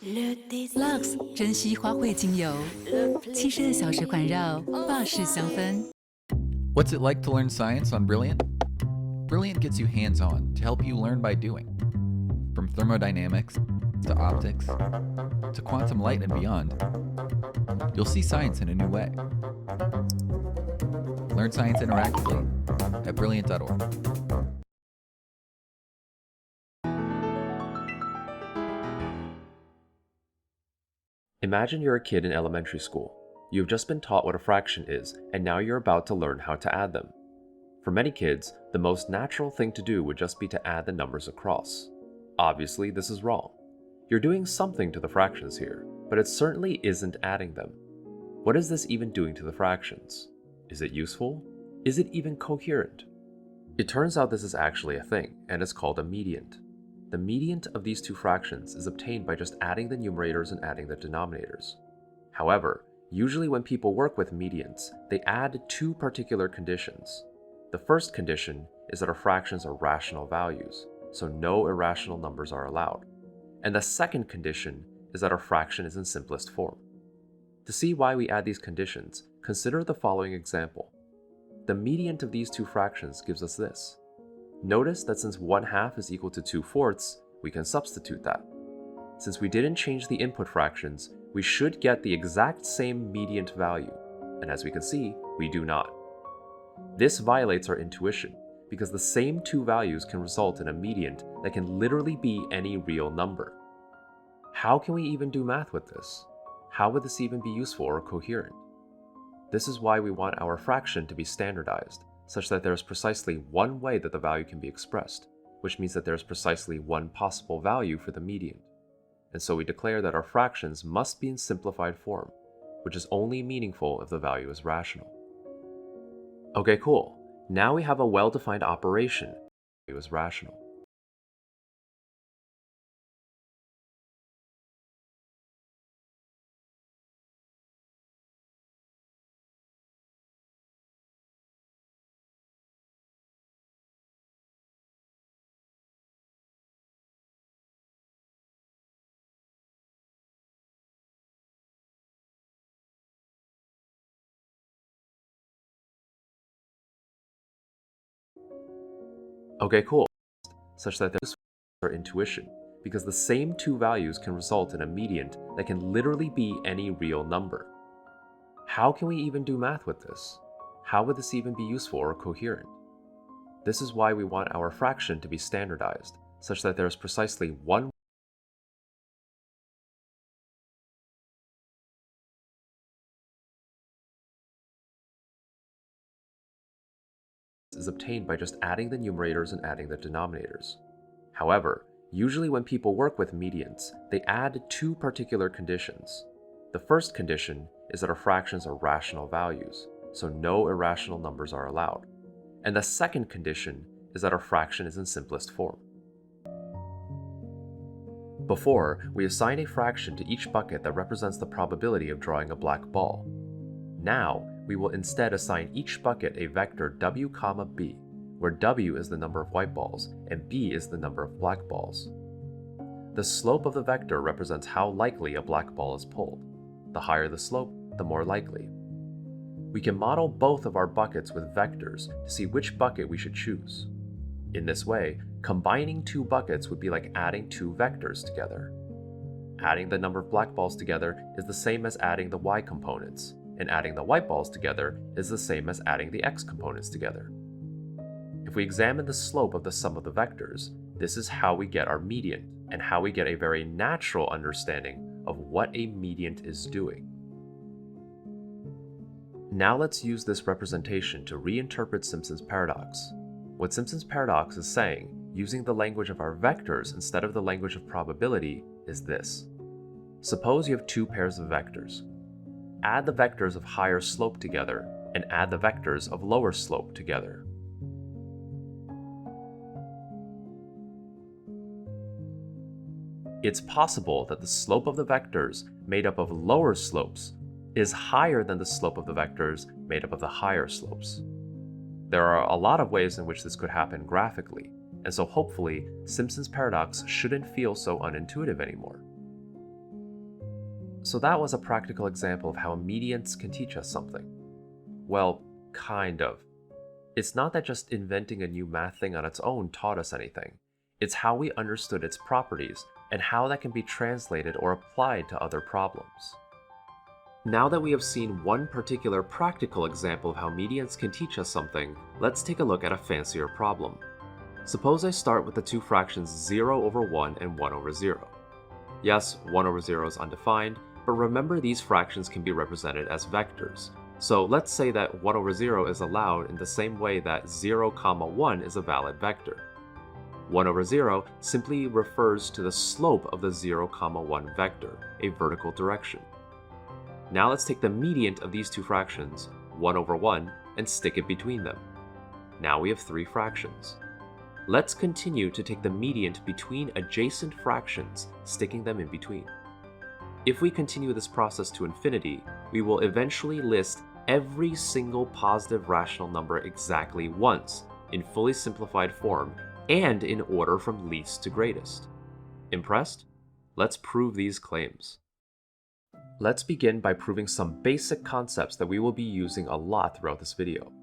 Lux 珍稀花卉精油，70的小时环绕，法式香氛。What's it like to learn science on Brilliant? Brilliant gets you hands-on to help you learn by doing. From thermodynamics to optics to quantum light and beyond, you'll see science in a new way. Learn science interactively at brilliant.org. Imagine you're a kid in elementary school. You've just been taught what a fraction is, and now you're about to learn how to add them. For many kids, the most natural thing to do would just be to add the numbers across. Obviously, this is wrong. You're doing something to the fractions here, but it certainly isn't adding them. What is this even doing to the fractions? Is it useful? Is it even coherent? It turns out this is actually a thing, and it's called a mediant. The mediant of these two fractions is obtained by just adding the numerators and adding the denominators. However, usually when people work with mediants, they add two particular conditions. The first condition is that our fractions are rational values, so no irrational numbers are allowed. And the second condition is that our fraction is in simplest form. To see why we add these conditions, consider the following example. The mediant of these two fractions gives us this. Notice that since 1/2 is equal to 2/4, we can substitute that. Since we didn't change the input fractions, we should get the exact same mediant value, and as we can see, we do not. This violates our intuition, because the same two values can result in a mediant that can literally be any real number. How can we even do math with this? How would this even be useful or coherent? This is why we want our fraction to be standardized, such that there is precisely one way that the value can be expressed, which means that there is precisely one possible value for the mediant. And so we declare that our fractions must be in simplified form, which is only meaningful if the value is rational. Okay, cool. Now we have a well-defined operation. It was rational. Okay, cool. Such that there's our intuition, because the same two values can result in a mediant that can literally be any real number. How can we even do math with this? How would this even be useful or coherent? This is why we want our fraction to be standardized, such that there is precisely one is obtained by just adding the numerators and adding the denominators. However, usually when people work with mediants, they add two particular conditions. The first condition is that our fractions are rational values, so no irrational numbers are allowed. And the second condition is that our fraction is in simplest form. Before, we assign a fraction to each bucket that represents the probability of drawing a black ball. Now, we will instead assign each bucket a vector w, b, where w is the number of white balls and b is the number of black balls. The slope of the vector represents how likely a black ball is pulled. The higher the slope, the more likely. We can model both of our buckets with vectors to see which bucket we should choose. In this way, combining two buckets would be like adding two vectors together. Adding the number of black balls together is the same as adding the y components, and adding the white balls together is the same as adding the x components together. If we examine the slope of the sum of the vectors, this is how we get our mediant, and how we get a very natural understanding of what a mediant is doing. Now let's use this representation to reinterpret Simpson's paradox. What Simpson's paradox is saying, using the language of our vectors instead of the language of probability, is this. Suppose you have two pairs of vectors. Add the vectors of higher slope together, and add the vectors of lower slope together. It's possible that the slope of the vectors made up of lower slopes is higher than the slope of the vectors made up of the higher slopes. There are a lot of ways in which this could happen graphically, and so hopefully Simpson's paradox shouldn't feel so unintuitive anymore. So that was a practical example of how mediants can teach us something. Well, kind of. It's not that just inventing a new math thing on its own taught us anything. It's how we understood its properties and how that can be translated or applied to other problems. Now that we have seen one particular practical example of how mediants can teach us something, let's take a look at a fancier problem. Suppose I start with the two fractions 0 over 1 and 1 over 0. Yes, 1 over 0 is undefined, but remember these fractions can be represented as vectors. So let's say that 1 over 0 is allowed in the same way that 0, 1 is a valid vector. 1 over 0 simply refers to the slope of the 0, 1 vector, a vertical direction. Now let's take the mediant of these two fractions, 1 over 1, and stick it between them. Now we have three fractions. Let's continue to take the mediant between adjacent fractions, sticking them in between. If we continue this process to infinity, we will eventually list every single positive rational number exactly once, in fully simplified form, and in order from least to greatest. Impressed? Let's prove these claims. Let's begin by proving some basic concepts that we will be using a lot throughout this video.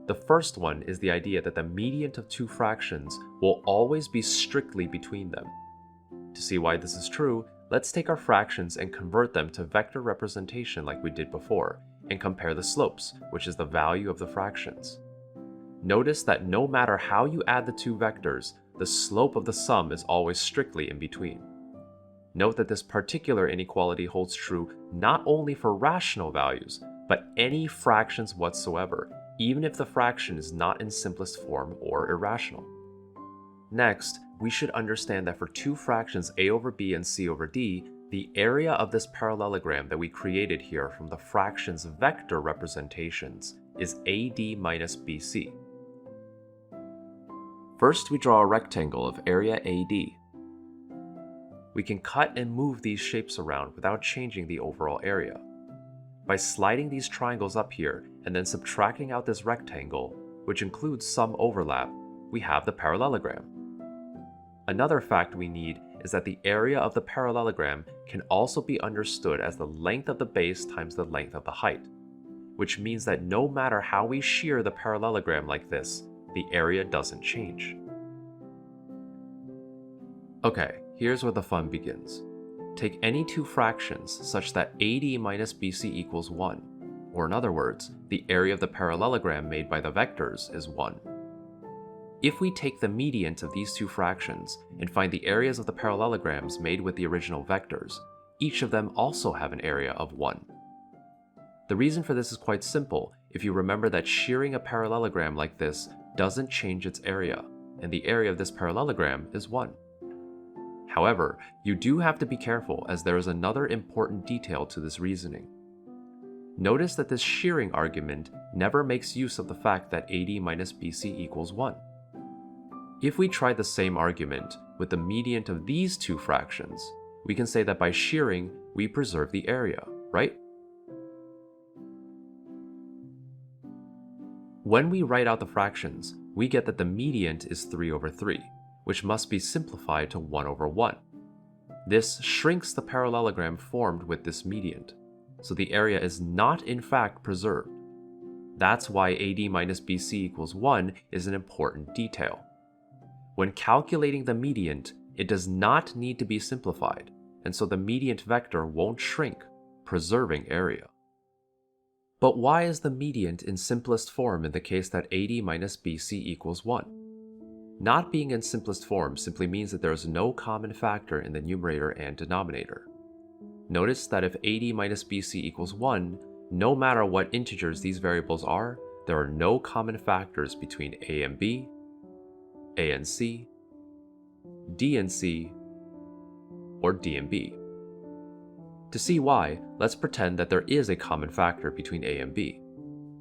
The first one is the idea that the mediant of two fractions will always be strictly between them. To see why this is true, let's take our fractions and convert them to vector representation like we did before, and compare the slopes, which is the value of the fractions. Notice that no matter how you add the two vectors, the slope of the sum is always strictly in between. Note that this particular inequality holds true not only for rational values, but any fractions whatsoever, even if the fraction is not in simplest form or irrational. Next, we should understand that for two fractions a over b and c over d, the area of this parallelogram that we created here from the fractions vector representations is AD minus BC. First, we draw a rectangle of area AD. We can cut and move these shapes around without changing the overall area. By sliding these triangles up here and then subtracting out this rectangle, which includes some overlap, we have the parallelogram. Another fact we need is that the area of the parallelogram can also be understood as the length of the base times the length of the height, which means that no matter how we shear the parallelogram like this, the area doesn't change. Okay, here's where the fun begins. Take any two fractions such that AD minus BC equals 1, or in other words, the area of the parallelogram made by the vectors is 1. If we take the mediant of these two fractions and find the areas of the parallelograms made with the original vectors, each of them also have an area of 1. The reason for this is quite simple if you remember that shearing a parallelogram like this doesn't change its area, and the area of this parallelogram is 1. However, you do have to be careful as there is another important detail to this reasoning. Notice that this shearing argument never makes use of the fact that AD minus BC equals 1. If we try the same argument with the mediant of these two fractions, we can say that by shearing, we preserve the area, right? When we write out the fractions, we get that the mediant is 3 over 3, which must be simplified to 1 over 1. This shrinks the parallelogram formed with this mediant, so the area is not in fact preserved. That's why AD minus BC equals 1 is an important detail. When calculating the mediant, it does not need to be simplified, and so the mediant vector won't shrink, preserving area. But why is the mediant in simplest form in the case that AD minus BC equals 1? Not being in simplest form simply means that there is no common factor in the numerator and denominator. Notice that if AD minus BC equals 1, no matter what integers these variables are, there are no common factors between a and b, a and c, d and c, or d and b. To see why, let's pretend that there is a common factor between a and b.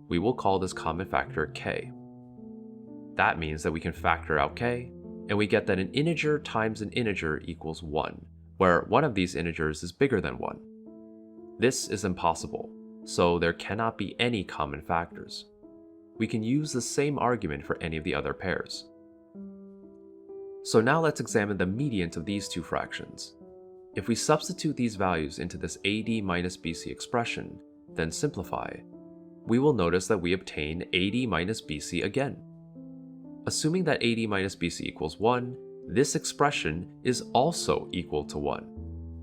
We will call this common factor k. That means that we can factor out k, and we get that an integer times an integer equals 1, where one of these integers is bigger than 1. This is impossible, so there cannot be any common factors. We can use the same argument for any of the other pairs. So now let's examine the mediant of these two fractions. If we substitute these values into this AD minus BC expression, then simplify, we will notice that we obtain AD minus BC again. Assuming that AD minus BC equals 1, this expression is also equal to 1,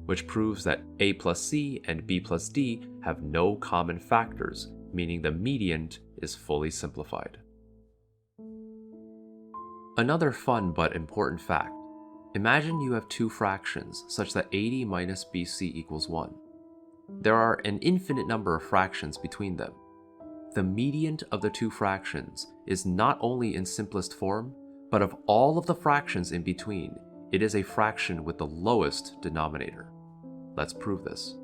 which proves that A plus C and B plus D have no common factors, meaning the mediant is fully simplified. Another fun but important fact. Imagine you have two fractions such that AD minus BC equals 1. There are an infinite number of fractions between them. The mediant of the two fractions is not only in simplest form, but of all of the fractions in between, it is a fraction with the lowest denominator. Let's prove this.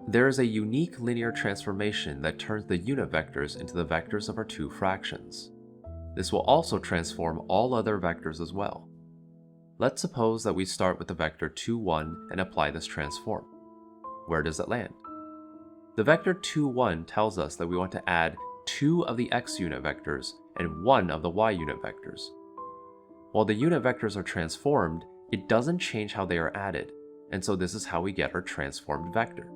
There is a unique linear transformation that turns the unit vectors into the vectors of our two fractions. This will also transform all other vectors as well. Let's suppose that we start with the vector 2, 1 and apply this transform. Where does it land? The vector 2, 1 tells us that we want to add 2 of the x unit vectors and 1 of the y unit vectors. While the unit vectors are transformed, it doesn't change how they are added, and so this is how we get our transformed vector.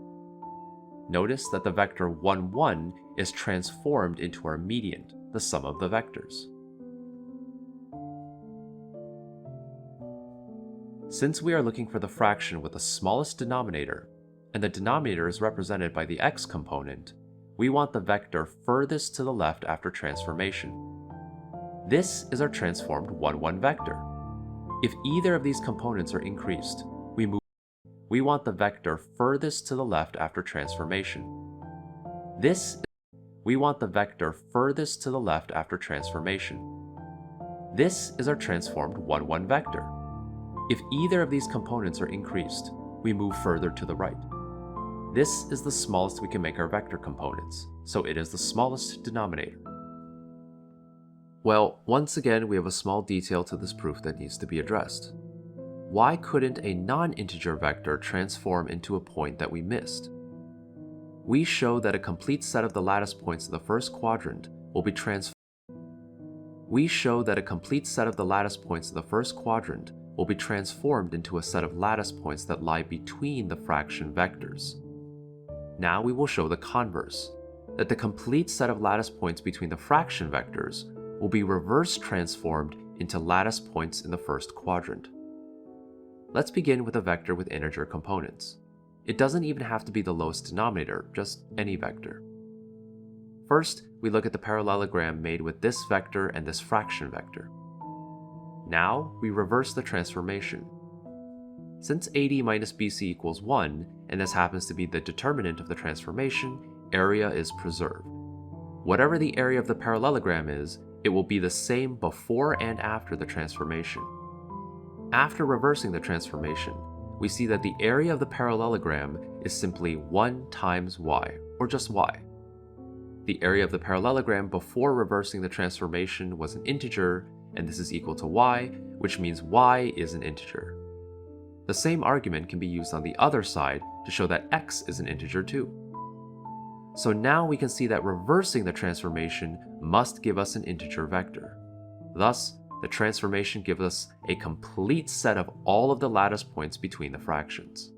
Notice that the vector 1, 1 is transformed into our mediant, the sum of the vectors. Since we are looking for the fraction with the smallest denominator, and the denominator is represented by the x component, we want the vector furthest to the left after transformation. This is our transformed 1, 1 vector. If either of these components are increased, we want the vector furthest to the left after transformation. We want the vector furthest to the left after transformation. This is our transformed 1, 1 vector. If either of these components are increased, we move further to the right. This is the smallest we can make our vector components, so it is the smallest denominator. Well, once again, we have a small detail to this proof that needs to be addressed. Why couldn't a non-integer vector transform into a point that we missed? We show that a complete set of the lattice points of the first quadrant will be transformed into a set of lattice points that lie between the fraction vectors. Now we will show the converse, that the complete set of lattice points between the fraction vectors will be reverse transformed into lattice points in the first quadrant. Let's begin with a vector with integer components. It doesn't even have to be the lowest denominator, just any vector. First, we look at the parallelogram made with this vector and this fraction vector. Now, we reverse the transformation. Since AD minus BC equals 1, and this happens to be the determinant of the transformation, area is preserved. Whatever the area of the parallelogram is, it will be the same before and after the transformation. After reversing the transformation, we see that the area of the parallelogram is simply 1 times y, or just y. The area of the parallelogram before reversing the transformation was an integer, and this is equal to y, which means y is an integer. The same argument can be used on the other side to show that x is an integer too. So now we can see that reversing the transformation must give us an integer vector. Thus, the transformation gives us a complete set of all of the lattice points between the fractions.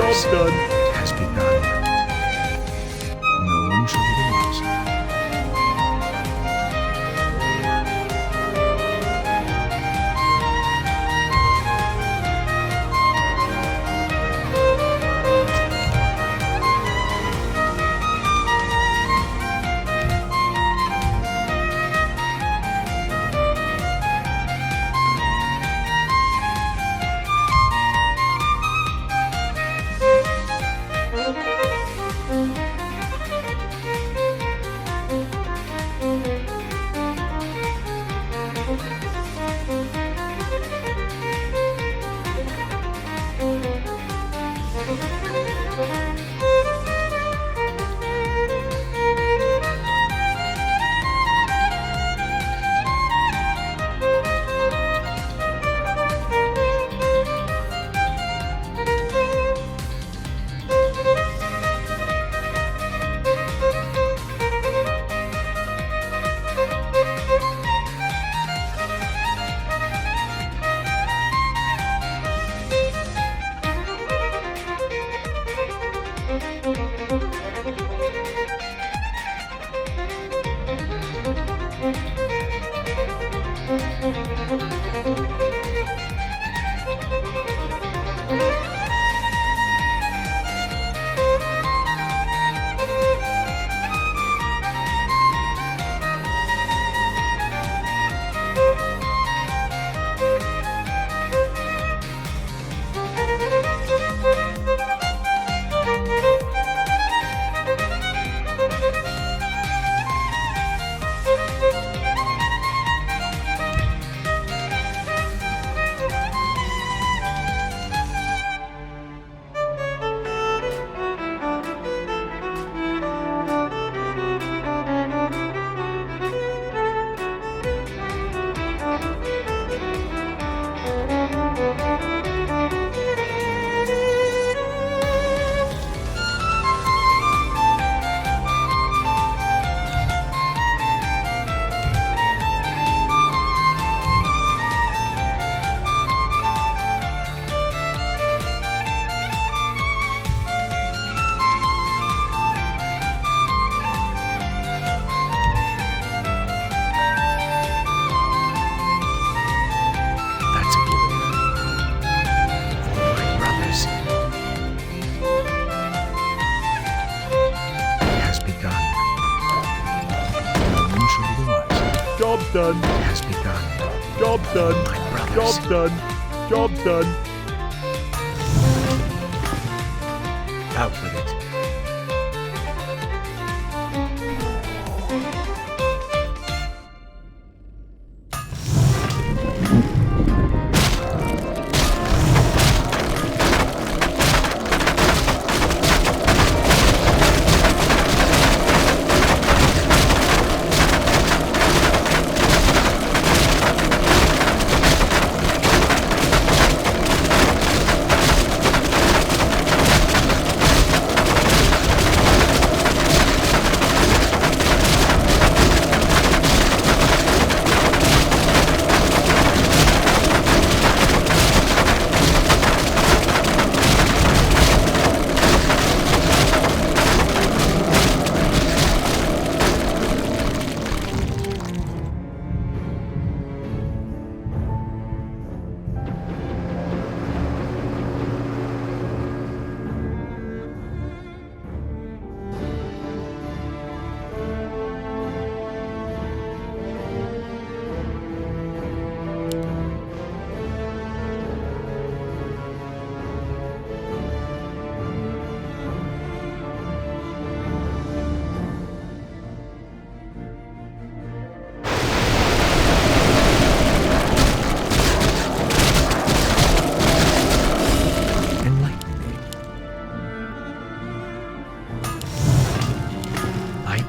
brothers. Job done. It has begun. No one shall be the wiser. Job done. It has begun. Job done. My brothers. Job done. Job done. Out with it.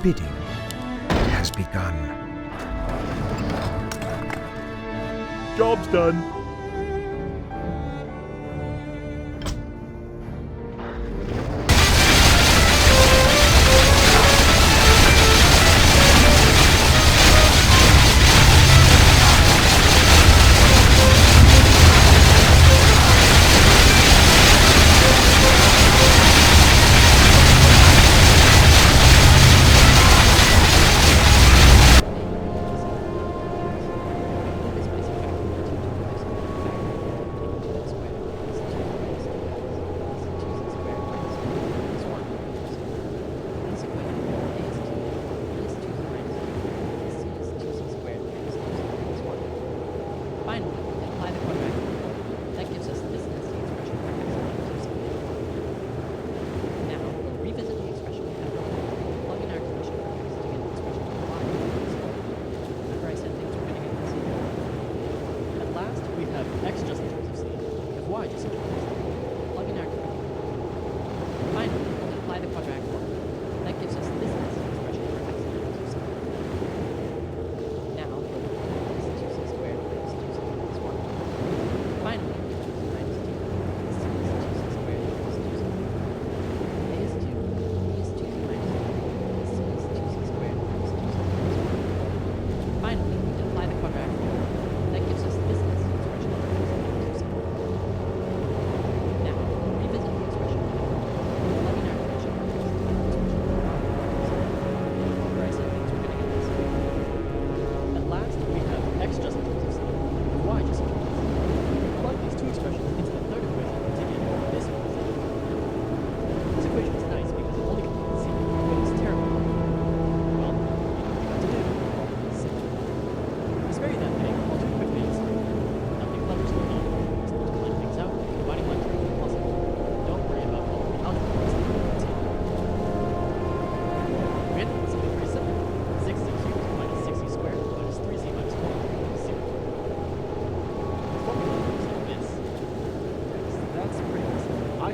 Bidding has begun. Job's done.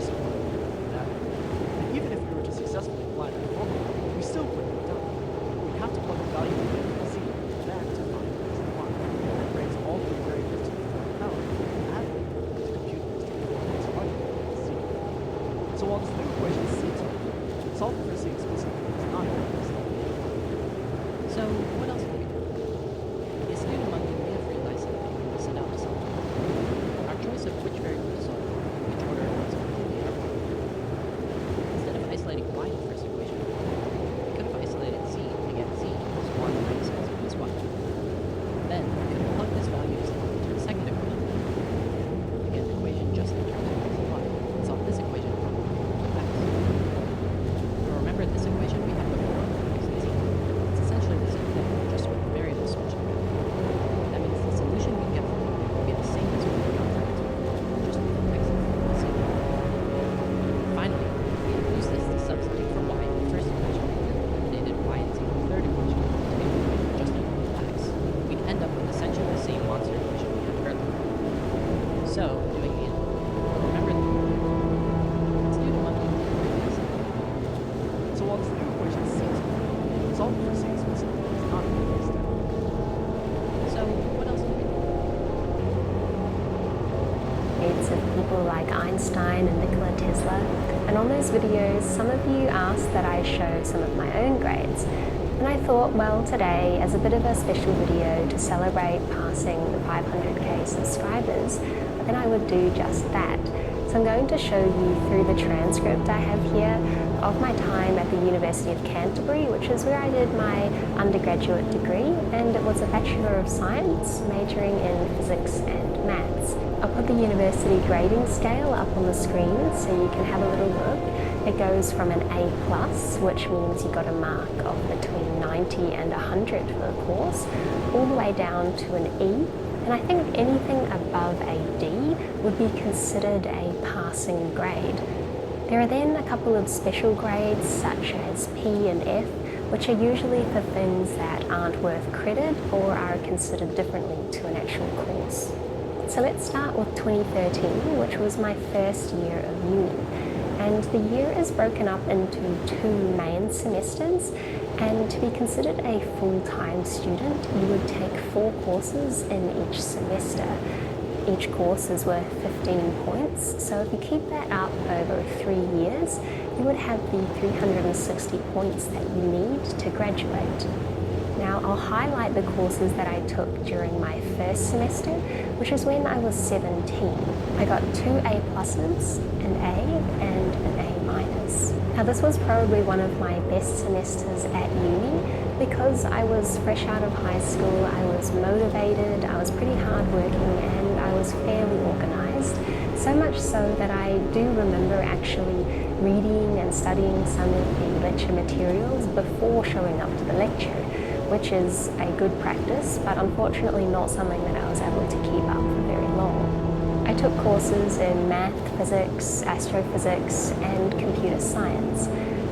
choice of what we do with that. And even if we were to successfully apply that formula, we still wouldn't be done. We'd have to plug the value of A and C back to find X and Y. That brings all three variables to the fourth power and add them to compute the distributed X, Y, and Z. So while this new equation seems simple, solving for C explicitly is not that simple. So, what else can we do? The astute among you may have realized something when we set out to solve it. Our choice of which variable to solve, which order, was completely arbitrary. Instead of isolating y in the first equation, we could have isolated z to get z equals 1 minus x minus y. Then, we could have plugged these values into the second equation. Again, the equation just in terms of x and y, and solve this equation from x. You'll remember this equation we had before, x and z. It's essentially the same thing, just with variables switched around. That means the solution we get from it will be the same as what we got from x before, just with x and z. Finally, we use this to substitute for y in the first equation, and eliminated y and z in the third equation to get an equation just equal to x. We'd end up with essentially the same monster equation we had earlier. So, doing it, remember the it's due to one you may have realized something. So while this new equation seems simple, solving for C explicitly is not a big step. So, what else can we do? Of people like Einstein and Nikola Tesla, and on those videos some of you asked that I show some of my own grades, and I thought, well, today as a bit of a special video to celebrate passing the 500k subscribers, then I would do just that. So I'm going to show you through the transcript I have here of my time at the University of Canterbury, which is where I did my undergraduate degree, and it was a Bachelor of Science majoring in physics and maths. I'll put the university grading scale up on the screen so you can have a little look. It goes from an A+, which means you got a mark of between 90 and 100 for the course, all the way down to an E. And I think anything above a D would be considered a passing grade. There are then a couple of special grades such as P and F, which are usually for things that aren't worth credit or are considered differently to an actual course. So let's start with 2013, which was my first year of uni. And the year is broken up into 2 main semesters, and to be considered a full-time student, you would take 4 courses in each semester. Each course is worth 15 points, so if you keep that up over 3 years, you would have the 360 points that you need to graduate. Now, I'll highlight the courses that I took during my first semester, which is when I was 17. I got 2 A+, an A, and an A-. Now, this was probably one of my best semesters at uni because I was fresh out of high school, I was motivated, I was pretty hardworking, and I was fairly organized. So much so that I do remember actually reading and studying some of the lecture materials before showing up to the lecture, which is a good practice, but unfortunately not something that I was able to keep up for very long. I took courses in math, physics, astrophysics, and computer science.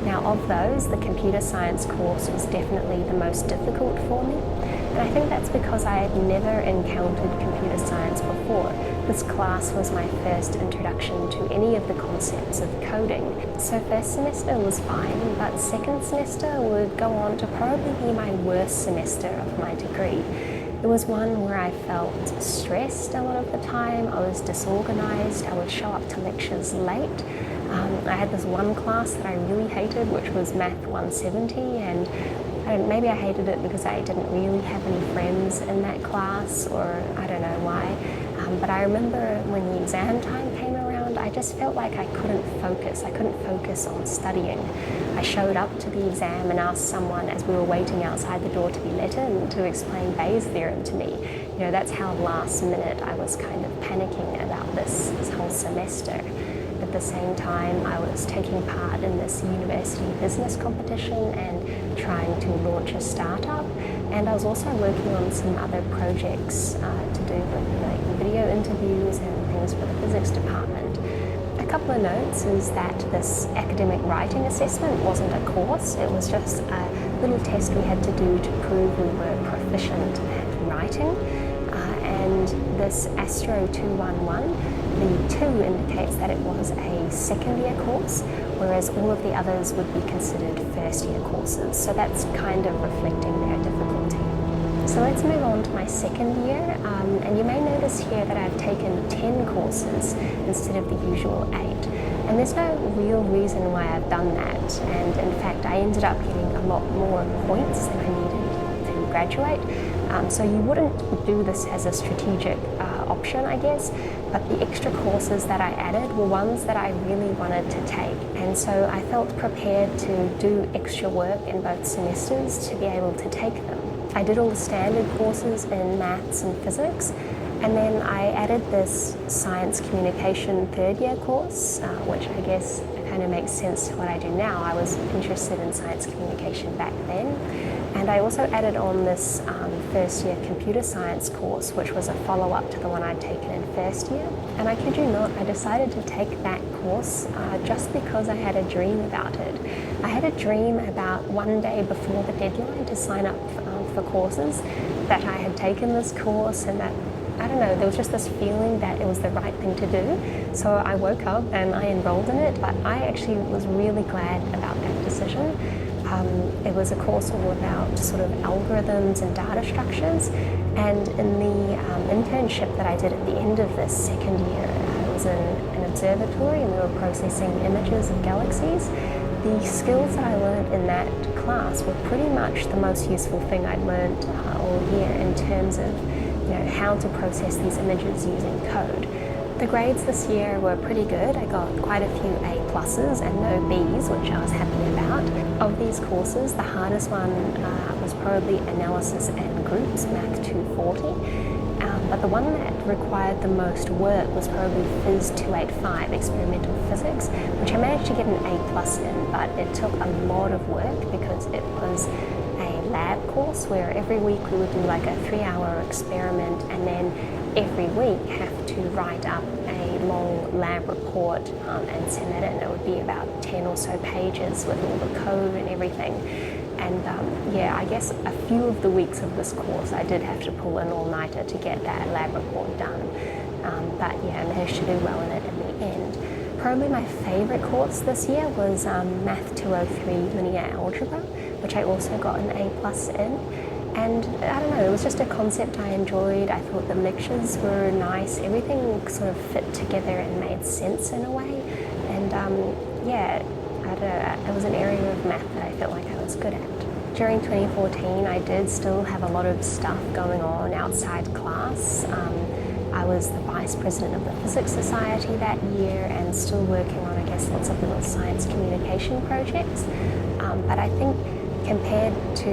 Now, of those, the computer science course was definitely the most difficult for me, and I think that's because I had never encountered computer science before. This class was my first introduction to any of the concepts of coding. So first semester was fine, but second semester would go on to probably be my worst semester of my degree. It was one where I felt stressed a lot of the time, I was disorganized, I would show up to lectures late. I had this one class that I really hated, which was Math 170, and maybe I hated it because I didn't really have any friends in that class, or I don't know why. But I remember when the exam time came around, I just felt like I couldn't focus. I couldn't focus on studying. I showed up to the exam and asked someone as we were waiting outside the door to be let in to explain Bayes' theorem to me. You know, that's how last minute I was kind of panicking about this whole semester. At the same time, I was taking part in this university business competition and trying to launch a startup. And I was also working on some other projects to do with like video interviews and things for the physics department. A couple of notes is that this academic writing assessment wasn't a course, it was just a little test we had to do to prove we were proficient at writing. And this Astro 211 the 2 indicates that it was a second year course, whereas all of the others would be considered first year courses. So that's kind of reflecting their difficulty. So let's move on to my second year, and you may notice here that I've taken 10 courses instead of the usual 8. And there's no real reason why I've done that, and in fact I ended up getting a lot more points than I needed to graduate. So you wouldn't do this as a strategic option, I guess, but the extra courses that I added were ones that I really wanted to take, and so I felt prepared to do extra work in both semesters to be able to take them. I did all the standard courses in maths and physics, and then I added this science communication third year course, which I guess kind of makes sense to what I do now. I was interested in science communication back then. And I also added on this first year computer science course, which was a follow-up to the one I'd taken in first year. And I kid you not, I decided to take that course just because I had a dream about it. I had a dream about one day before the deadline to sign up for courses that I had taken this course, and that, I don't know, there was just this feeling that it was the right thing to do. So I woke up and I enrolled in it, but I actually was really glad about that decision. It was a course all about sort of algorithms and data structures, and in the internship that I did at the end of this second year, I was in an observatory and we were processing images of galaxies. The skills that I learned in that class were pretty much the most useful thing I'd learned all year in terms of how to process these images using code. The grades this year were pretty good. I got quite a few A+ and no Bs, which I was happy about. Of these courses, the hardest one was probably Analysis and Groups, Math 240. But the one that required the most work was probably Phys 285, Experimental Physics, which I managed to get an A+ in, but it took a lot of work because it was a lab course where every week we would do like a 3-hour experiment, and then every week have to write up a long lab report and send that in. It would be about 10 or so pages with all the code and everything. And yeah, I guess a few of the weeks of this course I did have to pull an all-nighter to get that lab report done. But yeah, I managed to do well in it in the end. Probably my favourite course this year was Math 203 Linear Algebra, which I also got an A+ in. And I don't know, it was just a concept I enjoyed. I thought the lectures were nice. Everything sort of fit together and made sense in a way. And yeah, I don't know, it was an area of math that I felt like I was good at. During 2014, I did still have a lot of stuff going on outside class. I was the vice president of the Physics Society that year and still working on, I guess, lots of little science communication projects. But I think compared to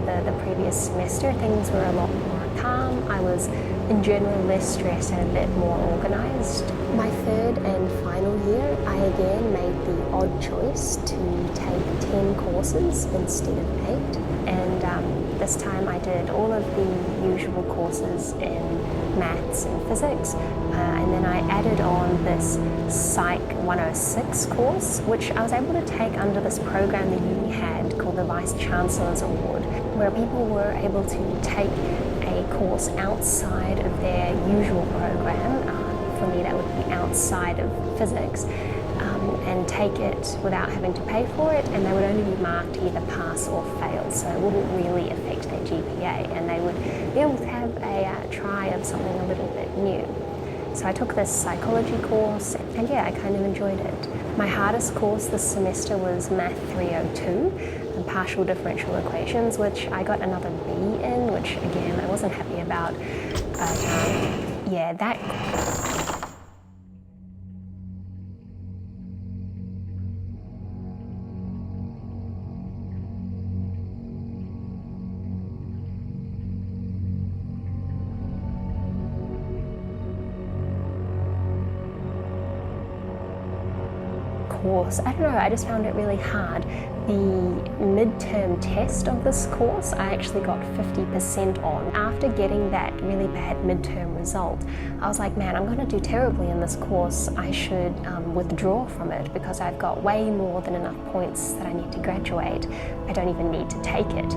the previous semester, things were a lot more calm. I was, in general, less stressed and a bit more organised. My third and final year, I again made the odd choice to take 10 courses instead of 8. And this time I did all of the usual courses in maths and physics, and then I added on this Psych 106 course, which I was able to take under this program the uni had called the Vice Chancellor's Award, where people were able to take a course outside of their usual program. For me, that would be outside of physics, and take it without having to pay for it, and they would only be marked either pass or fail, so it wouldn't really affect their GPA, and they would be able to have a try of something a little bit new. So I took this psychology course, and yeah, I kind of enjoyed it. My hardest course this semester was Math 302, and partial differential equations, which I got another B in, which again, I wasn't happy about, but yeah, that course, I don't know, I just found it really hard. The midterm test of this course, I actually got 50% on. After getting that really bad midterm result, I was like, man, I'm going to do terribly in this course. I should withdraw from it because I've got way more than enough points that I need to graduate. I don't even need to take it.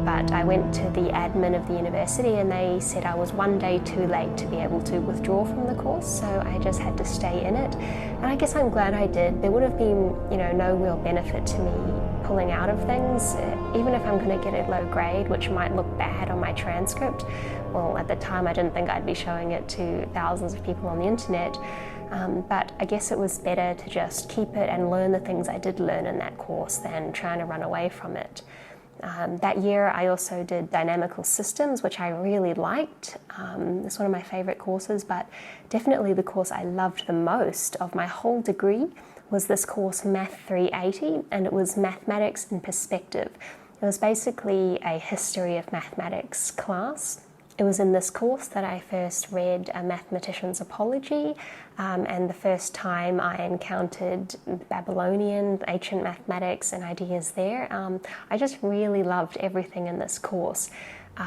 but I went to the admin of the university and they said I was one day too late to be able to withdraw from the course, so I just had to stay in it. And I guess I'm glad I did. There would have been, no real benefit to me pulling out of things, even if I'm going to get a low grade, which might look bad on my transcript. Well, at the time I didn't think I'd be showing it to thousands of people on the internet, but I guess it was better to just keep it and learn the things I did learn in that course than trying to run away from it. That year I also did dynamical systems, which I really liked. It's one of my favorite courses, but definitely the course I loved the most of my whole degree was this course Math 380, and it was Mathematics in Perspective. It was basically a history of mathematics class. It was in this course that I first read A Mathematician's Apology, and the first time I encountered Babylonian, ancient mathematics and ideas there. I just really loved everything in this course.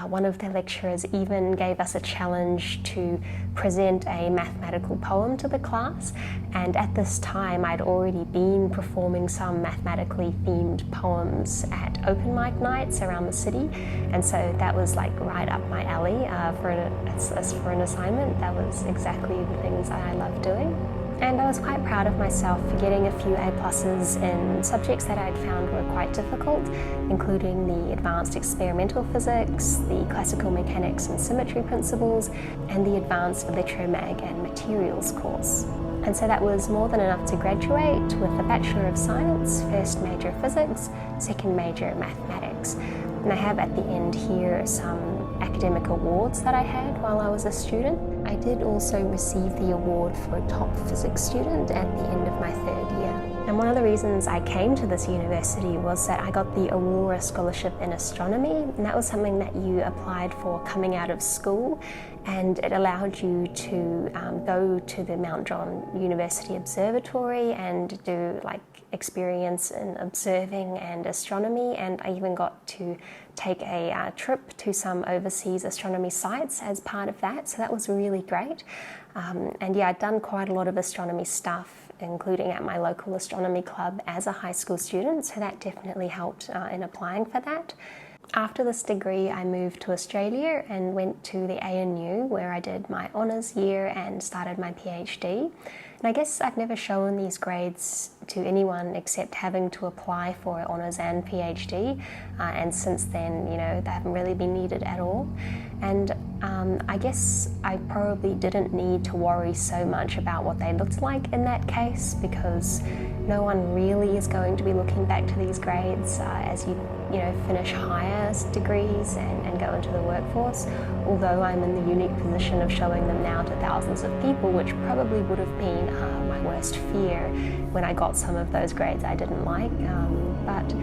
One of the lecturers even gave us a challenge to present a mathematical poem to the class, and at this time I'd already been performing some mathematically themed poems at open mic nights around the city, and so that was like right up my alley for an assignment. That was exactly the things that I love doing. And I was quite proud of myself for getting a few A+s in subjects that I'd found were quite difficult, including the advanced experimental physics, the classical mechanics and symmetry principles, and the advanced electromag and materials course. And so that was more than enough to graduate with a Bachelor of Science, first major physics, second major mathematics. And I have at the end here some academic awards that I had while I was a student. I did also receive the award for a top physics student at the end of my third year. And one of the reasons I came to this university was that I got the Aurora Scholarship in Astronomy, and that was something that you applied for coming out of school, and it allowed you to go to the Mount John University Observatory and do experience in observing and astronomy, and I even got to take a trip to some overseas astronomy sites as part of that, so that was really great. And yeah, I'd done quite a lot of astronomy stuff, including at my local astronomy club as a high school student, so that definitely helped in applying for that. After this degree, I moved to Australia and went to the ANU, where I did my honours year and started my PhD. And I guess I've never shown these grades to anyone except having to apply for honours and PhD, and since then, they haven't really been needed at all. And I guess I probably didn't need to worry so much about what they looked like in that case, because no one really is going to be looking back to these grades as you finish higher degrees and go into the workforce, although I'm in the unique position of showing them now to thousands of people, which probably would have been my worst fear when I got some of those grades I didn't like. But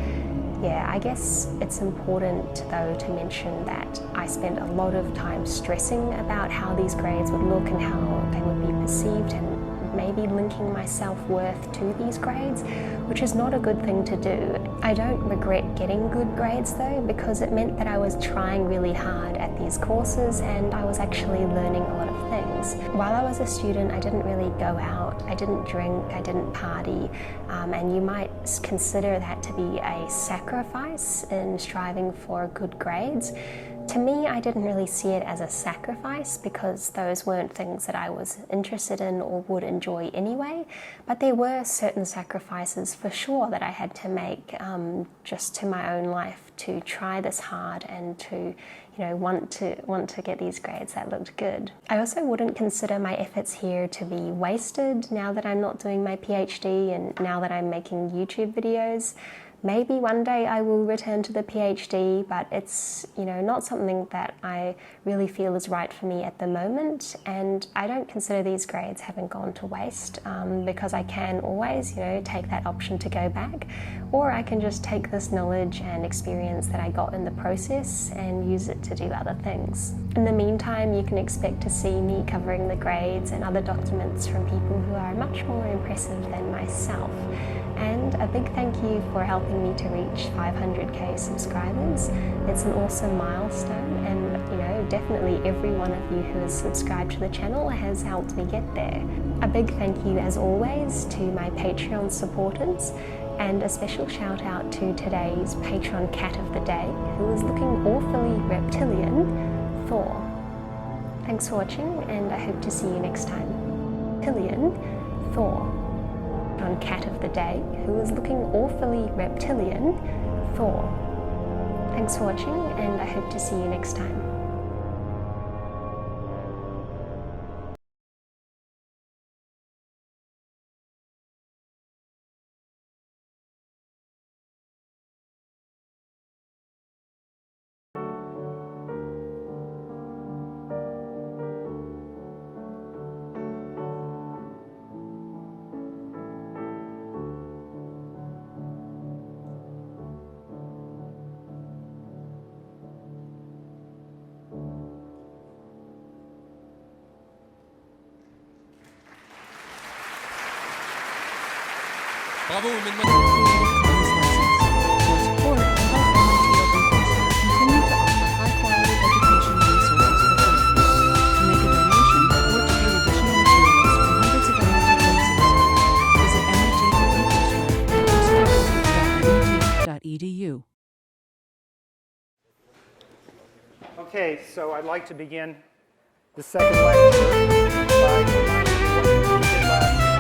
yeah, I guess it's important though to mention that I spent a lot of time stressing about how these grades would look and how they would be perceived, and maybe linking my self-worth to these grades, which is not a good thing to do. I don't regret getting good grades though, because it meant that I was trying really hard at these courses and I was actually learning a lot of things. While I was a student, I didn't really go out, I didn't drink, I didn't party, and you might consider that to be a sacrifice in striving for good grades. To me, I didn't really see it as a sacrifice because those weren't things that I was interested in or would enjoy anyway, but there were certain sacrifices for sure that I had to make just to my own life to try this hard and to want to get these grades that looked good. I also wouldn't consider my efforts here to be wasted now that I'm not doing my PhD and now that I'm making YouTube videos. Maybe one day I will return to the PhD, but it's not something that I really feel is right for me at the moment, and I don't consider these grades having gone to waste because I can always take that option to go back, or I can just take this knowledge and experience that I got in the process and use it to do other things. In the meantime, you can expect to see me covering the grades and other documents from people who are much more impressive than myself. And a big thank you for helping me to reach 500k subscribers. It's an awesome milestone, and definitely every one of you who has subscribed to the channel has helped me get there. A big thank you as always to my Patreon supporters. And a special shout out to today's patron cat of the day, who is looking awfully reptilian, Thor. Thanks for watching, and I hope to see you next time. Reptilian, Thor. On cat of the day, who is looking awfully reptilian, Thor. Thanks for watching, and I hope to see you next time. Bravo, mesdemoiselles. Edu. Okay, so I'd like to begin the second lecture by reminding you what we did last time.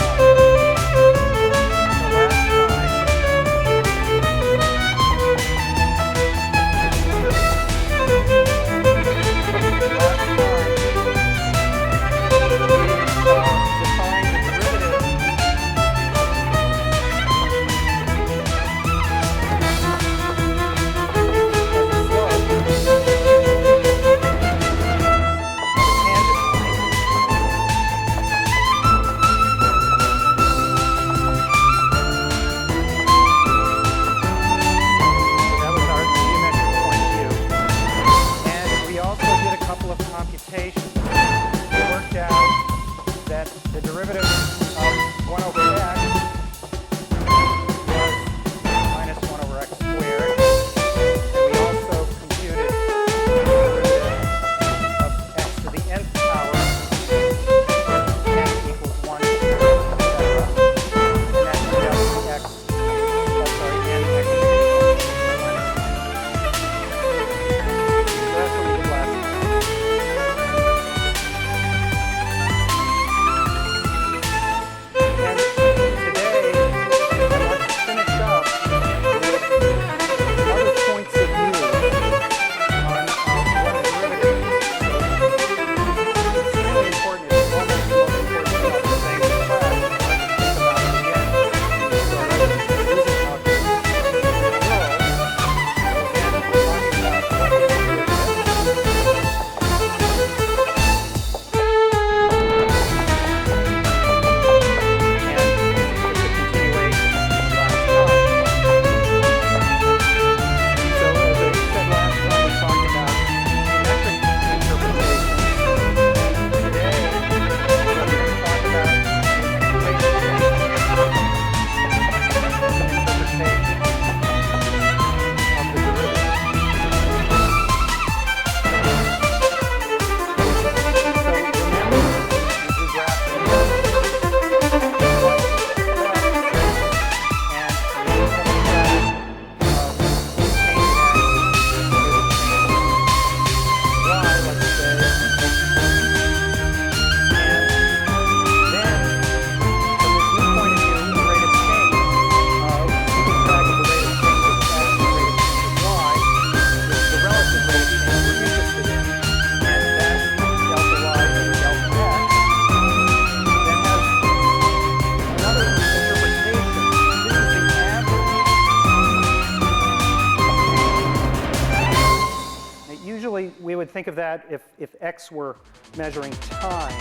Think of that if x were measuring time,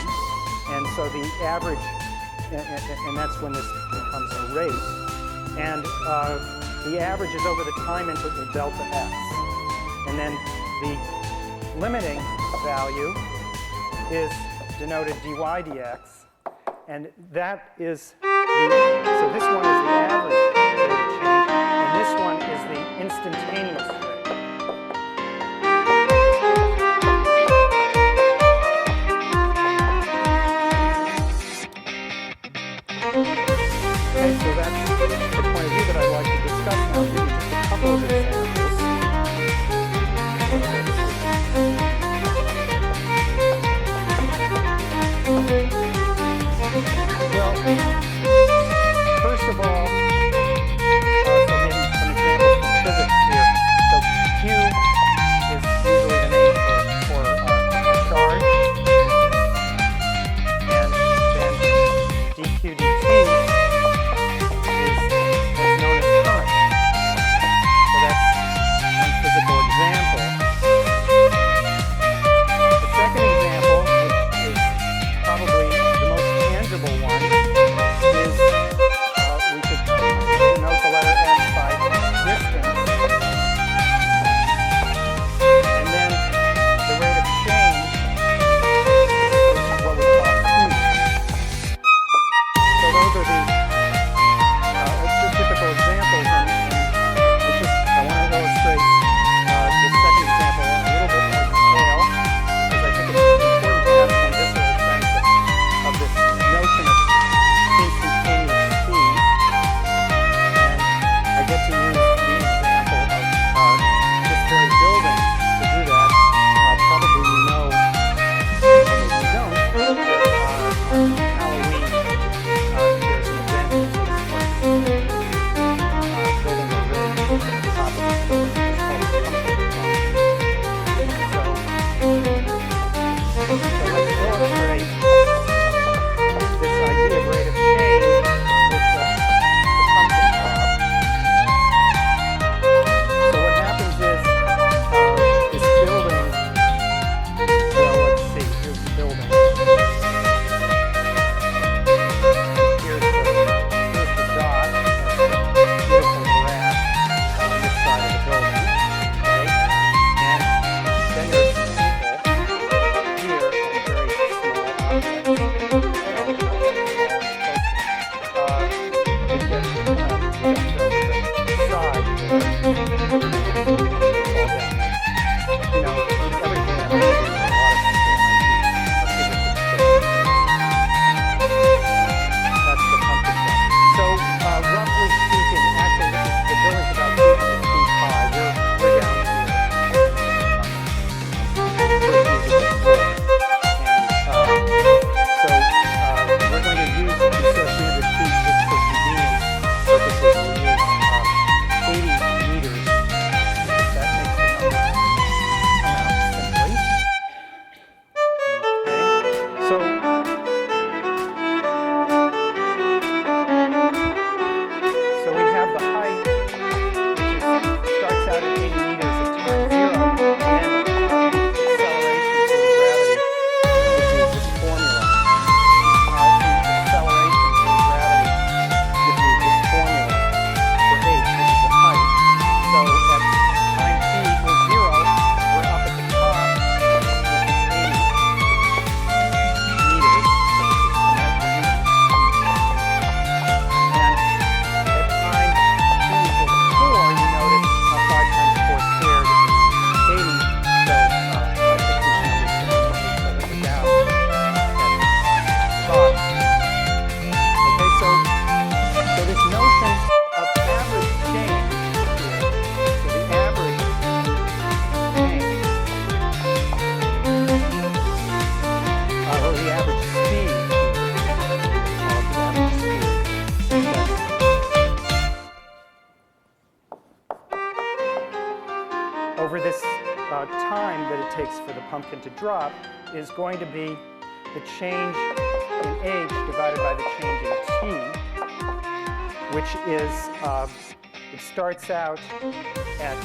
and so the average, and that's when this becomes a rate, and the average is over the time interval delta x, and then the limiting value is denoted dy dx, and that is so this one is the average rate of change, and this one is the instantaneous rate. So that's the point of view that I like. time that it takes for the pumpkin to drop is going to be the change in h divided by the change in t, which is, it starts out at,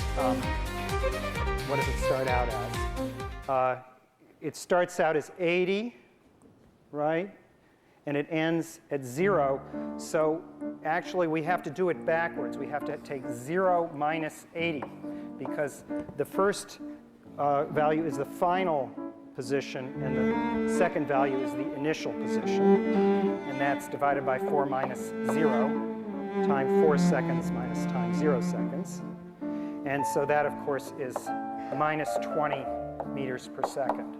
what does it start out as? It starts out as 80, right? And it ends at 0. So actually, we have to do it backwards. We have to take 0 minus 80, because the first value is the final position, and the second value is the initial position. And that's divided by 4 minus 0, time 4 seconds minus time 0 seconds. And so that, of course, is minus 20 meters per second.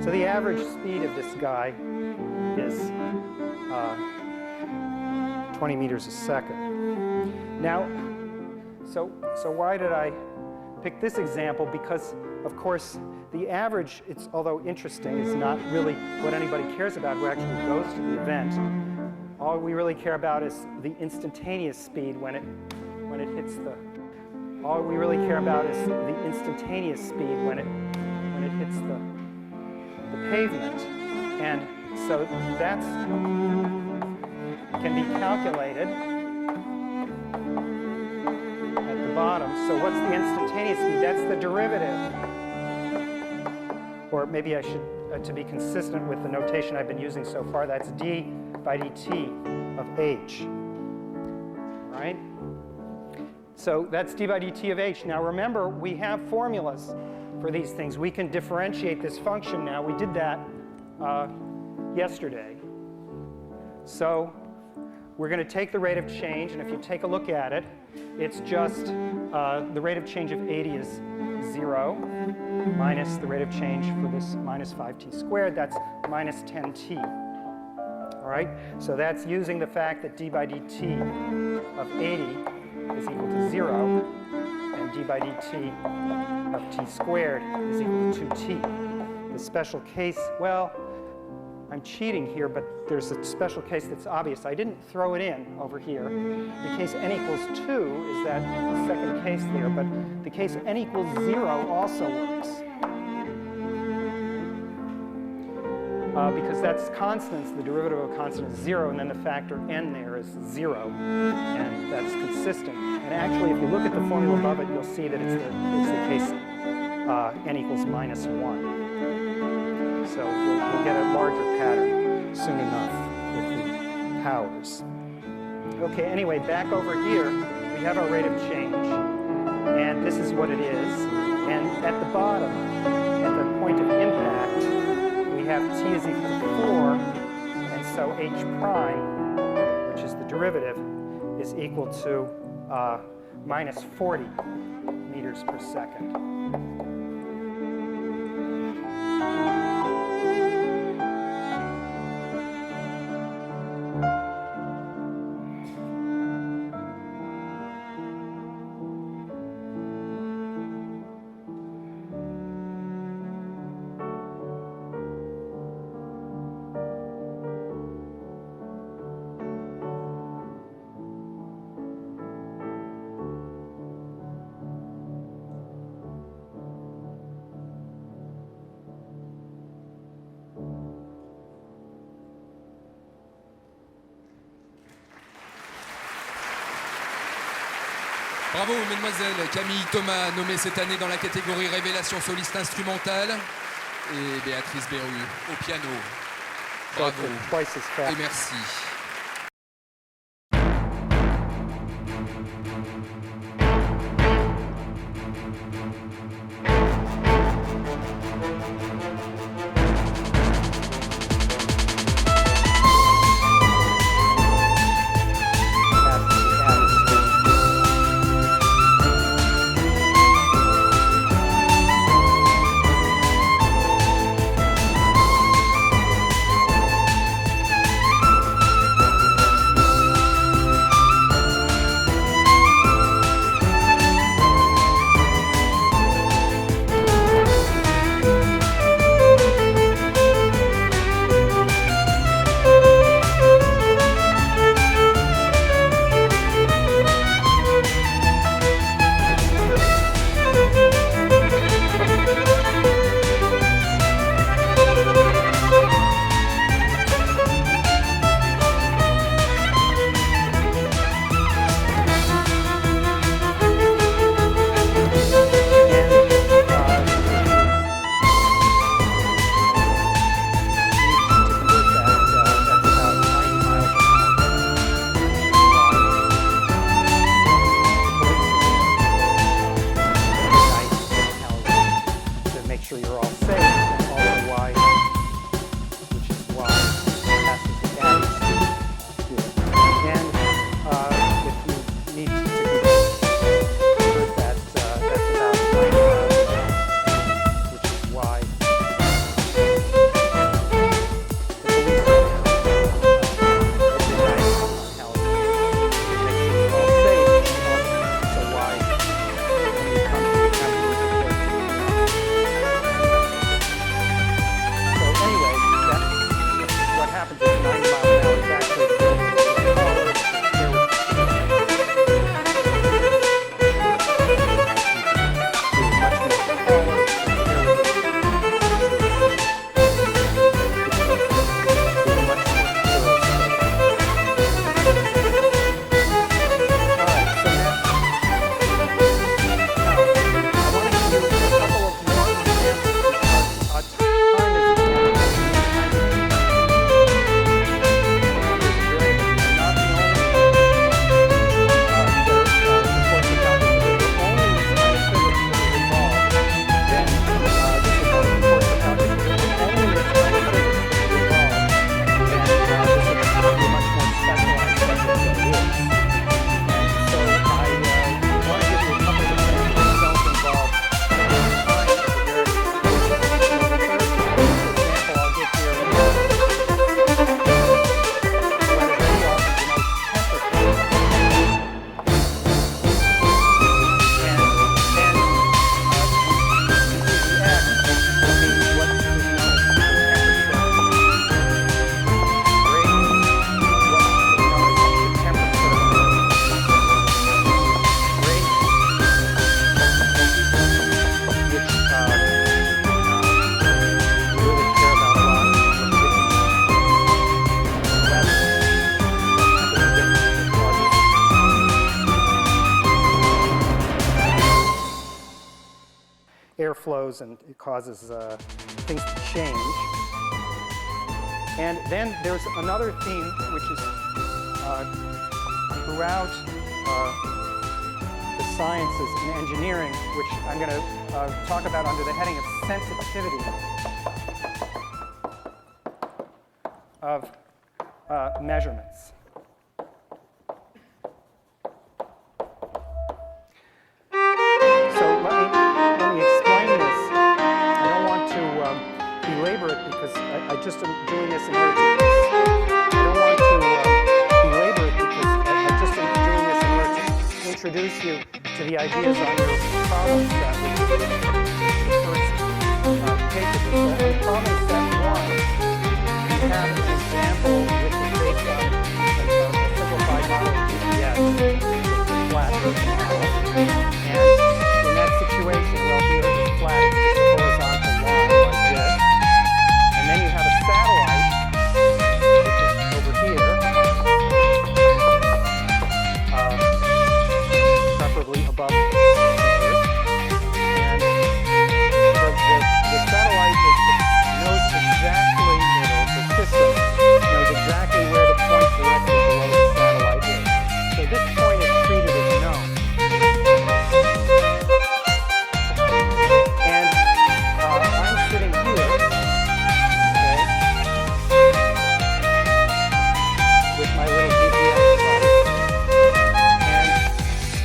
So the average speed of this guy is 20 meters a second. Now, so why did I pick this example? Because, of course, the average, although interesting, is not really what anybody cares about who actually goes to the event. All we really care about is the instantaneous speed when it hits the. All we really care about is the instantaneous speed when it hits the pavement, and so that's can be calculated at the bottom. So what's the instantaneous speed? That's the derivative. Or maybe I should, to be consistent with the notation I've been using so far, that's d by dt of h, right? So that's d by dt of h. Now remember, we have formulas for these things. We can differentiate this function now. We did that yesterday. So we're going to take the rate of change, and if you take a look at it, it's just the rate of change of 80 is 0 minus the rate of change for this minus 5t squared. That's minus 10t. All right? So that's using the fact that d by dt of 80 is equal to 0, and d by dt of t squared is equal to 2t. The special case, well, I'm cheating here, but there's a special case that's obvious. I didn't throw it in over here. The case n equals 2 is that second case there, but the case n equals 0 also works. Because that's constants, the derivative of a constant is 0, and then the factor n there is 0, and that's consistent. And actually, if you look at the formula above it, you'll see that it's the case n equals minus 1. So we'll get a larger pattern soon enough with the powers. Okay, anyway, back over here, we have our rate of change, and this is what it is. And at the bottom, at the point of impact, we have t is equal to 4, and so h prime, which is the derivative, is equal to minus 40 meters per second. Bravo, mesdemoiselles. Camille Thomas, nommée cette année dans la catégorie Révélation soliste instrumentale. Et Béatrice Berru au piano. Bravo. Et merci. airflows and it causes things to change. And then there's another theme which is throughout the sciences and engineering, which I'm going to talk about under the heading of sensitivity of measurements. So let me explain this. I don't want to belabor it because I just am doing this in order to. I don't want to belabor it because I just am doing this in order to introduce you to the ideas on your problem set, which is the first take of this. So in problem set 1, we have an example which is based on a simplified model of GPS, flat Earth model. And in that situation, well, here it's flat, it's just a horizontal line like this. And then you have a satellite, which is over here, preferably above the Earth. And the satellite knows exactly, the system knows exactly where the point directly below the satellite is. So this point is treated as known. And I'm sitting here, okay, with my little GPS device, and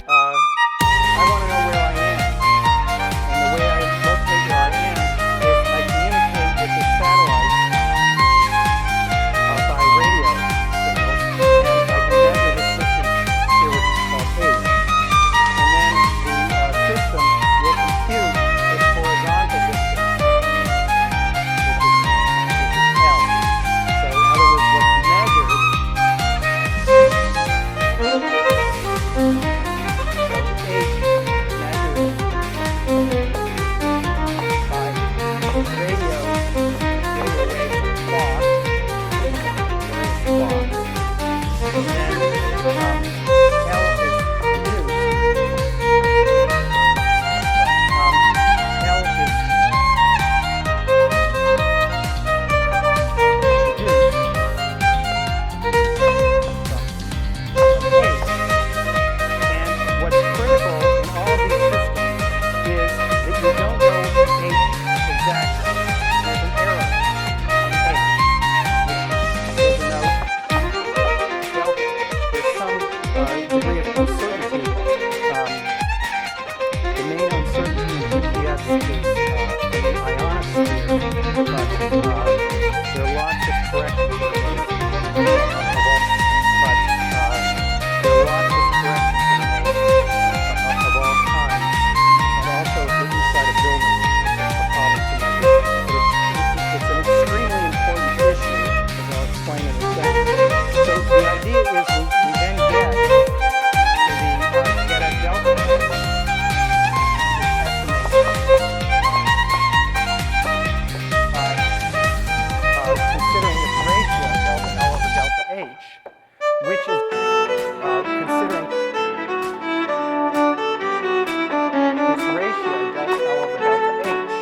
I want to know where I am. And the way I locate where I am is I communicate with the satellite by radio signals, and I can measure the distance here, which is called H. And then the system will compute its horizontal distance, which is L. So in other words, what's measured, so H measured by radio waves and clock, various clocks. And then L is produced. L is produced from H. And what's critical in all of these systems is that you don't know H exactly. There's an error on H, which denotes delta. There's some degree of uncertainty. The main uncertainty in GPS is in the ionosphere, but there are lots of corrections that are made. There are lots of corrections that are made of all kinds, and also inside a building, a problem to measure. But it's an extremely important issue, as I'll explain in a second. So the idea is we then get a delta S, which by considering its ratio, delta L over delta H, which is considering its ratio, delta L over delta H,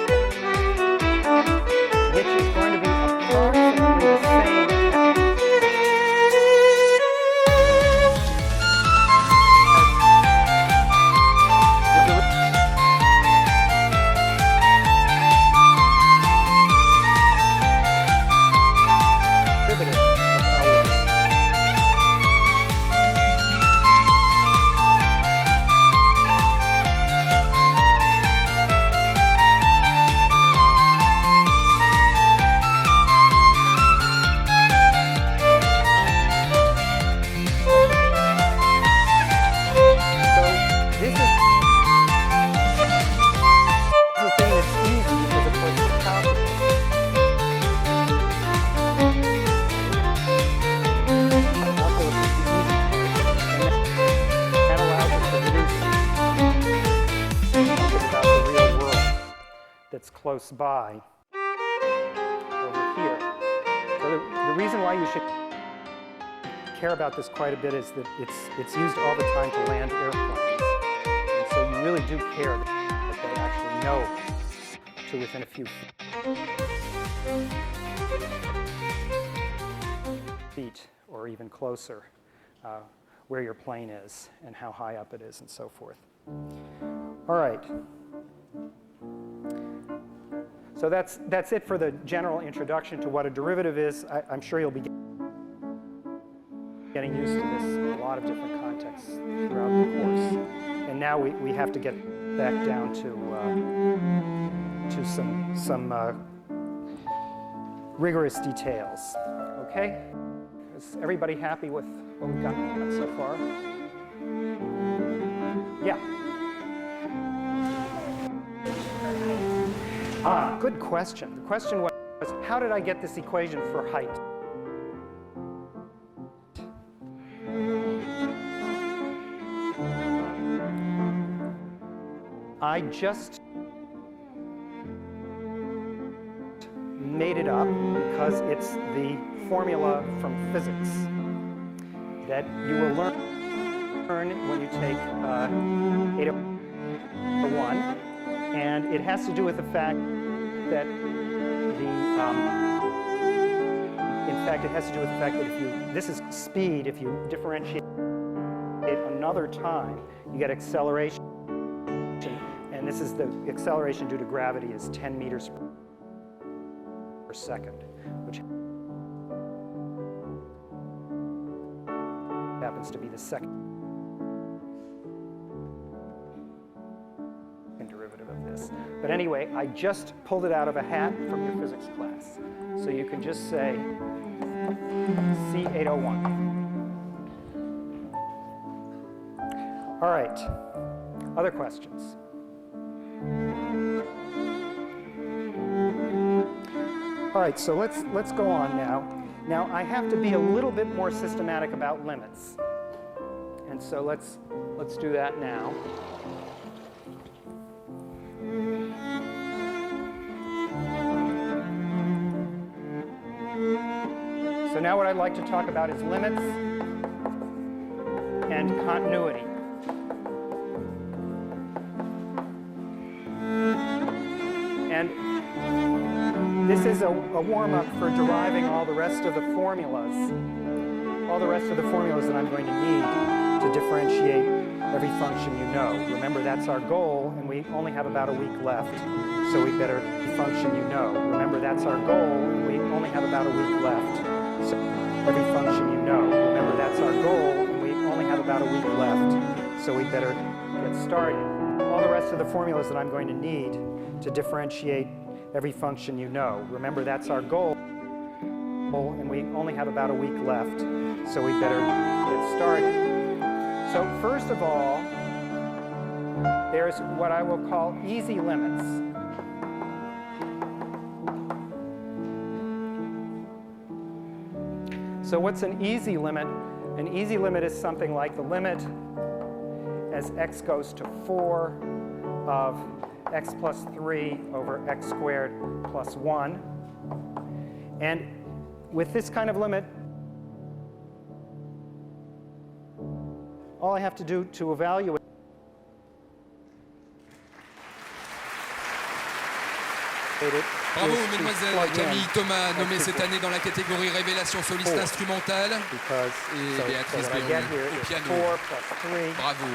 which is going to be approximately the same as the derivative of L over. So this is the thing that's easy as opposed to calculus. Calculus is the easy part, and that allows us to deduce something about the real world that's close by over here. So the reason why you should care about this quite a bit is that it's used all the time to land airplanes. And so you really do care that they actually know to within a few feet or even closer where your plane is and how high up it is and so forth. All right. So that's it for the general introduction to what a derivative is. I'm sure you'll be getting used to this in a lot of different contexts throughout the course. And now we have to get back down to some rigorous details. Okay? Is everybody happy with what we've got so far? Yeah. Good question. The question was, how did I get this equation for height? I just made it up because it's the formula from physics that you will learn when you take 801, and it has to do with the fact that this is speed. If you differentiate another time, you get acceleration. And this is the acceleration due to gravity is 10 meters per second, which happens to be the second derivative of this. But anyway, I just pulled it out of a hat from your physics class. So you can just say C801. All right, other questions? All right, so let's go on now. Now I have to be a little bit more systematic about limits, and so let's do that now. So now what I'd like to talk about is limits and continuity. And this is a warm-up for deriving all the rest of the formulas. All the rest of the formulas that I'm going to need to differentiate every function you know. Remember, that's our goal, and we only have about a week left, so we better function you know. Remember, that's our goal, and we only have about a week left, so every function you know. Remember, that's our goal, and we only have about a week left, so we better get started. All the rest of the formulas that I'm going to need to differentiate every function you know. Remember, that's our goal, and we only have about a week left, so we better get started. So first of all, there's what I will call easy limits. So what's an easy limit? An easy limit is something like the limit as x goes to 4 of x plus 3 over x squared plus 1. And with this kind of limit, all I have to do to evaluate it. Bravo, mesdemoiselles. Camille Thomas, nommée cette année dans la catégorie Révélation soliste instrumentale. Et Béatrice Béroux au piano. Bravo.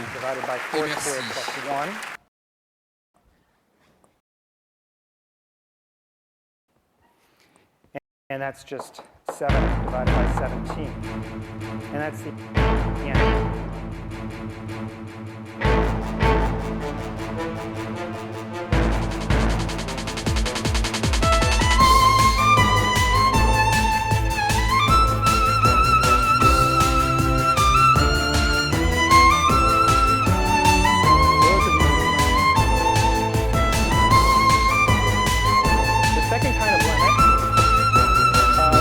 Et merci. And that's just 7 divided by 17. And that's the end.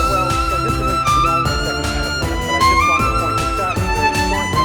Well, so this isn't the only second kind of limit, but I just want to point this out. It's very important.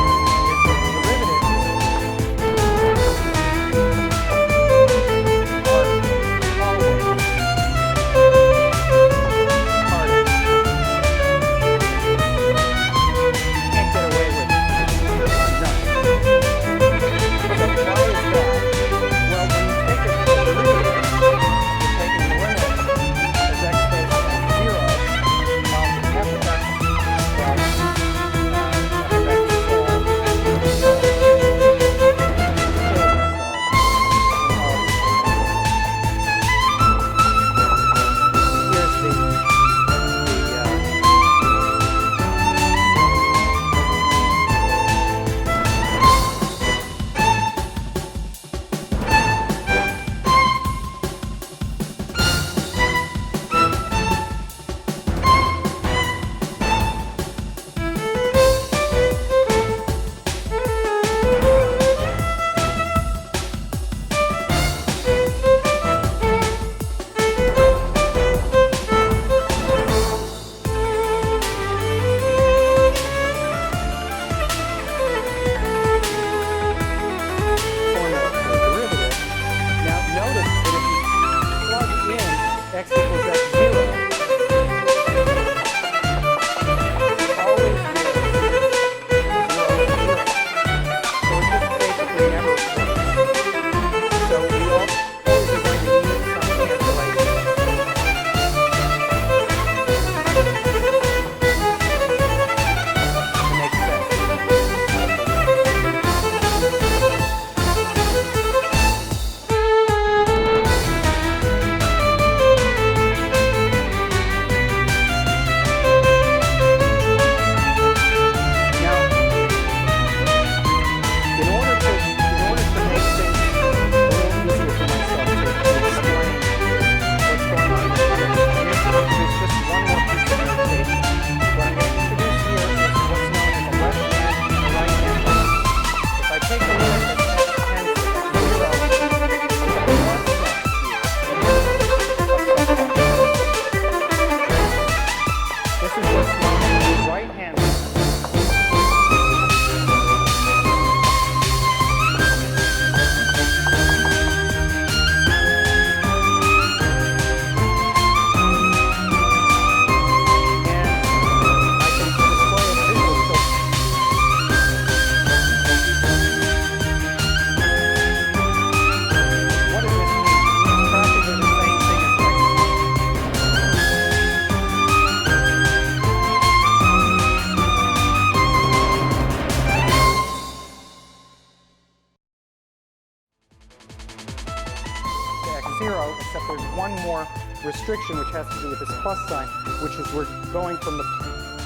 0, except there's one more restriction which has to do with this plus sign, which is we're going from the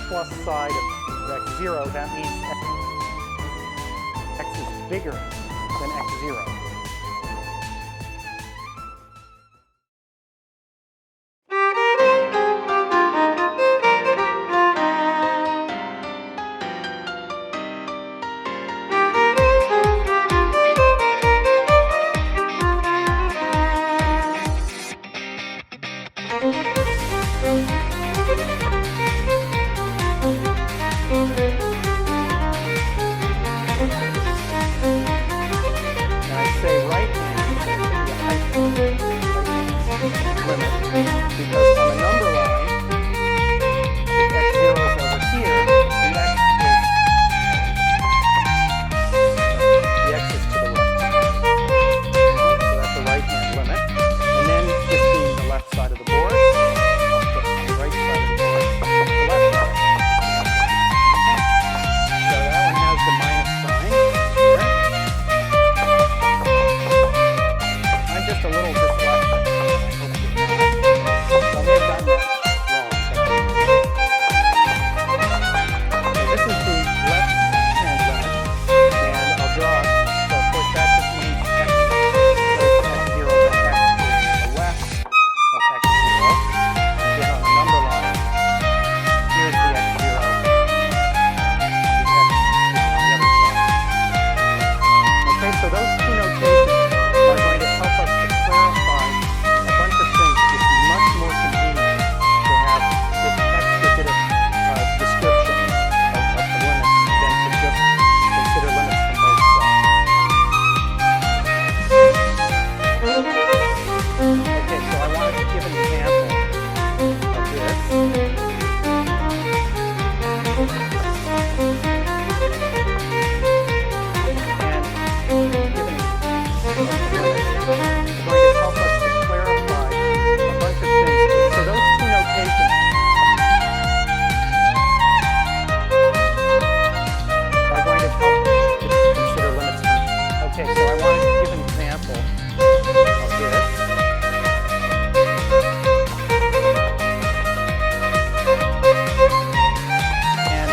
plus side of x0. That means x is bigger than x0. Because on the number line, if x0 is over here, the x is to the right. So that's the right-hand limit. And then this being the left side of the board, I'll put on the right side of the board, the left side. So that one has the minus sign here. I'm just a little dyslexic. So those two notations are going to help us to clarify a bunch of things. It's much more convenient to have this extra bit of description of the limits than to just consider limits from both sides. Okay, so I wanted to give an example of this. Going to help us to clarify a bunch of things. So those two notations are going to help to consider limits. Okay, so I wanted to give an example of this. And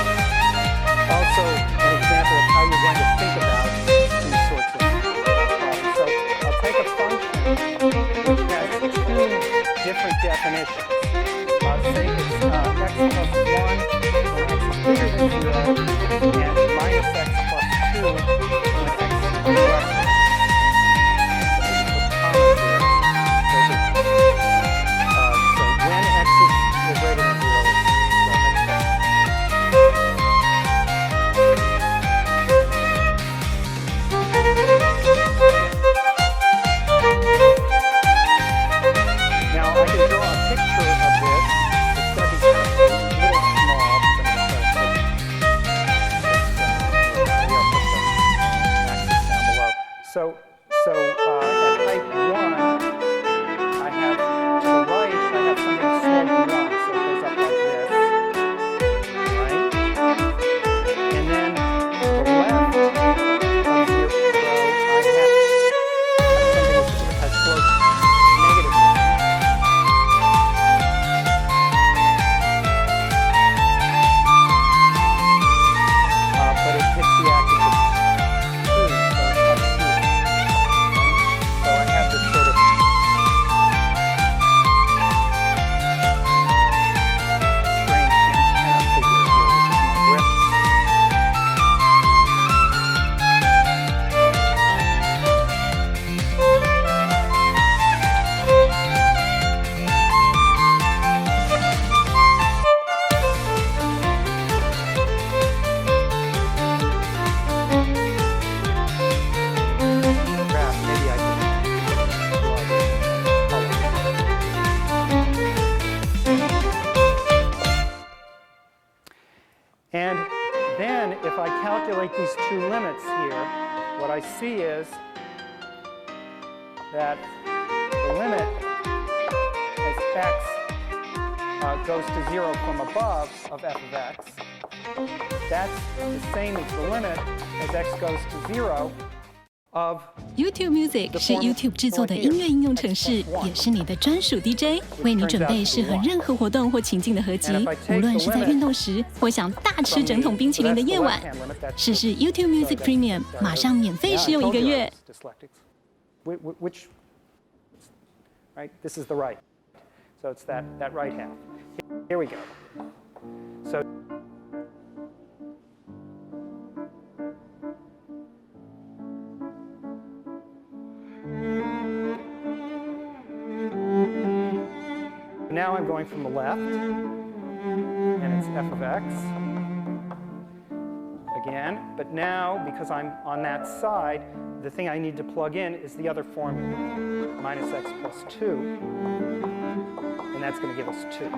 also an example of how you're going to think about these sorts of problems. So I'll take a function which has two different definitions. Say it's x plus 1 when x is bigger than 0, and minus x plus 2 when x is less than 0. So when x is greater than 0, now I can draw a picture of this. It's going to be kind of a little small, but I'm going to maybe I'll put the axis down below. So at height 1, I have to the right, I have something sloping 1, so it goes up like this, right? And then to the left of 0, I have something which has sloped negative 1. But it hits the axis of 2, so it's up here. So I have this sort of strange antenna figure here, which is my grip. Perhaps maybe I can draw this color. And then if I calculate these two limits here, what I see is that the limit as x goes to 0 from above of f of x, that's the same as the limit as x goes to 0 of YouTube Music 是 YouTube 制作的音乐应用程式，也是你的专属 DJ， 为你准备适合任何活动或情境的合集。无论是在运动时，或想大吃整桶冰淇淋的夜晚，试试 YouTube Music Premium， 马上免费使用1个月。Which, right? This is the right. So it's that right half. Here we go. So. Now I'm going from the left, and it's f of x again. But now, because I'm on that side, the thing I need to plug in is the other formula, minus x plus 2, and that's going to give us 2.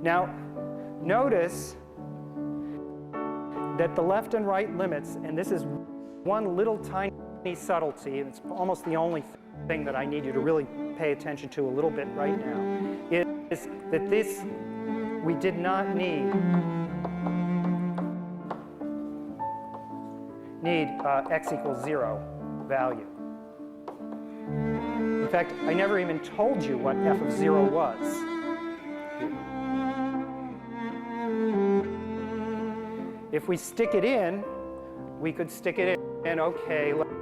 Now, notice that the left and right limits, and this is one little tiny subtlety, and it's almost the only thing that I need you to really pay attention to a little bit right now, is that this, we did not need x equals 0 value. In fact, I never even told you what f of 0 was. If we stick it in, we could stick it in, okay, let's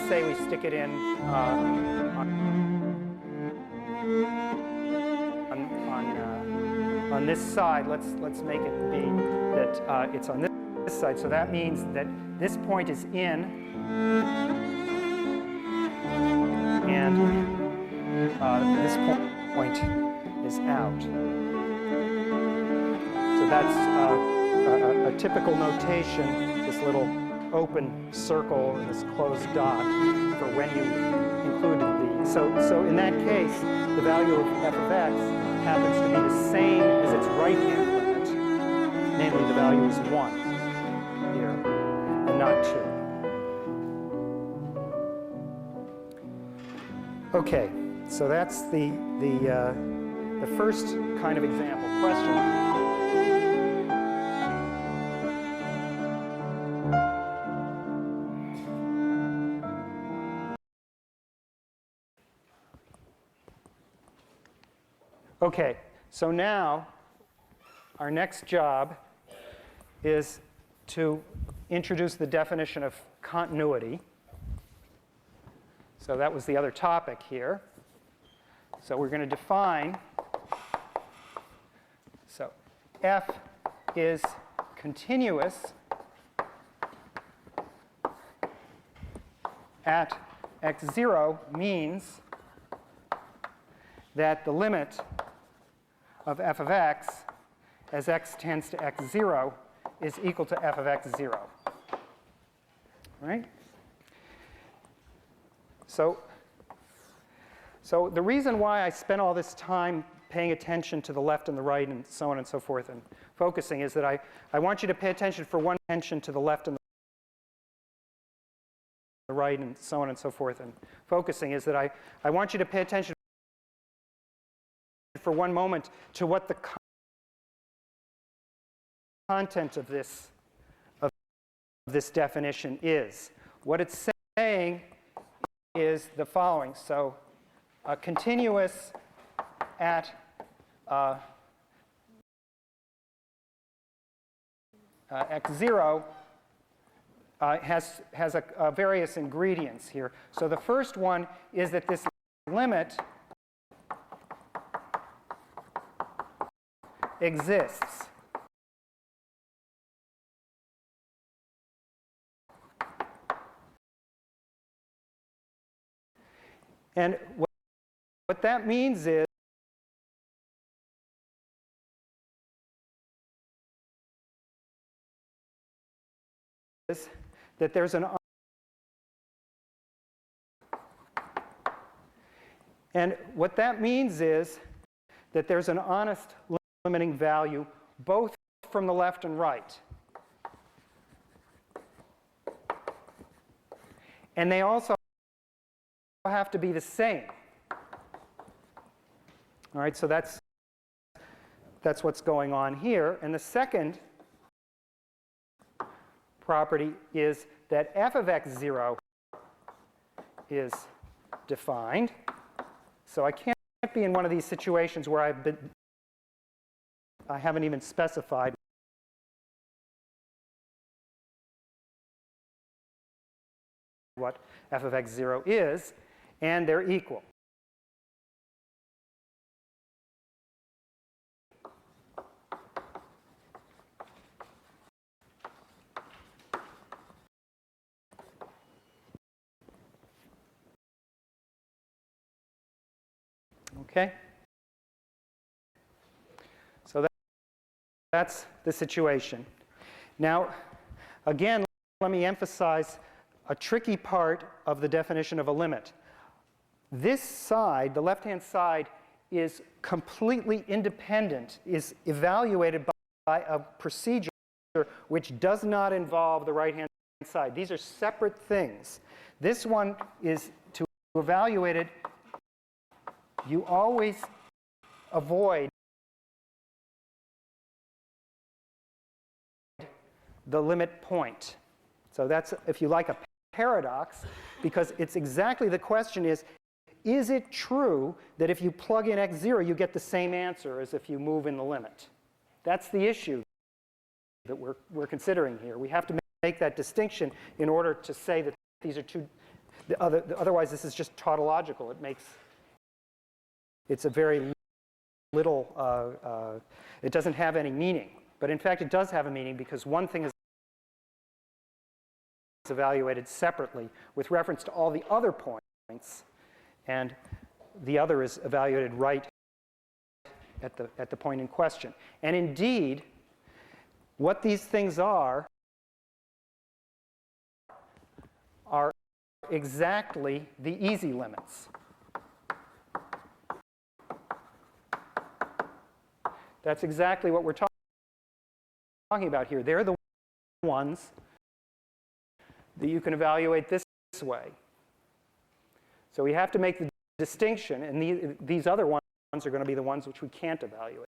say we stick it in on this side. Let's make it be that it's on this side. So that means that this point is in, and this point is out. So that's a typical notation, this little open circle and this closed dot for when you included these. So in that case, the value of f of x happens to be the same as its right-hand limit. Namely, the value is 1 here, and not 2. Okay, so that's the first kind of example. Question? Okay, so now our next job is to introduce the definition of continuity. So that was the other topic here. So we're going to define, so f is continuous at x0 means that the limit of f of x as x tends to x0 is equal to f of x0. Right? So the reason why I spent all this time paying attention to the left and the right and so on and so forth and focusing is that I want you to pay attention for one attention to the left and the right and so on and so forth and focusing is that I want you to pay attention for one moment to what the content of this definition is. What it's saying is the following. So continuous at x0 has various ingredients here. So the first one is that this limit exists. And what that means is that there's an honest limiting value both from the left and right. And they also have to be the same. All right, so that's what's going on here. And the second property is that f of x0 is defined. So I can't be in one of these situations where I haven't even specified what f of x0 is, and they're equal. Okay? So that's the situation. Now, again, let me emphasize a tricky part of the definition of a limit. This side, the left-hand side, is completely independent, is evaluated by a procedure which does not involve the right-hand side. These are separate things. This one is to evaluate it. You always avoid the limit point. So that's, if you like, a paradox, because it's exactly the question is it true that if you plug in x0, you get the same answer as if you move in the limit? That's the issue that we're considering here. We have to make that distinction in order to say that these are two, otherwise this is just tautological. It's a very little, it doesn't have any meaning. But in fact, it does have a meaning because one thing is evaluated separately with reference to all the other points, and the other is evaluated right at the point in question. And indeed, what these things are exactly the easy limits. That's exactly what we're talking about here. They're the ones that you can evaluate this way. So we have to make the distinction, and these other ones are going to be the ones which we can't evaluate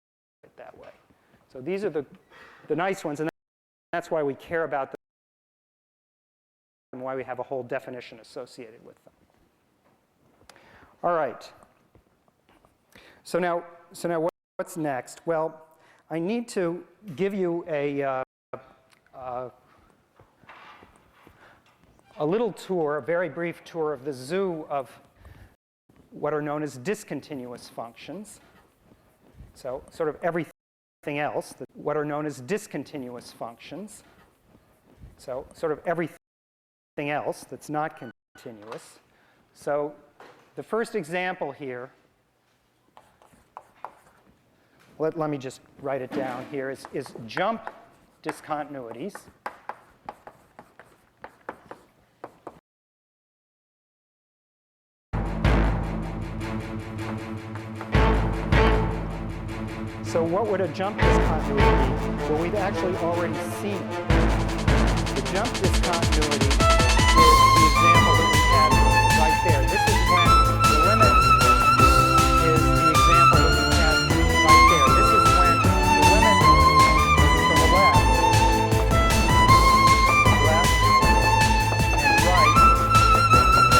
that way. So these are the nice ones, and that's why we care about them and why we have a whole definition associated with them. All right. So now what's next? Well, I need to give you a little tour, a very brief tour of the zoo of what are known as discontinuous functions. So sort of everything else, what are known as discontinuous functions. So sort of everything else that's not continuous. So the first example here, let me just write it down here, is jump discontinuities. So what would a jump discontinuity be? Well, we've actually already seen it. The jump discontinuity is the example that we had right there. This is when the limit is the example that we had right there. This is when the limit from the left and right exists, but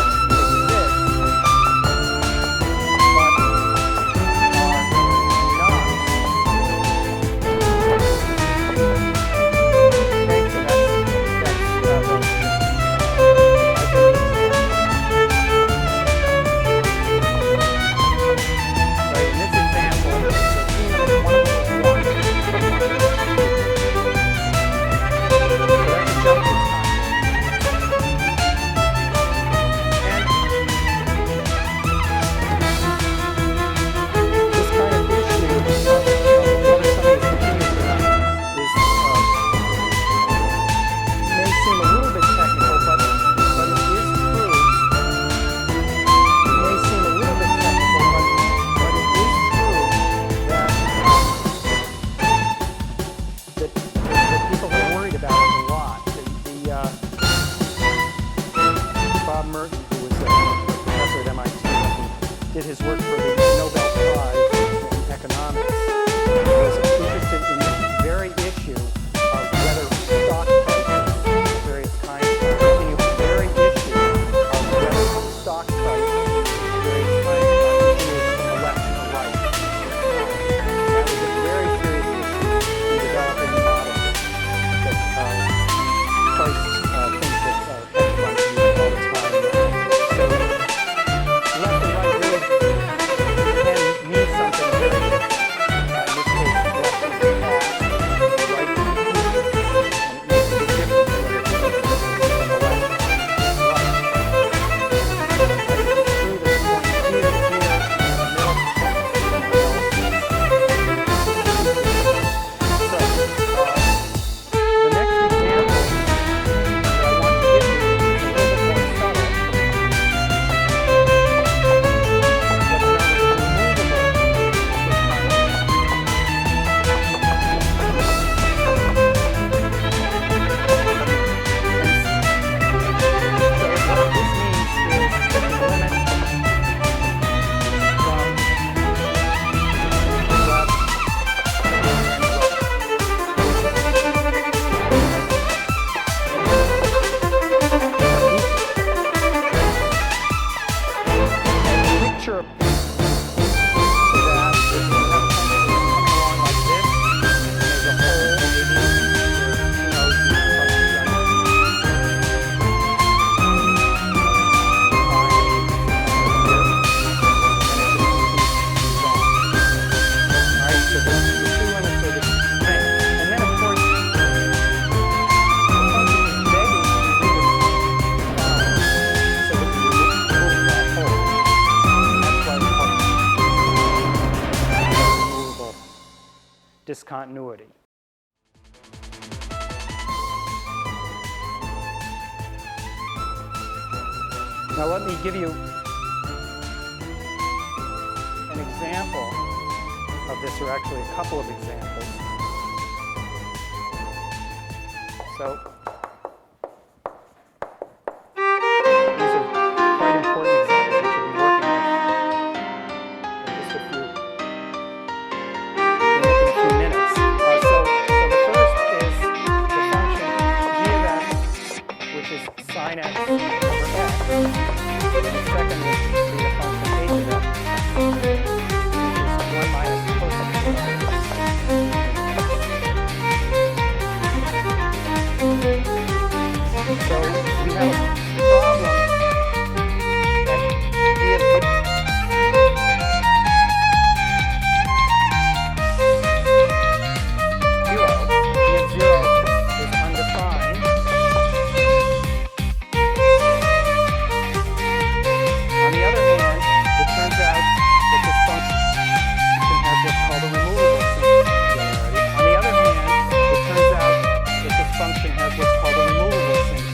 discontinuity. Now let me give you an example of this, or actually a couple of examples. So these are quite important examples that you'll be working with in just a few minutes. So the first is the function g of x, which is sine x over x. And the second will be the function h of x, which is 1 minus cosine of x. So we have a problem that g of 0 is undefined. On the other hand, it turns out that this function has what's called a removable singularity. On the other hand, it turns out that this function has what's called a removable singularity.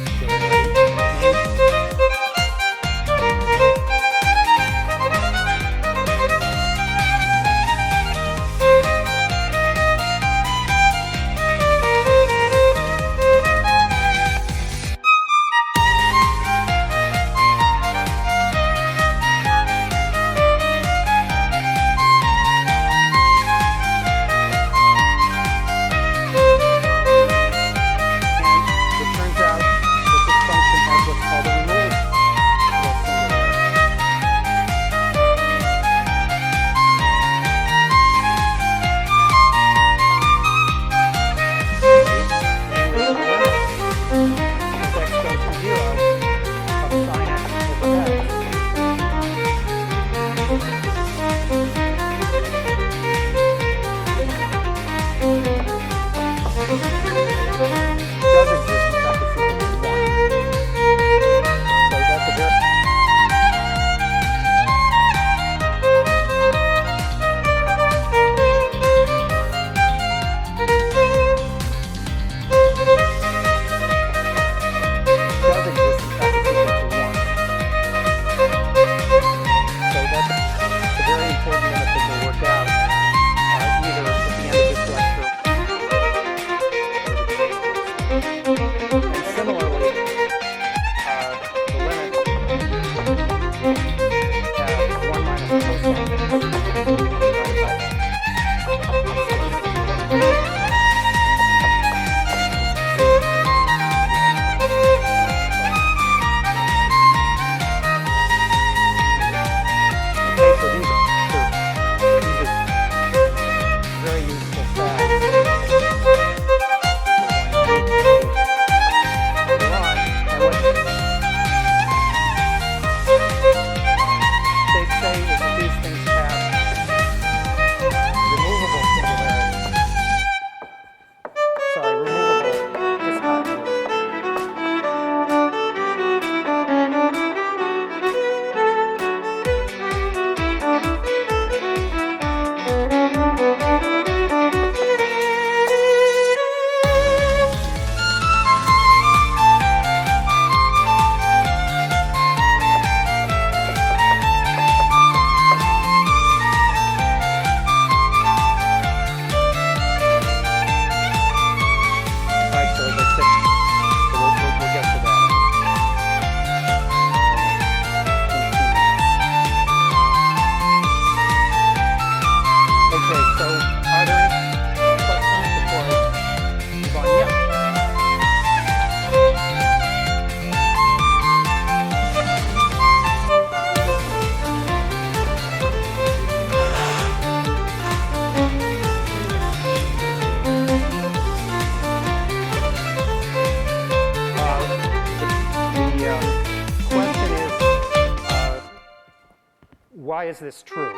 Why is this true?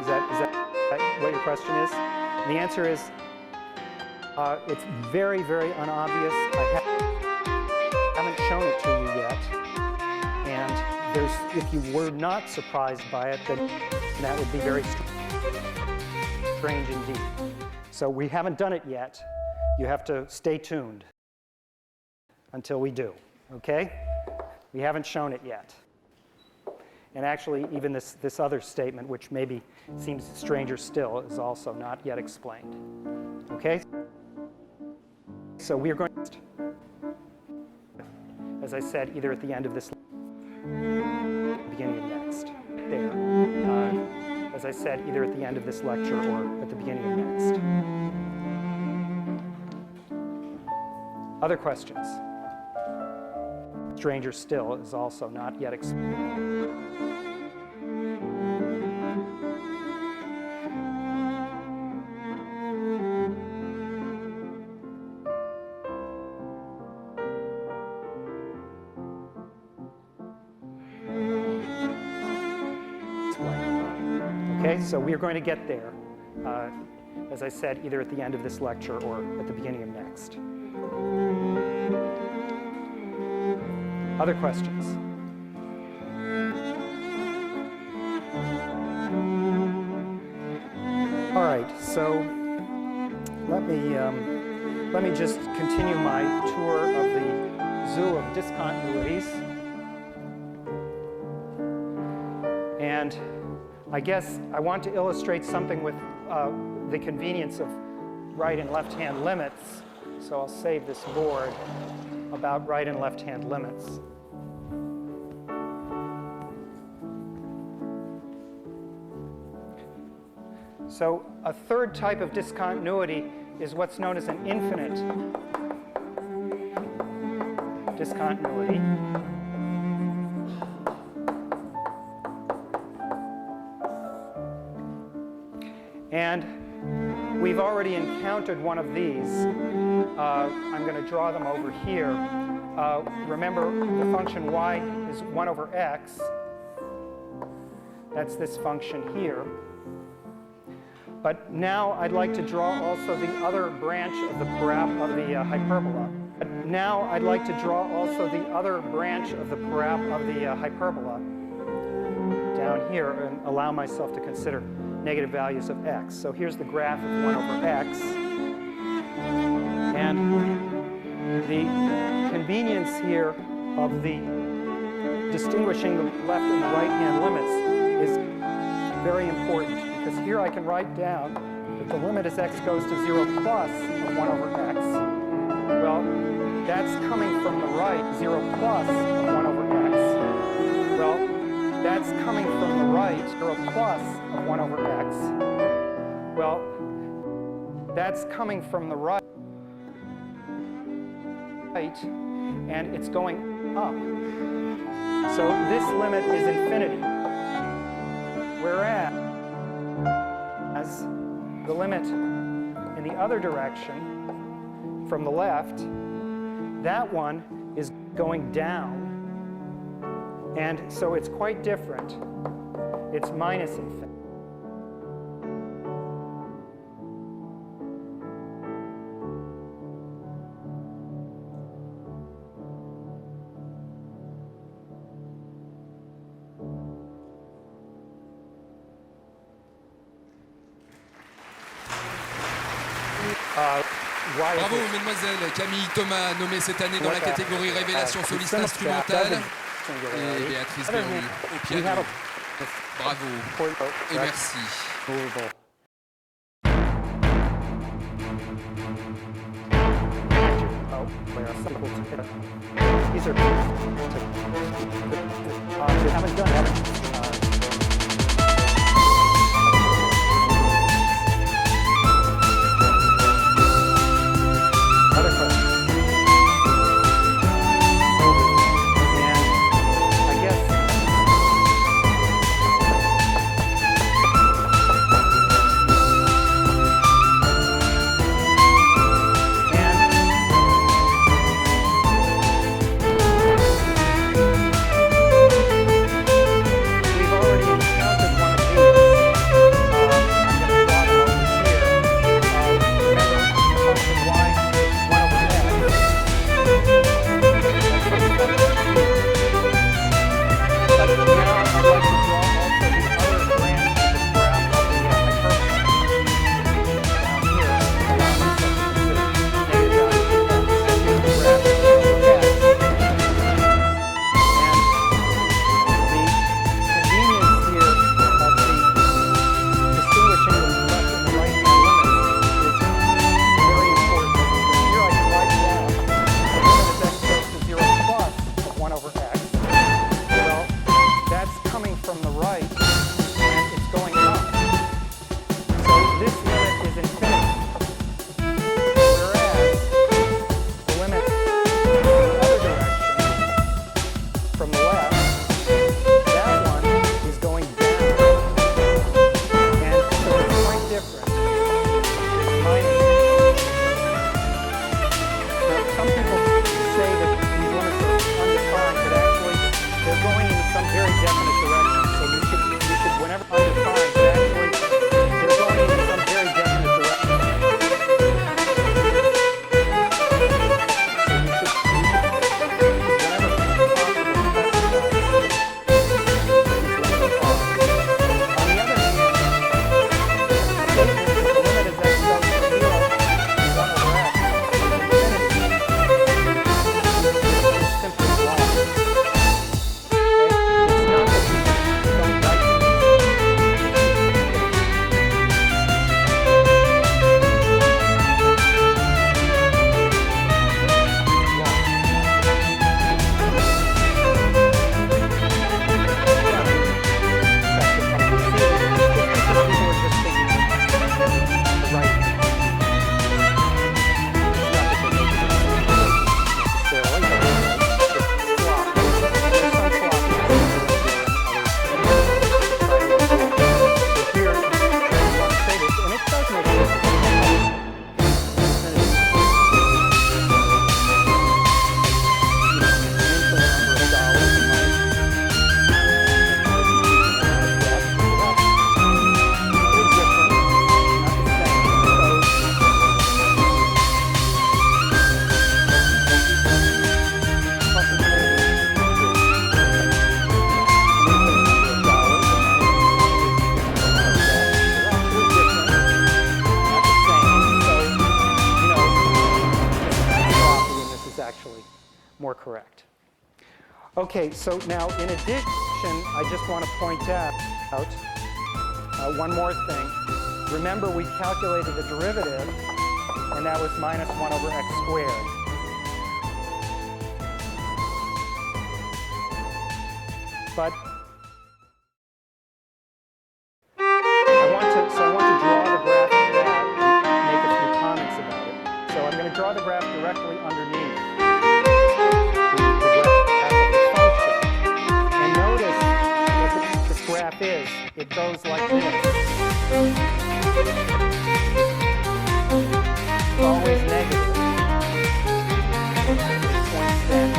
Is that what your question is? And the answer is, it's very, very unobvious. I haven't shown it to you yet. And if you were not surprised by it, then that would be very strange indeed. So we haven't done it yet. You have to stay tuned until we do, okay? We haven't shown it yet. And actually, even this other statement, which maybe seems stranger still, is also not yet explained. Okay? So we are going to, as I said, either at the end of this, beginning of next. There. As I said, either at the end of this lecture or at the beginning of next. Other questions? Stranger still is also not yet explained. Okay, so we're going to get there, as I said, either at the end of this lecture or at the beginning of next. Other questions? All right, so let me just continue my tour of the zoo of discontinuities. And I guess I want to illustrate something with the convenience of right and left-hand limits. So I'll save this board about right and left-hand limits. So a third type of discontinuity is what's known as an infinite discontinuity. And we've already encountered one of these. I'm going to draw them over here. Remember, the function y is 1 over x. That's this function here. But now I'd like to draw also the other branch of the hyperbola. Now I'd like to draw also the other branch of the hyperbola down here and allow myself to consider negative values of x. So here's the graph of 1 over x. And the convenience here of the distinguishing the left and the right-hand limits is very important, because here I can write down that the limit as x goes to 0 plus of 1 over x. Well, that's coming from the right, 0 plus of 1 over x. Well, that's coming from the right, 0 plus of 1 over x. Well, that's coming from the right, and it's going up. So this limit is infinity. Whereas the limit in the other direction, from the left, that one is going down. And so it's quite different. It's minus infinity. Bravo, mesdemoiselles. Camille Thomas, nommée cette année dans la catégorie Révélation soliste instrumentale. Et Béatrice Berru au piano. Bravo et merci. These are you haven't done that. more correct. Okay, so now in addition, I just want to point out one more thing. Remember, we calculated the derivative, and that was minus 1 over x squared. But I want to draw the graph of that and make a few comments about it. So I'm going to draw the graph directly underneath the graph of the function. And notice what this graph is. It goes like this. It's always negative. It points down.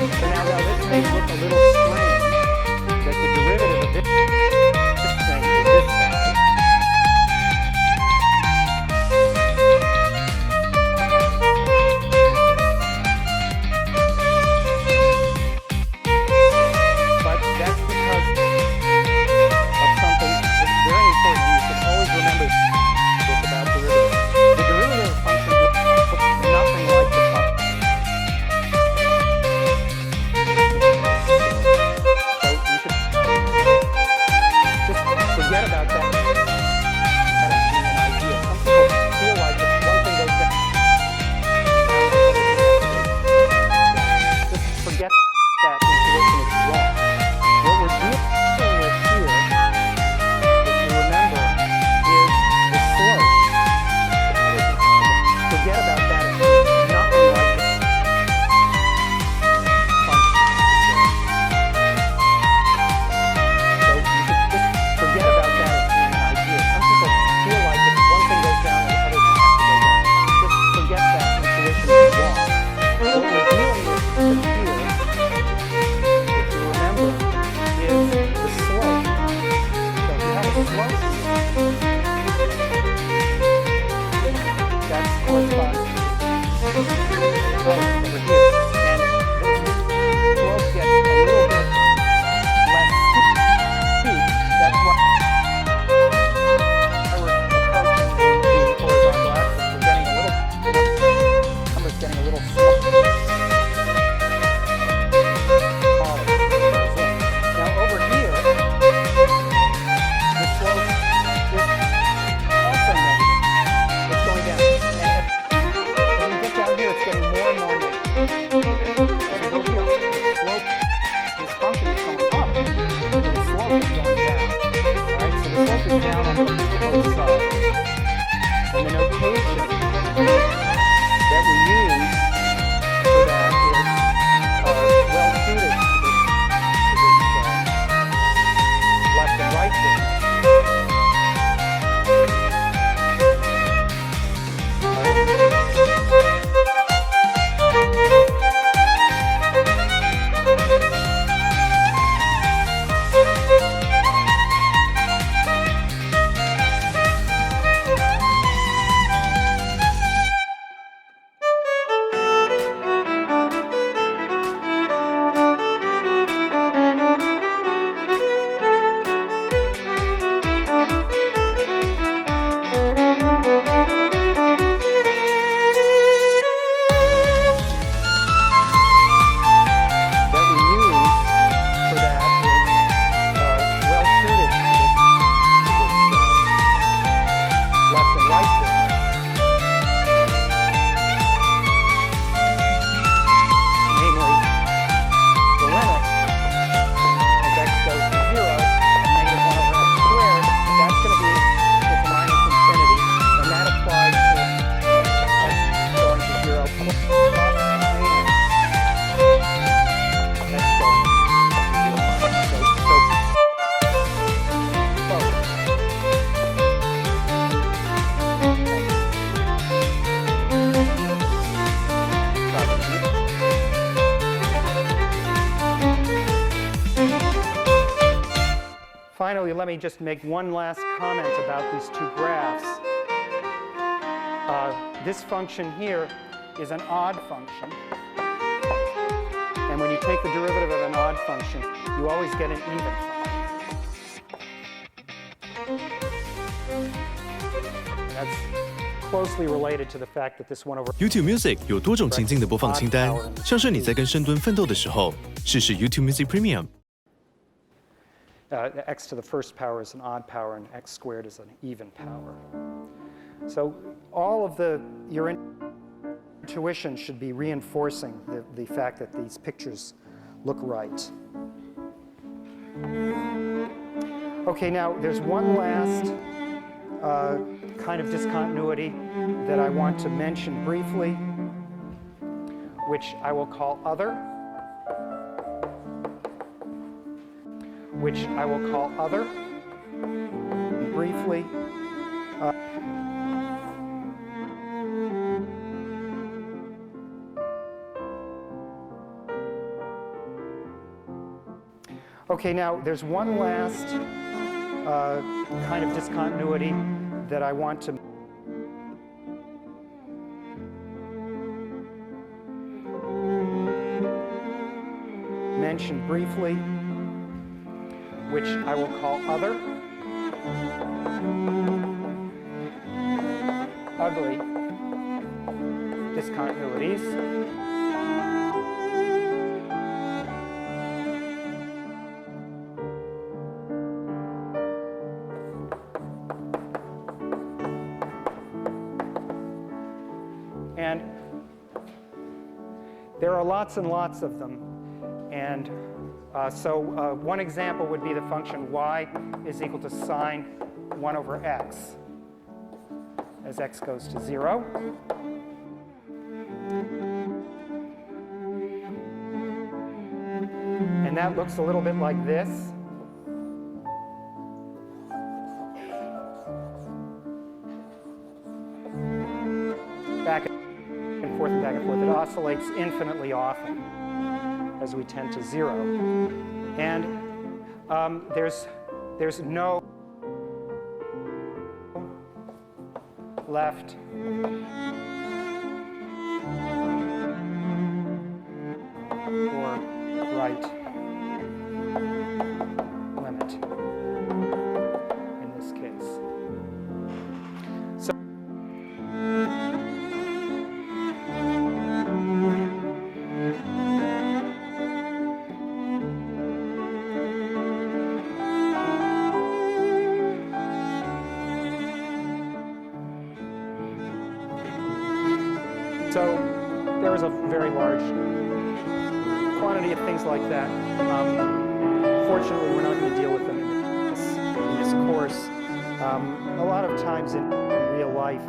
So now this may look a little strange, that the derivative of this thing is this guy. But that's because of something that's very important. You should always remember this about derivatives. The derivative of a function looks nothing like the function. Forget about that. That is an idea. Some people feel like if one thing goes down, just forget that intuition is wrong. What we're dealing with here, if you remember, is the slope. Forget about that. It's nothing like the function. So you should just forget about that as being an idea. Some people feel like if one thing goes down, the other thing has to go down. Just forget that intuition is wrong. What we're dealing with here, if you remember, is the slope. So if you have a slope, that corresponds to the slope over here. And the slope gets a little bit less steep. That's why we're approaching the horizontal axis. We're getting a little, numbers getting a little smaller. Now over here, the slope is also negative. It's going down. And when you get down here, it's getting more and more negative. As we go here, the slope, this function is going up, and the slope is going down. Alright, so the slope is down on both sides. And the notation that we use for that is well suited to this left and right business. Finally, let me just make one last comment about these two graphs. This function here is an odd function. And when you take the derivative of an odd function, you always get an even function. That's closely related to the fact that this 1/. YouTube Music 有多种情境的播放清单，像是你在跟深蹲奋斗的时候，试试 YouTube Music Premium。X to the first power is an odd power, and x squared is an even power. So all of your intuition should be reinforcing the fact that these pictures look right. Okay, now there's one last kind of discontinuity that I want to mention briefly, which I will call other. Briefly. Okay, now there's one last kind of discontinuity that I want to mention briefly, which I will call other. Ugly discontinuities. And there are lots and lots of them. And so one example would be the function y is equal to sine 1 over x as x goes to 0. And that looks a little bit like this. Back and forth and back and forth. It oscillates infinitely often as we tend to 0. And there's no left or right limit in this case. So So there is a very large quantity of things like that. Fortunately, we're not going to deal with them in this course. A lot of times in real life,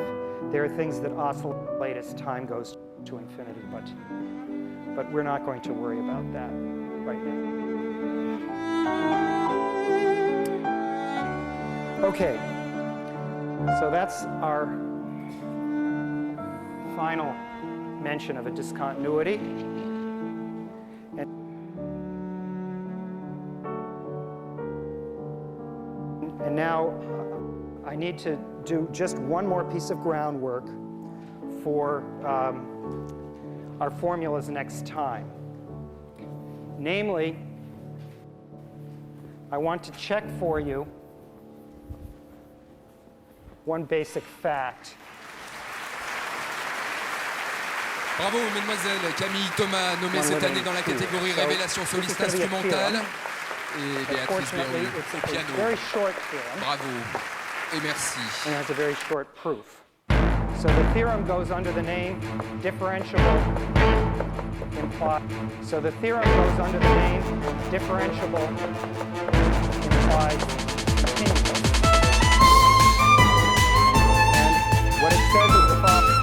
there are things that oscillate as time goes to infinity, but we're not going to worry about that right now. Okay, so that's our final mention of a discontinuity. And now I need to do just one more piece of groundwork for our formulas next time. Namely, I want to check for you one basic fact. Bravo, mesdemoiselles. Camille Thomas, nommée cette année dans la catégorie Révélation soliste instrumentale. Et Béatrice Berru au piano. Bravo et merci. And it has a very short proof. So the theorem goes under the name differentiable implied. So the theorem goes under the name differentiable implied continuous. And what it says is the following.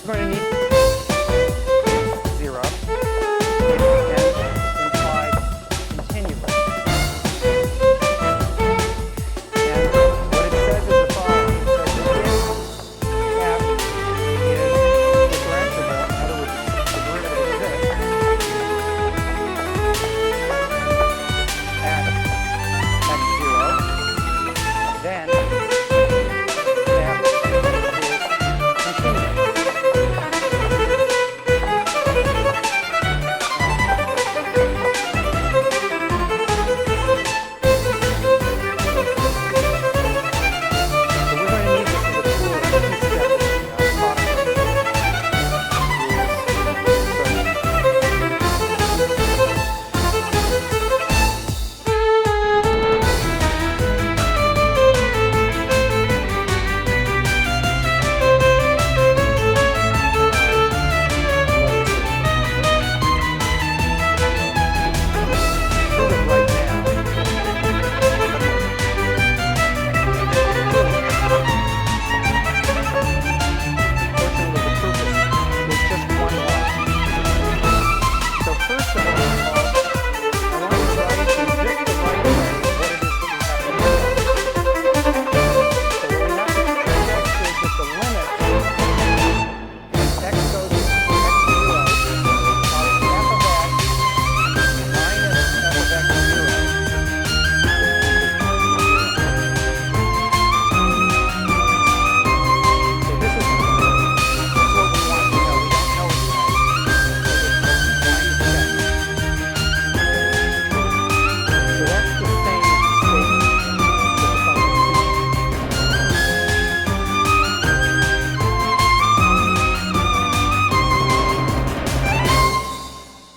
We're going to need 0 and imply continuous. And what it says is the following. It says that if f is differentiable, in other words, the derivative exists, at x0, then f is continuous.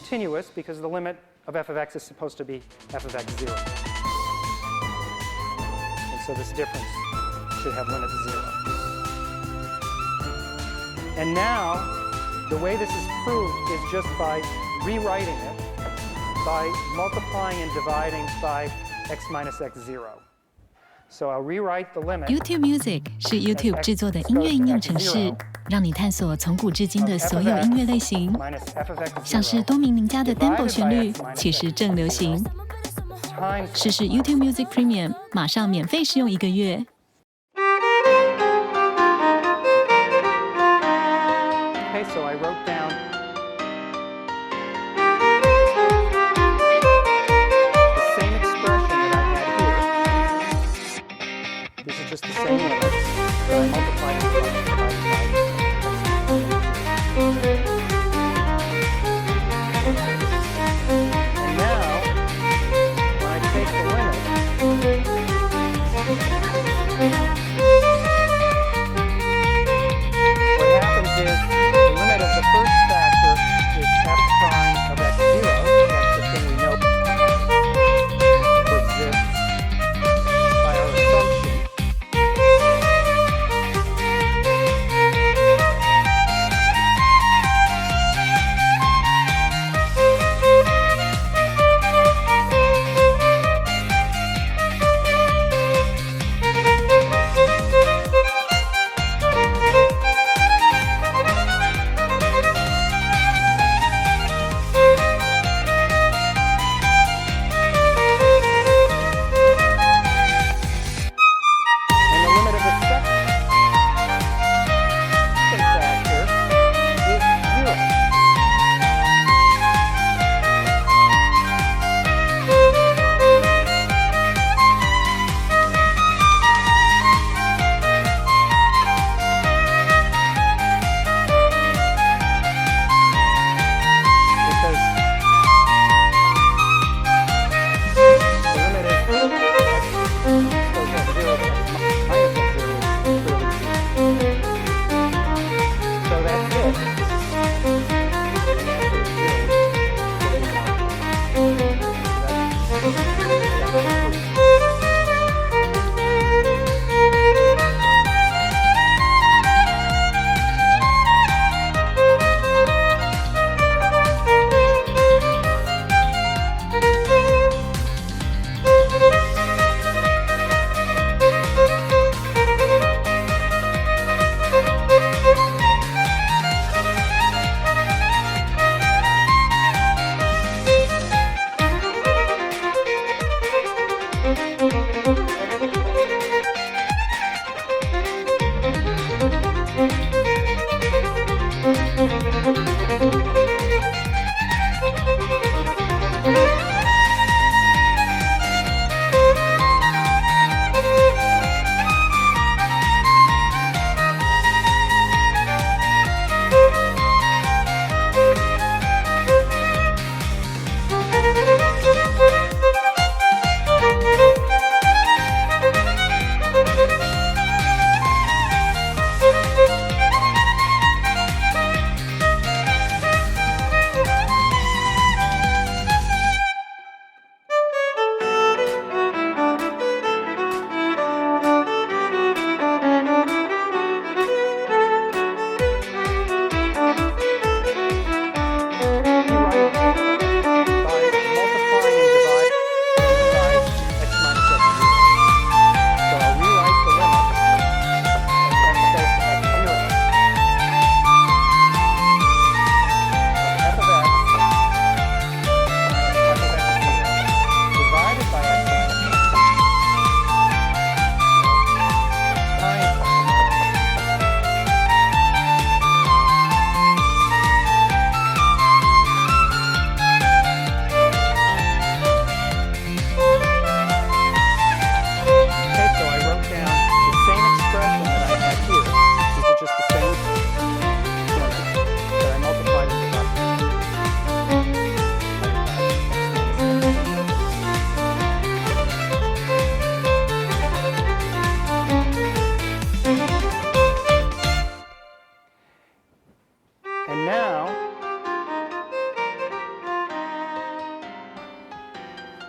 Continuous because the limit of f of x is supposed to be f of x0. And so this difference should have limit 0. And now, the way this is proved is just by rewriting it, by multiplying and dividing by x minus x0. So I'll rewrite the limit. YouTube Music 是 YouTube 制作的音乐应用程式，让你探索从古至今的所有音乐类型，像是多名名家的单薄旋律，其实正流行。试试 YouTube Music Premium， 马上免费试用1个月。Okay, so I wrote down the same expression that I had here. This is just the same limits that I multiplied and divided by. And now, when I take the limit, what happens is the limit of the first factor is f prime of x0. That's the thing we know exists by our assumption.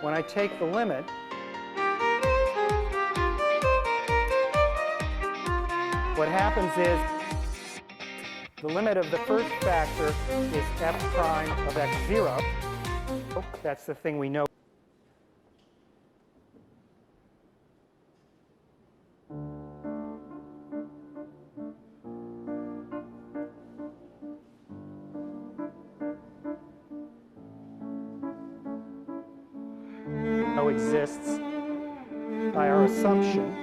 when I take the limit, what happens is the limit of the first factor is f prime of x0. That's the thing we know. Exists by our assumption.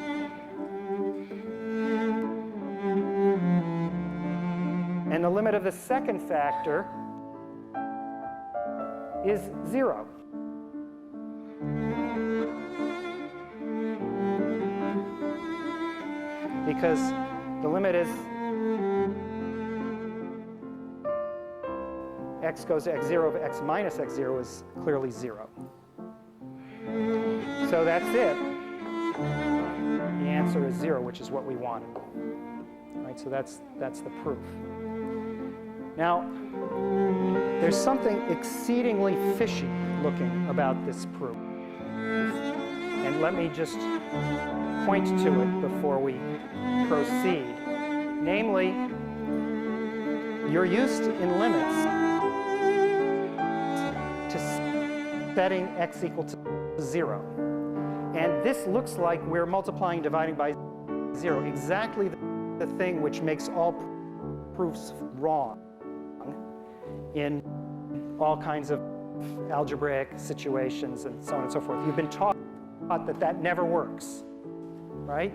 And the limit of the second factor is 0. Because the limit is x goes to x0 of x minus x0 is clearly 0. So that's it. The answer is 0, which is what we wanted. Right, so that's the proof. Now, there's something exceedingly fishy looking about this proof. And let me just point to it before we proceed. Namely, you're used in limits to setting x equal to 0. And this looks like we're multiplying, dividing by 0, exactly the thing which makes all proofs wrong in all kinds of algebraic situations and so on and so forth. You've been taught that that never works, right?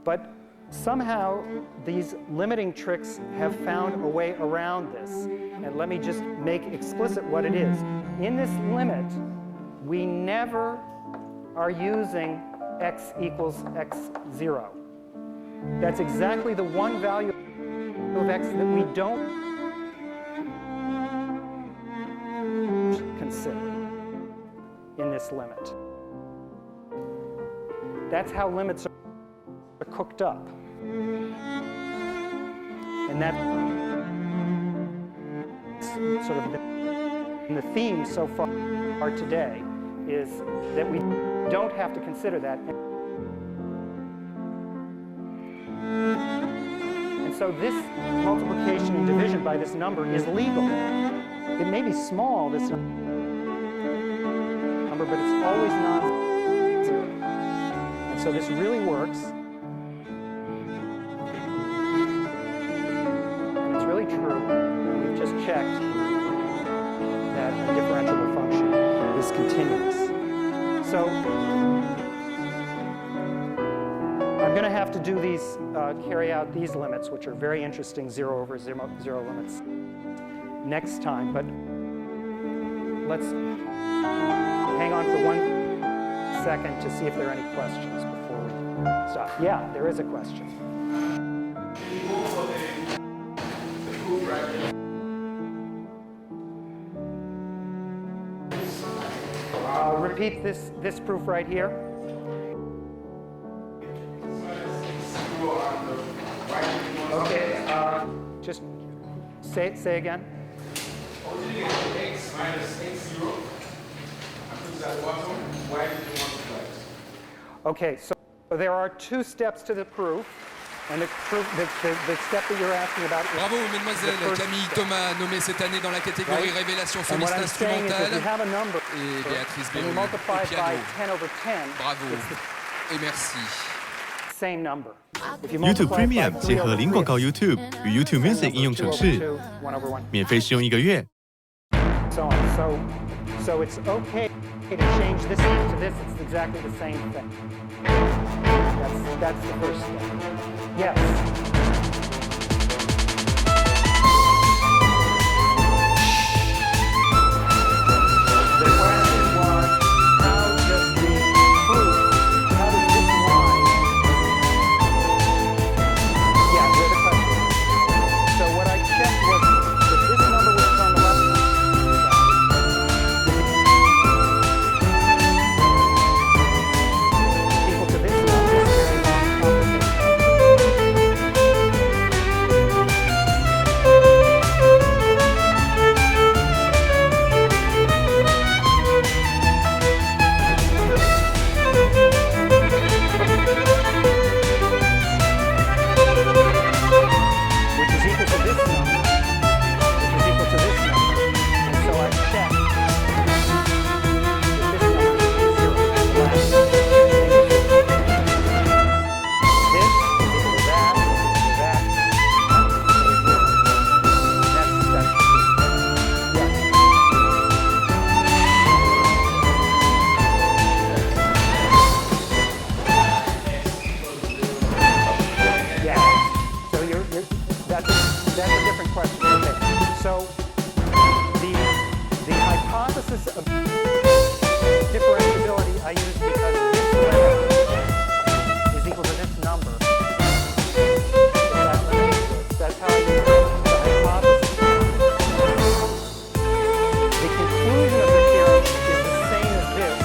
But somehow these limiting tricks have found a way around this. And let me just make explicit what it is. In this limit, we never are using x equals x0. That's exactly the one value of x that we don't consider in this limit. That's how limits are cooked up. And that's sort of the theme so far today, is that we don't have to consider that. And so this multiplication and division by this number is legal. It may be small, this number, but it's always non-zero. And so this really works. And it's really true. We've just checked that a differentiable function is continuous. So going to have to do these, carry out these limits, which are very interesting 0 over 0 limits next time. But let's hang on for 1 second to see if there are any questions before we stop. Yeah, there is a question. Repeat this proof right here. Okay, just say again. X minus x0. I put that bottom. Why did you multiply? Okay, so there are 2 steps to the proof. And the step that you're asking about is Bravo, mademoiselle Camille Thomas, nommée cette année dans la catégorie Révélation and what soliste I'm saying is instrumentale. if you have a number Et Béatrice and you Béroux multiply au it by piano. 10 over 10, Bravo it's the et merci. same number. If you YouTube multiply it by Premium 3 结合 over 3, 零广告 it's YouTube 与 YouTube Music 应用 2 over 程式， 2, 1 over 1. 免费试用1个月。 So on. So it's okay to change this to this. It's exactly the same thing. That's the first step. Yes. The question was, how does the proof, how does this line? Yeah, where the question is. So what I checked was that this number which is on the left equal to this number. This is very complicated. Which is equal to this number, which is equal to this number. And so I checked that this number is 0. The last thing is 0. This is equal to that, that is equal to 0. That's the proof. Yes. Yeah. So that's a different question. Okay. So the hypothesis of differentiability I use because this limit is equal to this number. That limit exists. That's how I use the hypothesis. The conclusion of the theorem is the same as this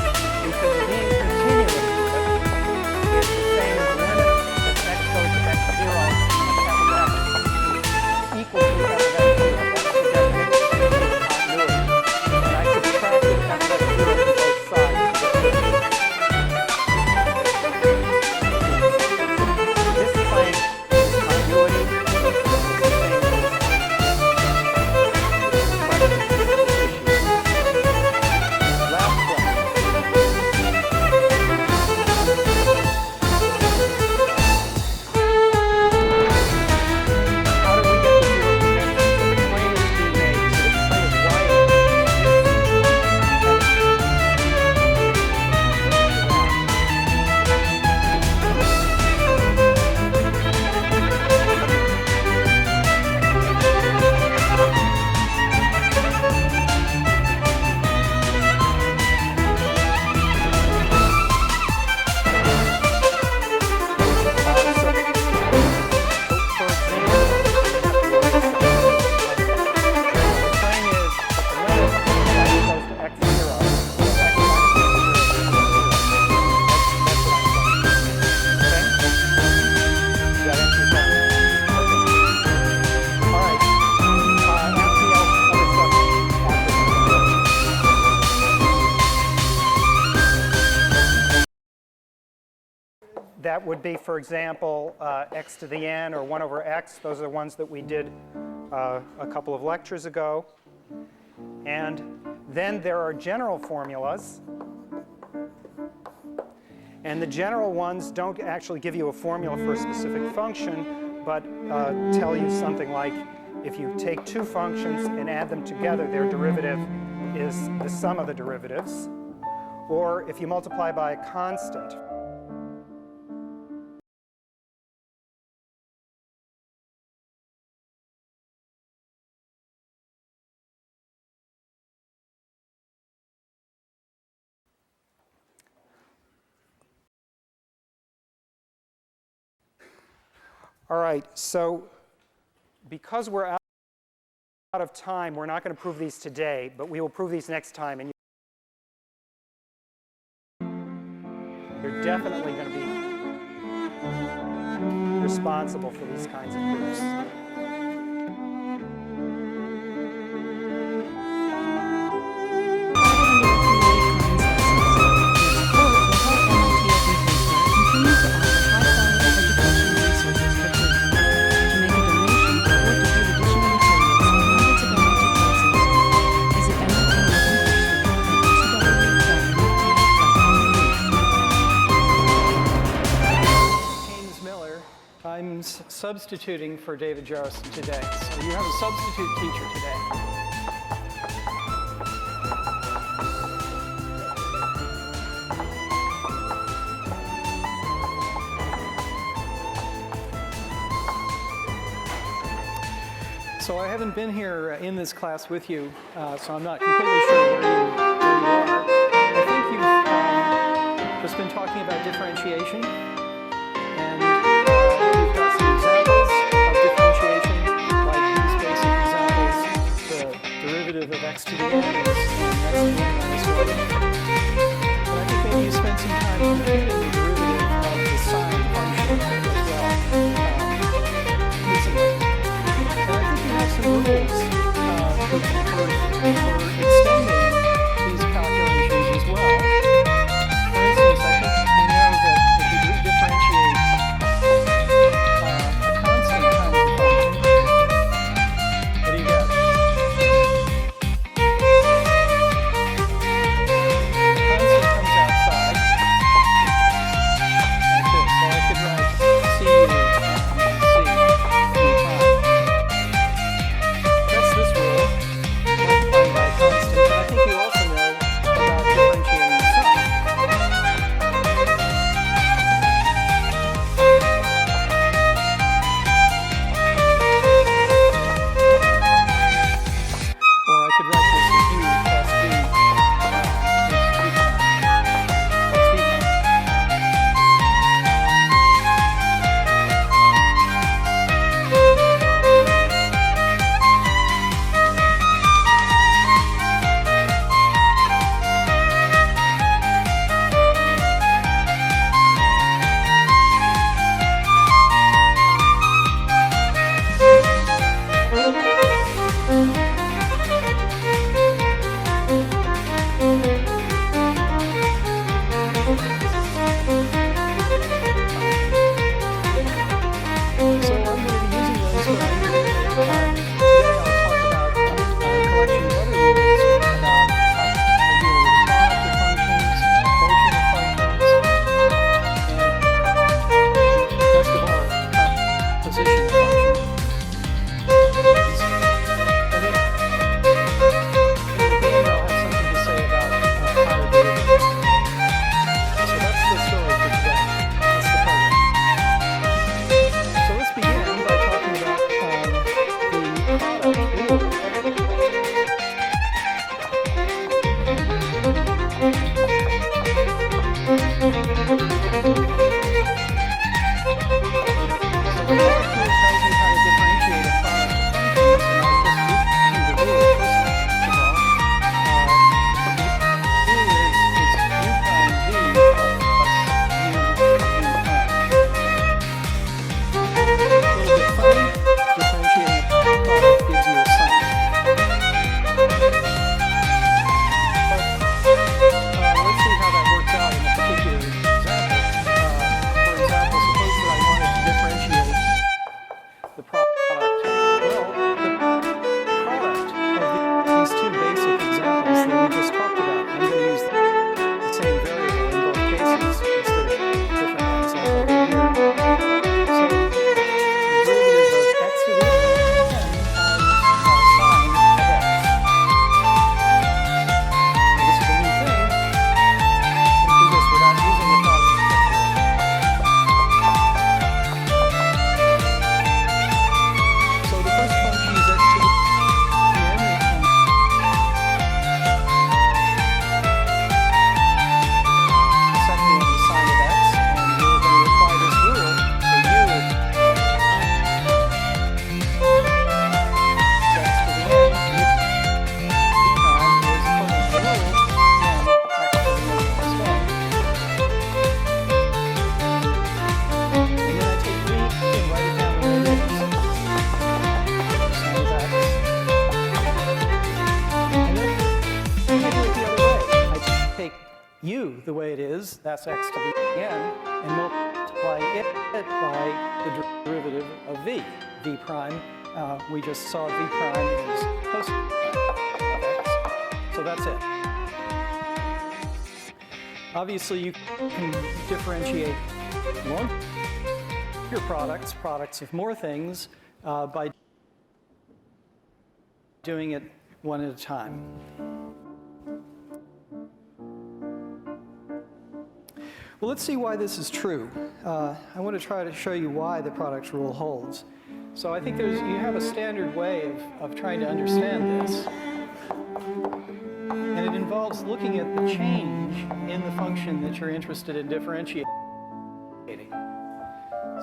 because being continuous is the same as the limit of x goes to x0 of f of x equal to f of x0. That's the definition of continuity. And I subtracted f of x0 from both sides. This claim is continuity. It's the same as this. Last question. How did we get to 0? So the claim is being made. So the claim is why That would be, for example, x to the n or 1 over x. Those are the ones that we did a couple of lectures ago. And then there are general formulas. And the general ones don't actually give you a formula for a specific function, but tell you something like if you take 2 functions and add them together, their derivative is the sum of the derivatives. Or if you multiply by a constant, All right, so because we're out of time, we're not going to prove these today, but we will prove these next time. And you're definitely going to be responsible for these kinds of proofs. I'm substituting for David Jarrison today. So you have a substitute teacher today. So I haven't been here in this class with you, so I'm not completely sure where you are. I think you've just been talking about differentiation. Of x to the n is x to the minus 1. But I think maybe you spend some time computing the derivative of the sine function as well, using it. And I think you have some rules for extending these calculations as well. For instance, I think we know that if you differentiate a constant kind of function, what do you get? Let's see how that works out in a particular example. that's x to the n, and multiply it by the derivative of v. V prime, we just saw v prime is cosine of x, so that's it. Obviously, you can differentiate your products of more things, by doing it one at a time. Well, let's see why this is true. I want to try to show you why the product rule holds. So I think you have a standard way of trying to understand this. And it involves looking at the change in the function that you're interested in differentiating.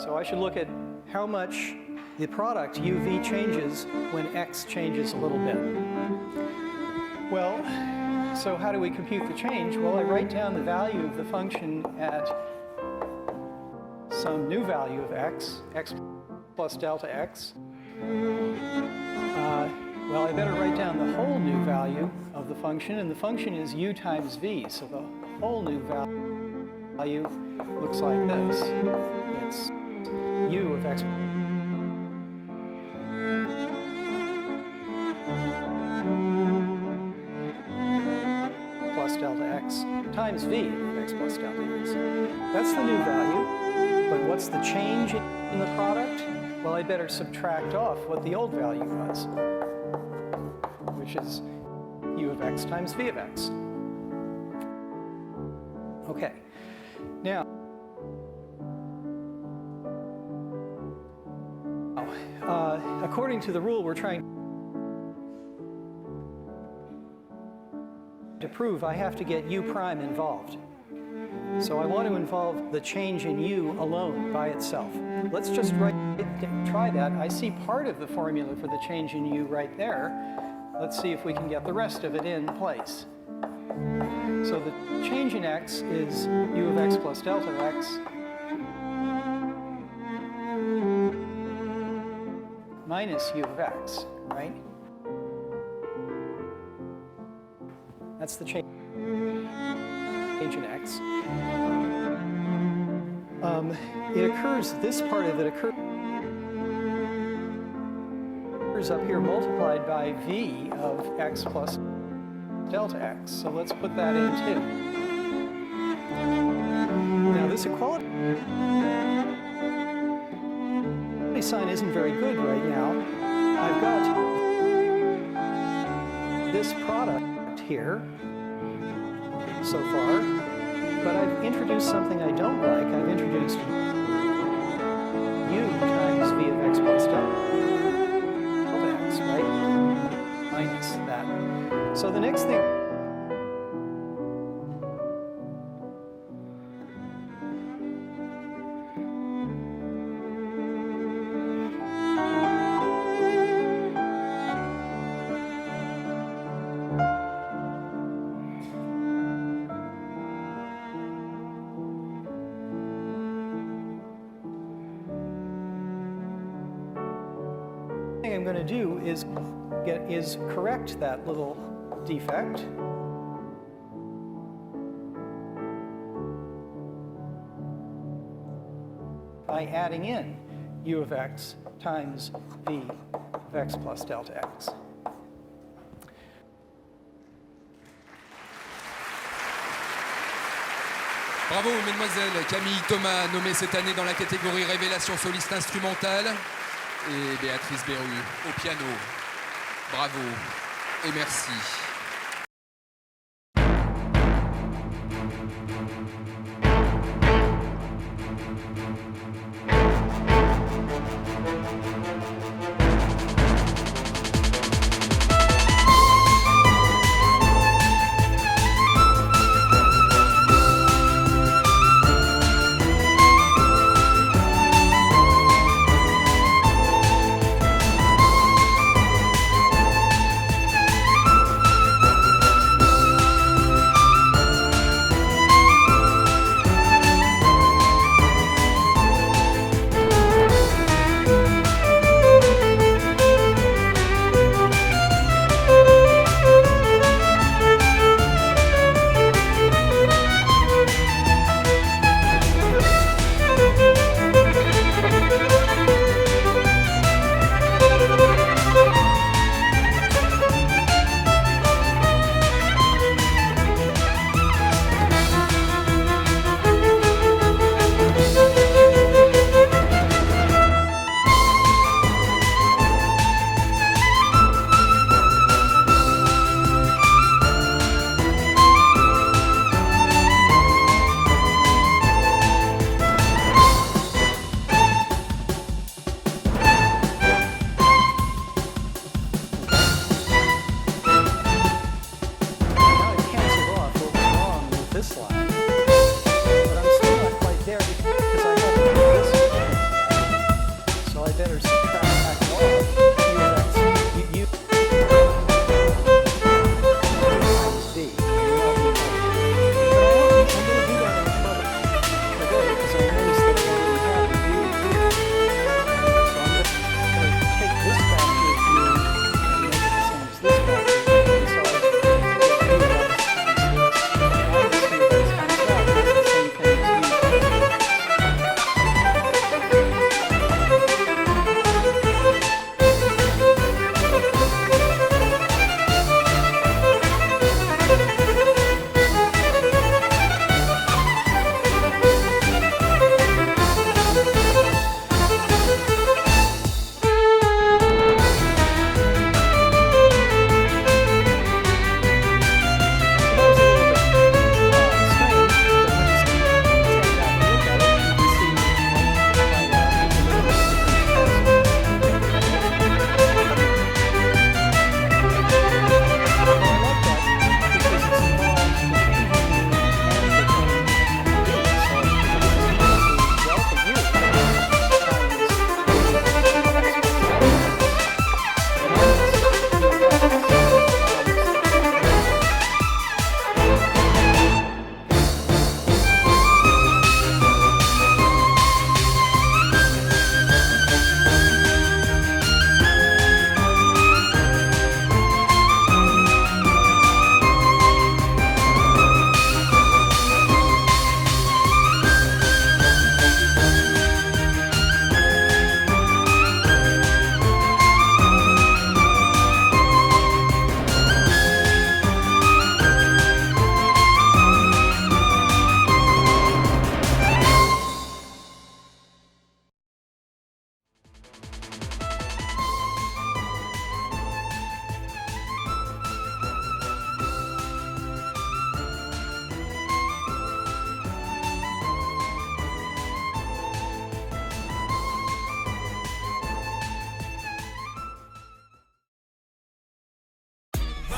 So I should look at how much the product uv changes when x changes a little bit. Well, so how do we compute the change? Well, I write down the value of the function at some new value of x plus delta x. Well, I better write down the whole new value of the function, and the function is u times v, so the whole new value looks like this. It's u of x plus delta x times v of x plus delta x. That's the new value, but what's the change in the product? Well, I better subtract off what the old value was, which is u of x times v of x. Okay, now, according to the rule we're trying to prove, I have to get u prime involved. So I want to involve the change in u alone by itself. Let's just try that. I see part of the formula for the change in u right there. Let's see if we can get the rest of it in place. So the change in x is u of x plus delta x minus u of x, right? That's the change in x. It occurs, this part of it occurs up here multiplied by v of x plus delta x. So let's put that in too. Now this equality sign isn't very good right now. I've got this product here so far, but I've introduced something I don't like. I've introduced u times v of x plus delta x, right? Minus that. So the next thing I'm going to do is correct that little defect. By adding in u of x times v of x plus delta x. Bravo, mesdemoiselles. Camille Thomas, nommée cette année dans la catégorie Révélation soliste instrumentale. Et Béatrice Berru au piano. Bravo et merci.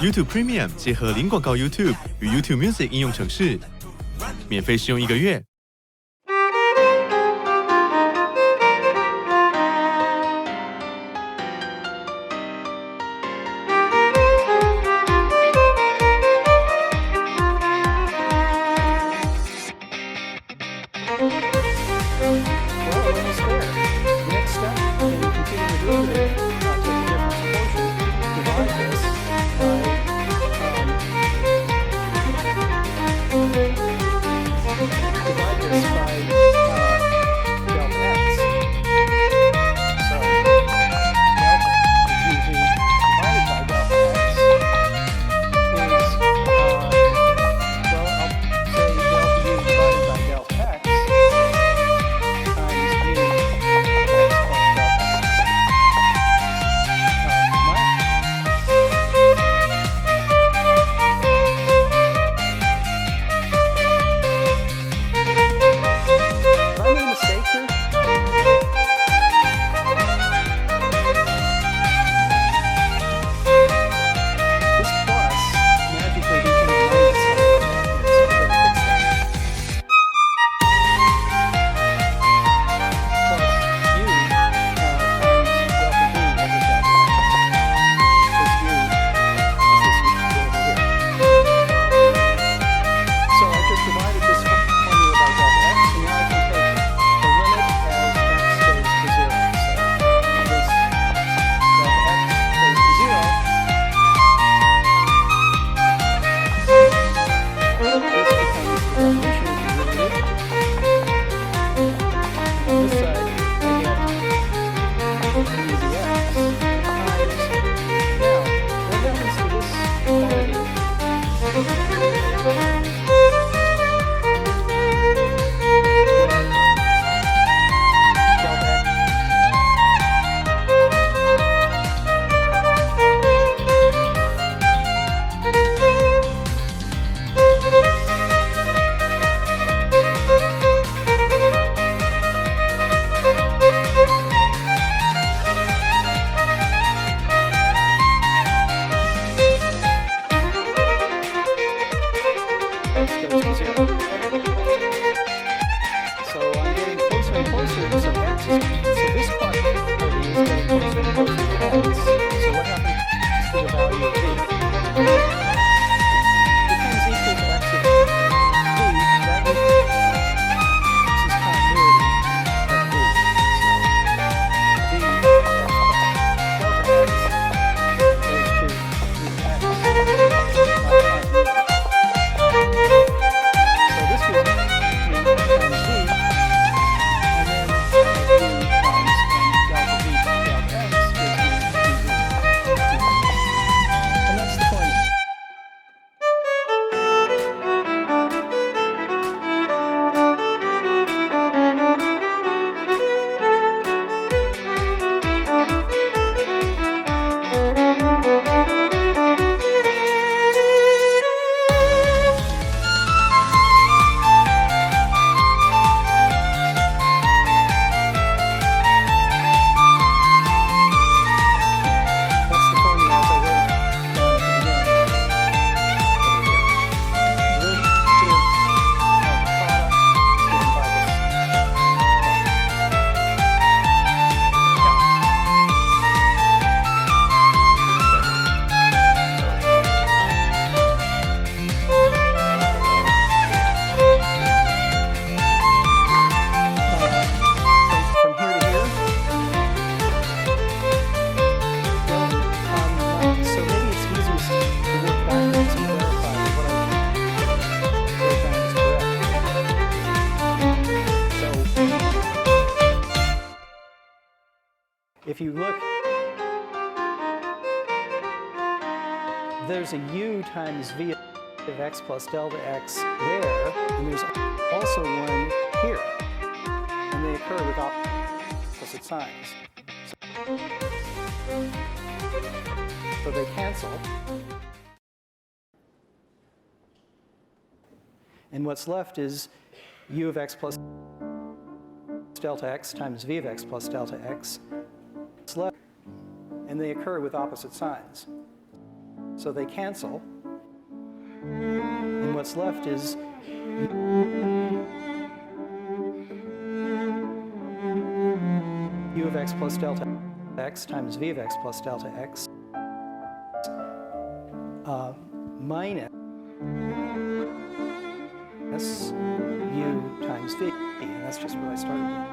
YouTube Premium 结合零广告 YouTube 与 YouTube Music 应用程式，免费试用1个月。If you look, there's a u times v of x plus delta x there, and there's also one here, and they occur with opposite signs. So they cancel. And what's left is u of x plus delta x times v of x plus delta x. It's left, and they occur with opposite signs. so they cancel. And what's left is u of x plus delta x times v of x plus delta x minus u times v, and that's just what I started with.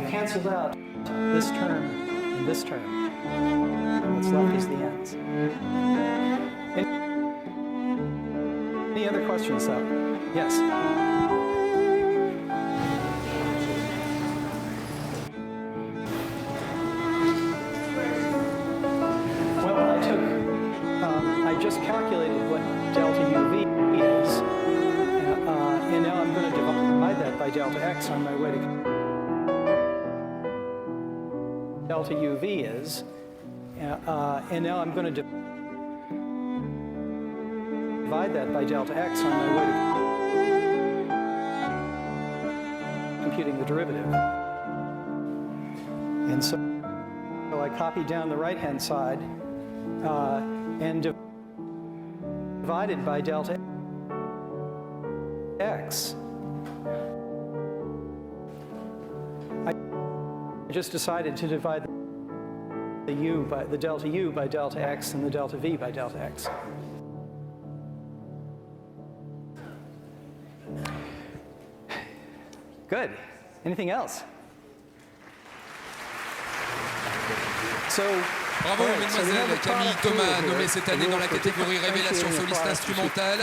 Canceled out this term and this term. And what's left is the ends. Any other questions, though? Yes? Well, I just calculated what delta UV is, and now I'm going to divide that by delta X on my way to delta UV is, and now I'm going to divide that by delta X on my way to computing the derivative. And so I copy down the right-hand side and divided by delta X. I just decided to divide the delta U by delta X and the delta V by delta X. Good. Anything else? So, bravo, mesdemoiselles. Camille Thomas, nommée cette année dans la catégorie Révélation soliste instrumentale.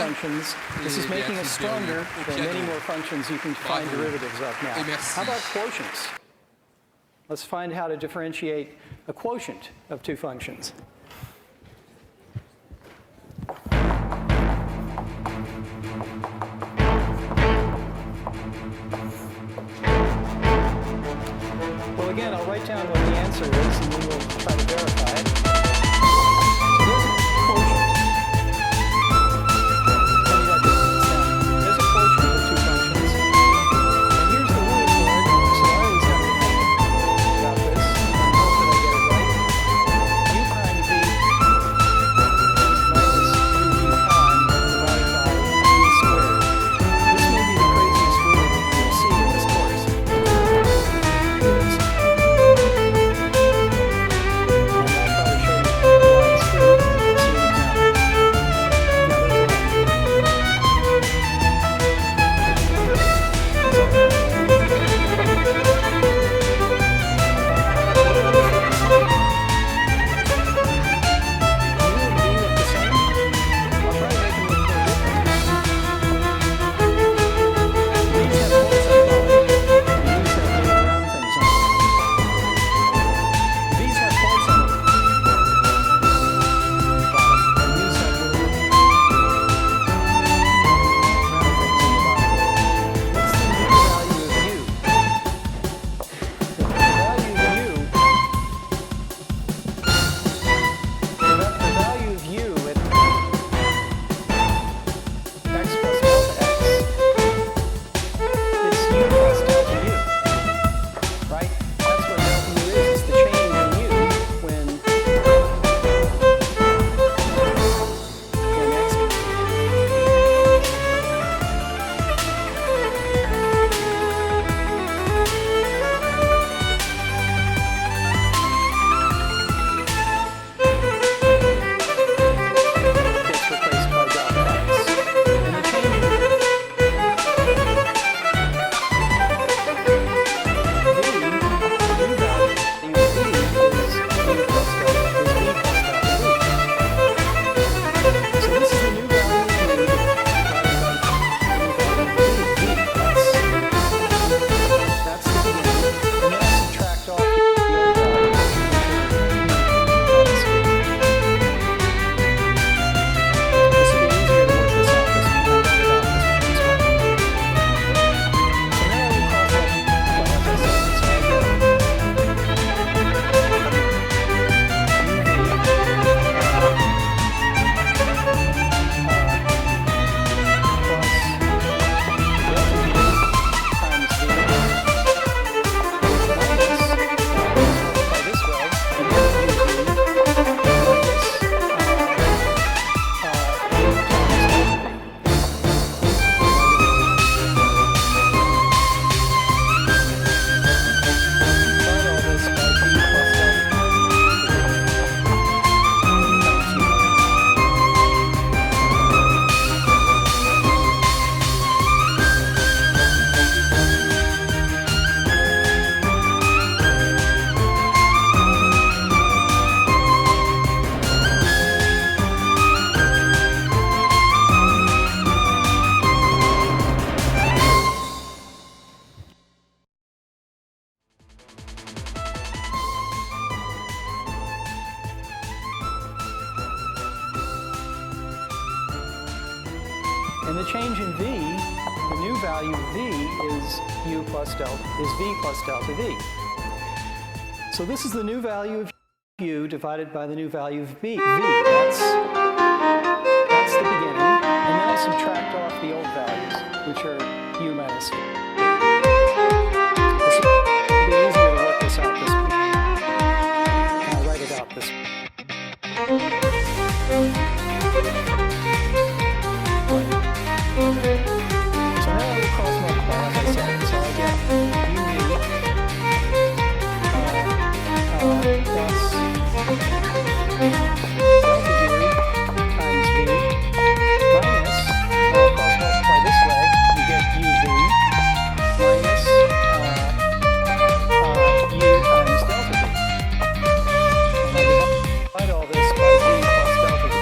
This is making us stronger than many more functions you can find derivatives of now. How about quotients? Let's find how to differentiate a quotient of two functions. Well, again, I'll write down what the answer is, and then we'll try to verify it. the change in v, the new value of v is v plus delta v. So this is the new value of u divided by the new value of v. That's the beginning. And then I subtract off the old values, which are u minus v. This would be easier to work this out this way. And I write it out this way. So now I will cross multiply, as I said. So I get uv plus delta u times v minus, now I'll cross multiply this way, you get uv minus u times delta v. And I divide all this by v plus delta v.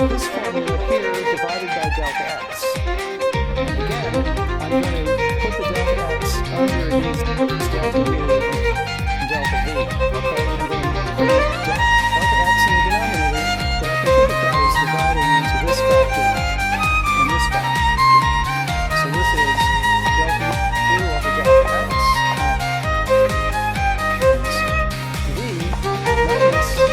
This formula here divided by delta x. Again, I'm going to put the delta x under these delta u and delta v. Okay, and then delta x in the denominator, but I can think of that as dividing into this factor and this factor. So this is delta u over delta x v minus u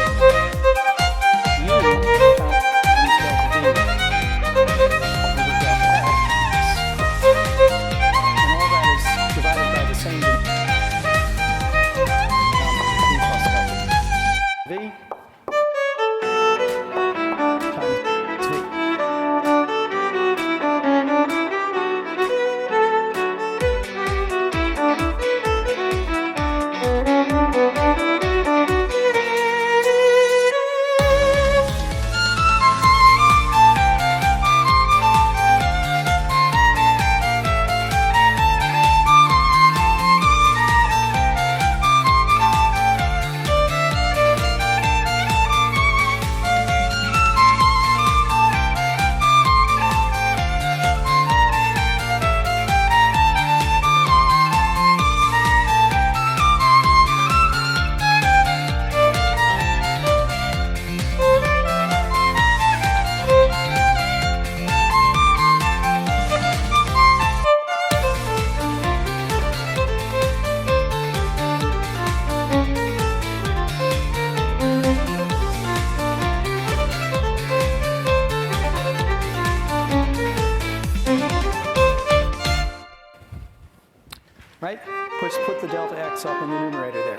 right? Put the delta x up in the numerator there.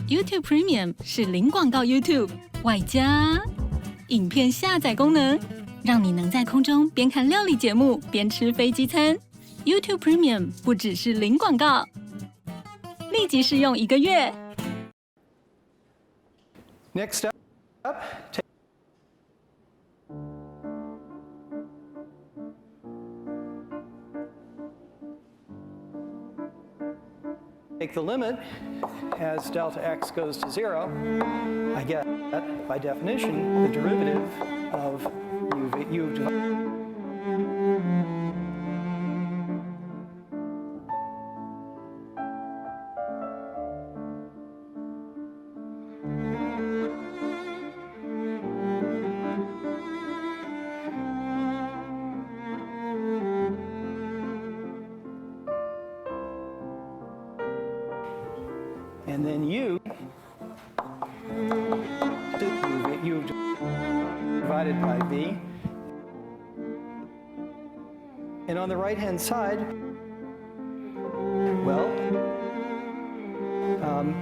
YouTube Premium 是零广告 YouTube 外加影片下载功能，让你能在空中边看料理节目边吃飞机餐。YouTube Premium 不只是零广告，立即试用1个月。Next up, take the limit as delta x goes to 0. I get, by definition, the derivative of u divided. And then u divided by v. And on the right-hand side, well,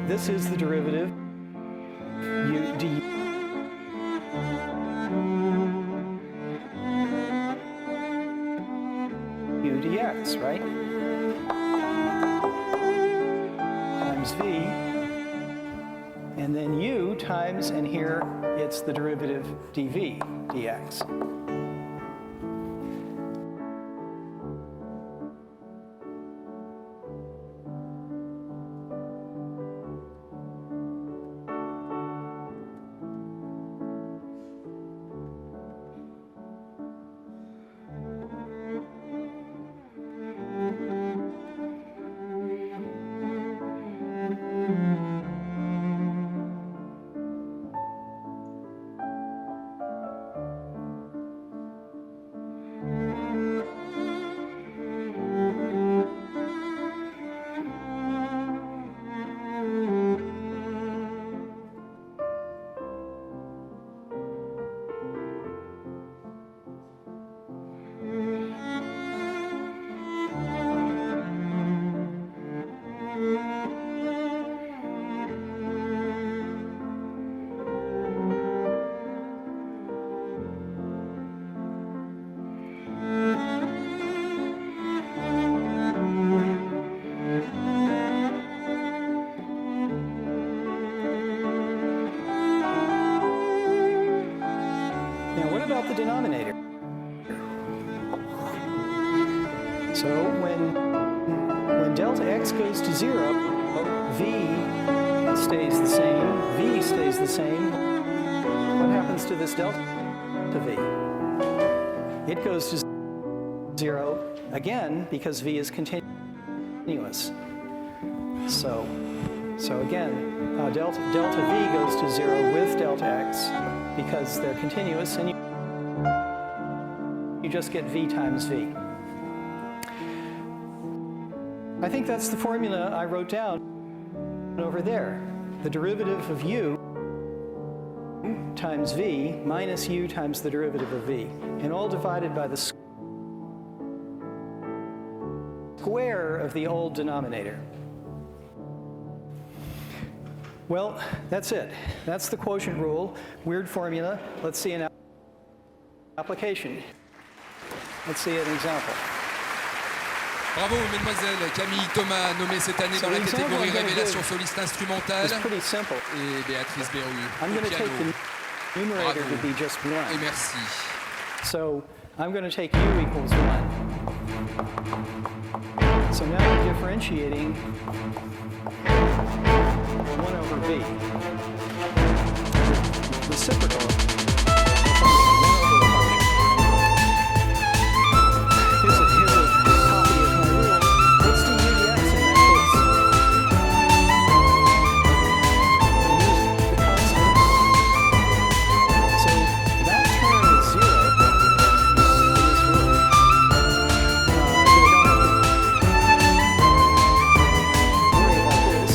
this is the derivative u dx, right? Times v, and then u times, and here it's the derivative dv dx. About the denominator. So when delta x goes to 0, v stays the same, v stays the same. What happens to this delta v? It goes to 0 again because v is continuous. So again, delta v goes to 0 with delta x because they're continuous, and you just get v times v. I think that's the formula I wrote down over there. The derivative of u times v minus u times the derivative of v, and all divided by the square of the old denominator. Well, that's it. That's the quotient rule. Weird formula. Let's see an application. Let's see an example. Bravo, mesdemoiselles. Camille Thomas, nommée cette année dans la catégorie Révélation soliste instrumentale. It's pretty simple. Et Béatrice Berru. I'm going to take the numerator to be just 1. Et merci. So I'm going to take u equals 1. So now we're differentiating 1 over v. Reciprocal. Here's a copy of my rule. Let's do u dx in that case. Use the constant. So that term is 0 in this rule. So we don't have to worry about this.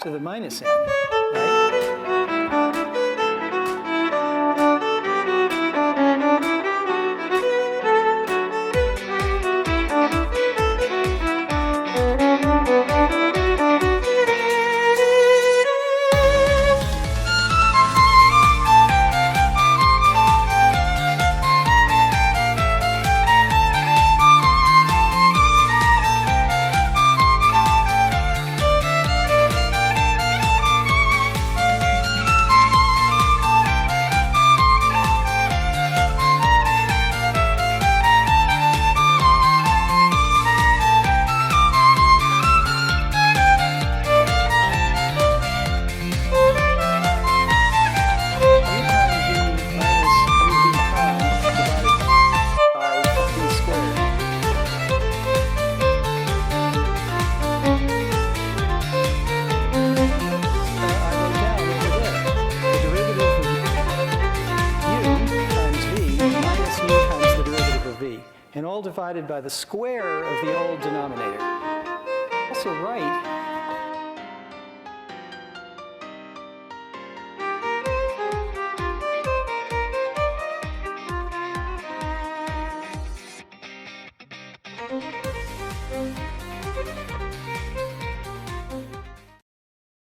To the minus n, right? And all divided by the square of the old denominator. Also write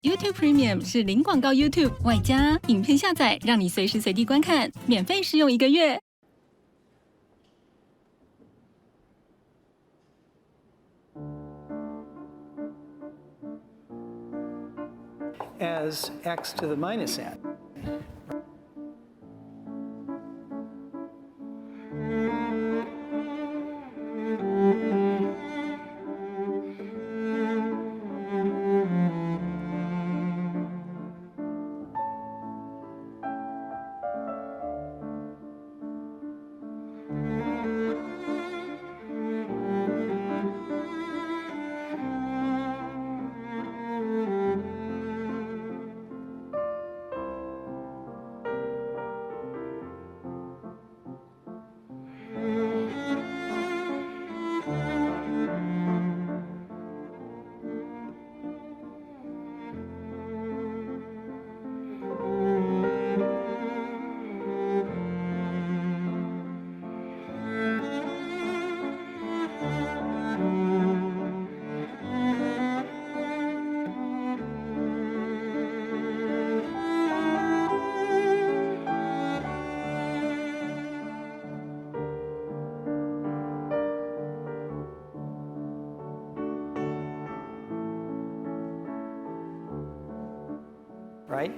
YouTube Premium 是零广告 YouTube 外加影片下载，让你随时随地观看，免费试用1个月。as x to the minus n. Right?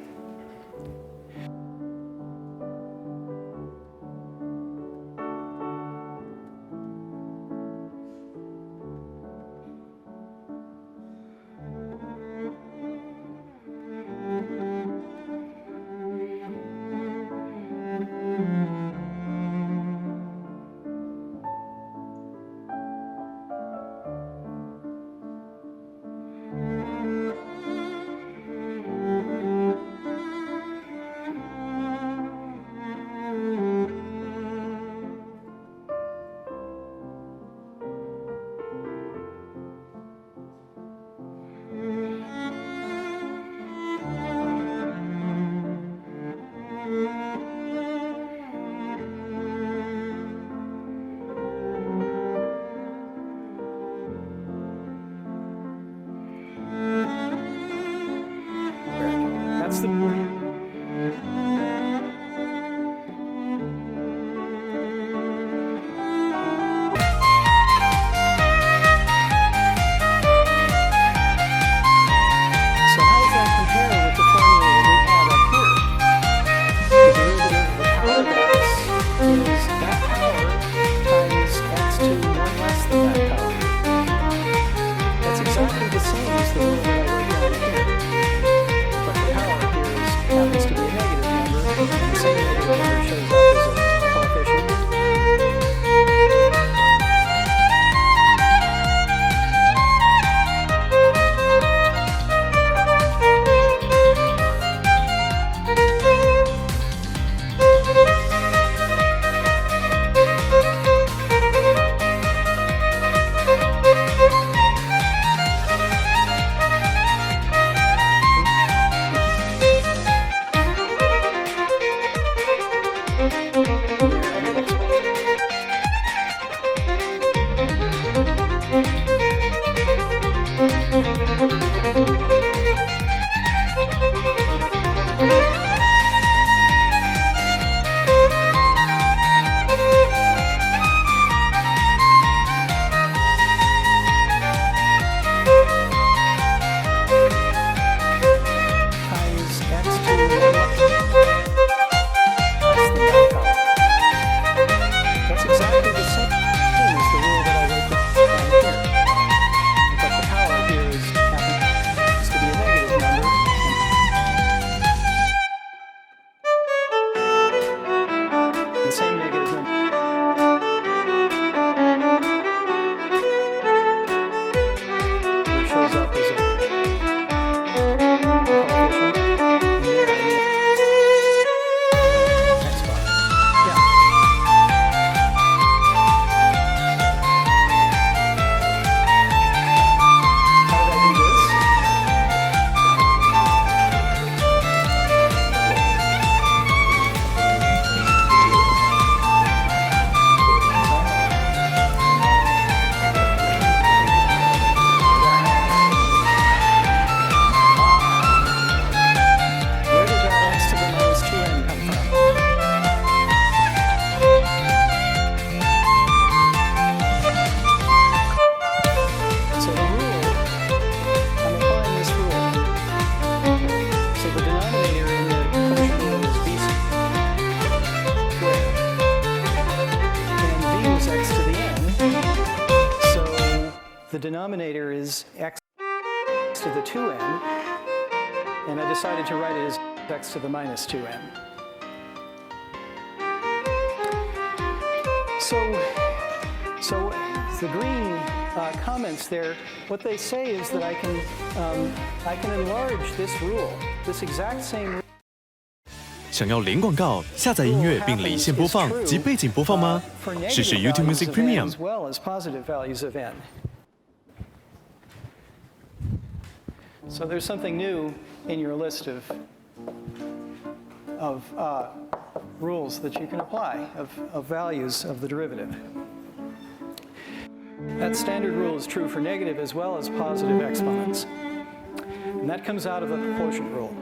the denominator is x to the 2n, and I decided to write it as x to the minus 2n. So the green comments there, what they say is that I can enlarge this rule, this exact same rule. 想要零广告、下载音乐并离线播放及背景播放吗？试试 YouTube Music Premium。 As well as positive values of n. So there's something new in your list of rules that you can apply, of values of the derivative. That standard rule is true for negative as well as positive exponents. And that comes out of the quotient rule.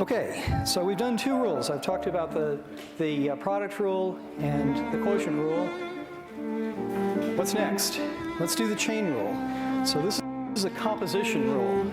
Okay, so we've done two rules. I've talked about the product rule and the quotient rule. What's next? Let's do the chain rule. So this is a composition rule.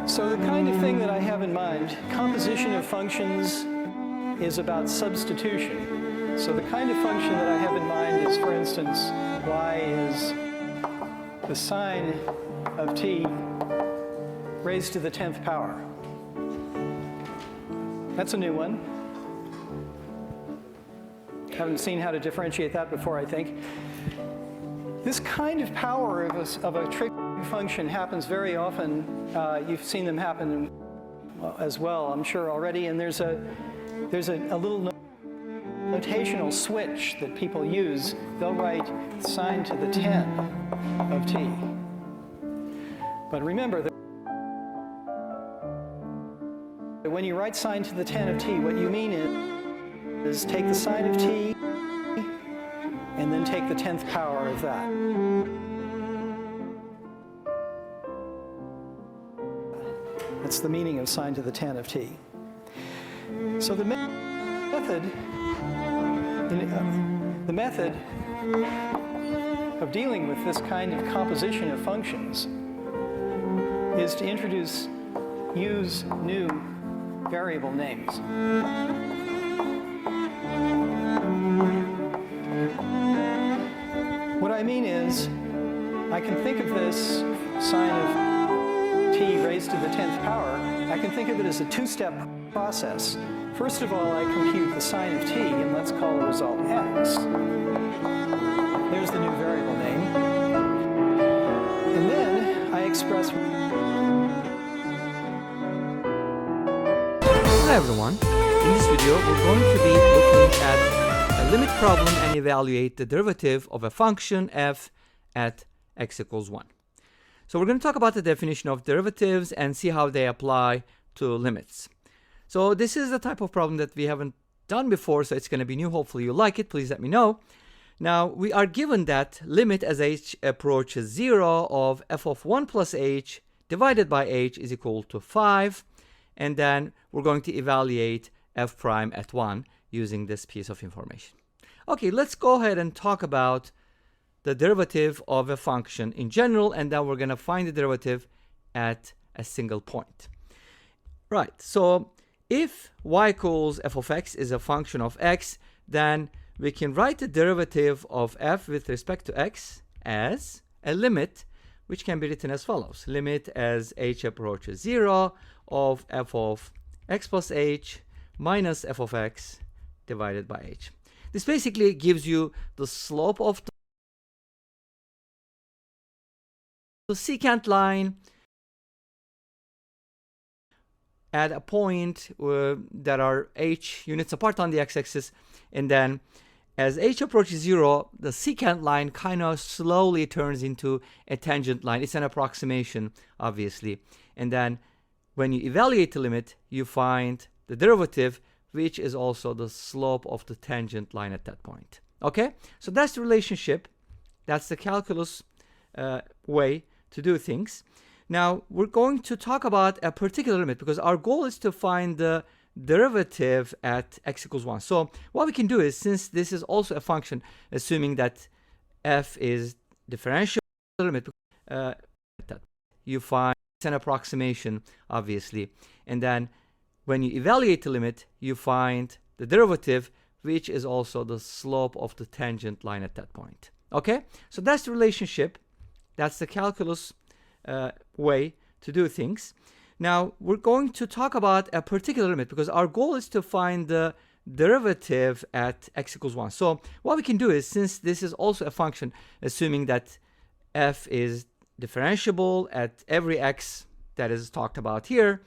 So the kind of thing that I have in mind, composition of functions is about substitution. So the kind of function that I have in mind is, for instance, y is the sine of t raised to the 10th power. That's a new one. Haven't seen how to differentiate that before, I think. This kind of power of a trig function happens very often. You've seen them happen as well, I'm sure already. And there's a little notational switch that people use. They'll write sine to the 10 of t. But remember that when you write sine to the 10 of t, what you mean is take the sine of t and then take the 10th power of that. That's the meaning of sine to the 10 of t. So the method of dealing with this kind of composition of functions is to use new variable names. What I mean is, I can think of this sine of t raised to the 10th power, I can think of it as a two-step process. First of all, I compute the sine of t, and let's call the result x. There's the new variable name. And then I express... Hi everyone. In this video, we're going to be looking at a limit problem and evaluate the derivative of a function f at x equals 1. So we're going to talk about the definition of derivatives and see how they apply to limits. So this is the type of problem that we haven't done before, so it's going to be new. Hopefully you like it. Please let me know. Now, we are given that limit as h approaches 0 of f of 1 plus h divided by h is equal to 5. And then we're going to evaluate f prime at 1 using this piece of information. Okay, let's go ahead and talk about the derivative of a function in general, and then we're going to find the derivative at a single point. Right, so if y equals f of x is a function of x, then we can write the derivative of f with respect to x as a limit, which can be written as follows. Limit as h approaches 0 of f of x plus h minus f of x divided by h. This basically gives you the slope of the secant line at a point that are h units apart on the x-axis, and then as h approaches 0, the secant line kind of slowly turns into a tangent line. It's an approximation, obviously. And then when you evaluate the limit, you find the derivative, which is also the slope of the tangent line at that point. Okay? So that's the relationship. That's the calculus way to do things. Now, we're going to talk about a particular limit because our goal is to find the derivative at x equals 1. So what we can do is, since this is also a function, assuming that f is differentiable limit, you find an approximation, obviously, and then when you evaluate the limit, you find the derivative, which is also the slope of the tangent line at that point. Okay, so that's the relationship. That's the calculus way to do things. Now, we're going to talk about a particular limit because our goal is to find the derivative at x equals 1. So what we can do is, since this is also a function, assuming that f is differentiable at every x that is talked about here,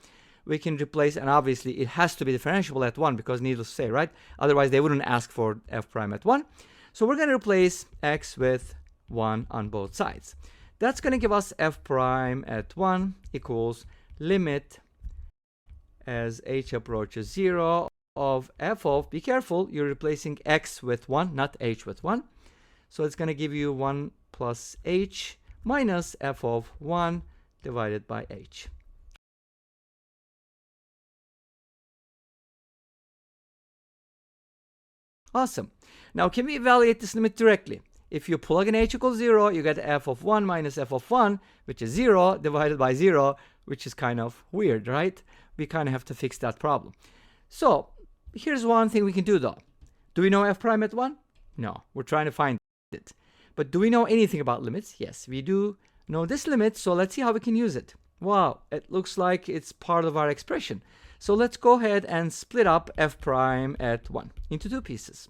we can replace, and obviously it has to be differentiable at 1 because needless to say, right? Otherwise they wouldn't ask for f prime at 1. So we're going to replace x with 1 on both sides. That's going to give us f prime at 1 equals limit as h approaches 0 of f of, be careful, you're replacing x with 1, not h with 1. So it's going to give you 1 plus h minus f of 1 divided by h. Awesome. Now, can we evaluate this limit directly? If you plug in h equals 0, you get f of 1 minus f of 1, which is 0, divided by 0, which is kind of weird, right? We kind of have to fix that problem. So, here's one thing we can do, though. Do we know f prime at 1? No, we're trying to find it. But do we know anything about limits? Yes, we do know this limit, so let's see how we can use it. Wow, it looks like it's part of our expression. So let's go ahead and split up f prime at 1 into two pieces.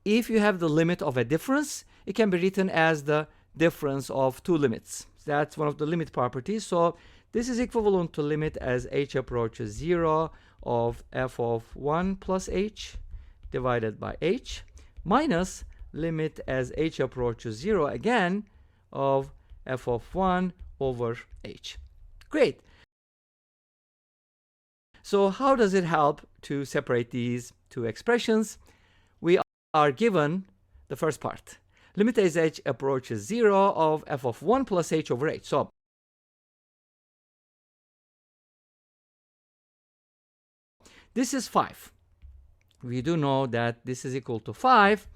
If you have the limit of a difference, it can be written as the difference of two limits. That's one of the limit properties. So this is equivalent to limit as h approaches 0 of f of 1 plus h divided by h minus limit as h approaches 0 again of f of 1 over h. Great. So how does it help to separate these two expressions? We are given the first part. Limit as h approaches 0 of f of 1 plus h over h. So this is 5. We do know that this is equal to 5.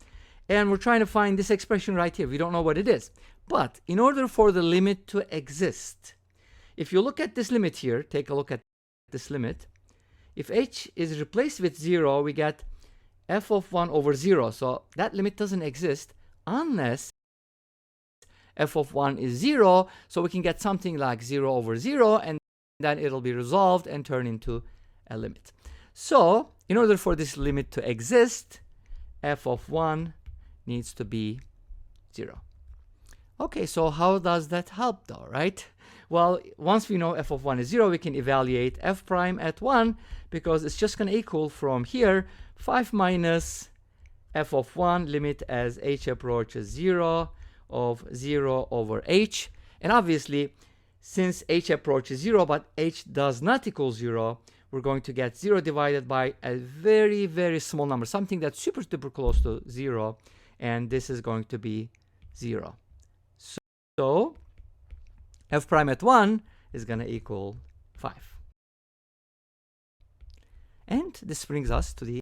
And we're trying to find this expression right here. We don't know what it is. But in order for the limit to exist, if you look at this limit here, take a look at this limit. If h is replaced with 0, we get f of 1 over 0. So that limit doesn't exist unless f of 1 is 0. So we can get something like 0 over 0, and then it'll be resolved and turn into a limit. So in order for this limit to exist, f of 1 needs to be 0. Okay, so how does that help though, right? Well, once we know f of 1 is 0, we can evaluate f prime at 1 because it's just going to equal from here 5 minus f of 1 limit as h approaches 0 of 0 over h. And obviously, since h approaches 0 but h does not equal 0, we're going to get 0 divided by a very, very small number, something that's super, super close to 0. And this is going to be 0. So f prime at 1 is going to equal 5. And this brings us to the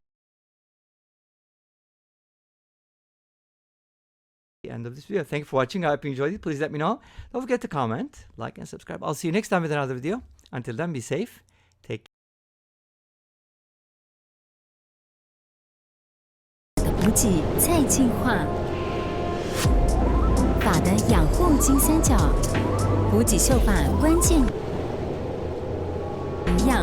end of this video. Thank you for watching. I hope you enjoyed it. Please let me know. Don't forget to comment, like, and subscribe. I'll see you next time with another video. Until then, be safe. Take care. 补给再进化，法的养护金三角，补给秀法关键营养。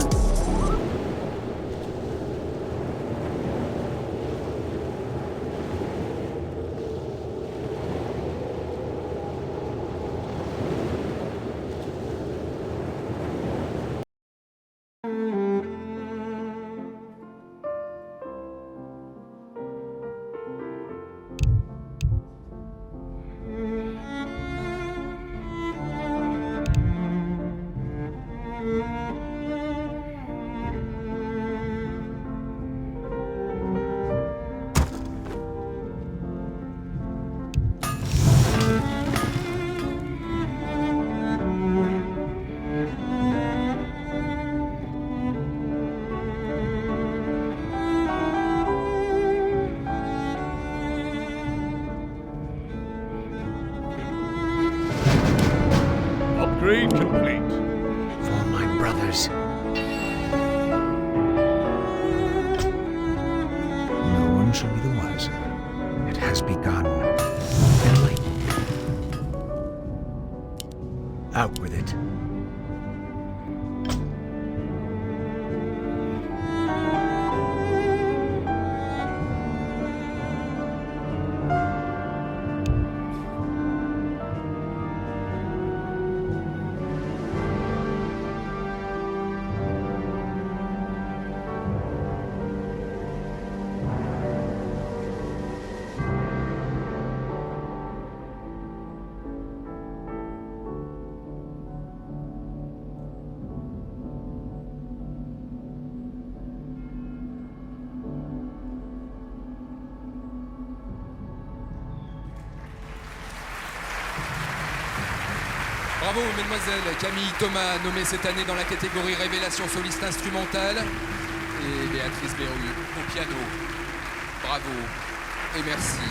Upgrade complete. For my brothers. No one shall be the wiser. It has begun. Enlightened. Out with it. Bravo, mesdemoiselles. Camille Thomas, nommée cette année dans la catégorie Révélation soliste instrumentale. Et Béatrice Berru au piano. Bravo et merci.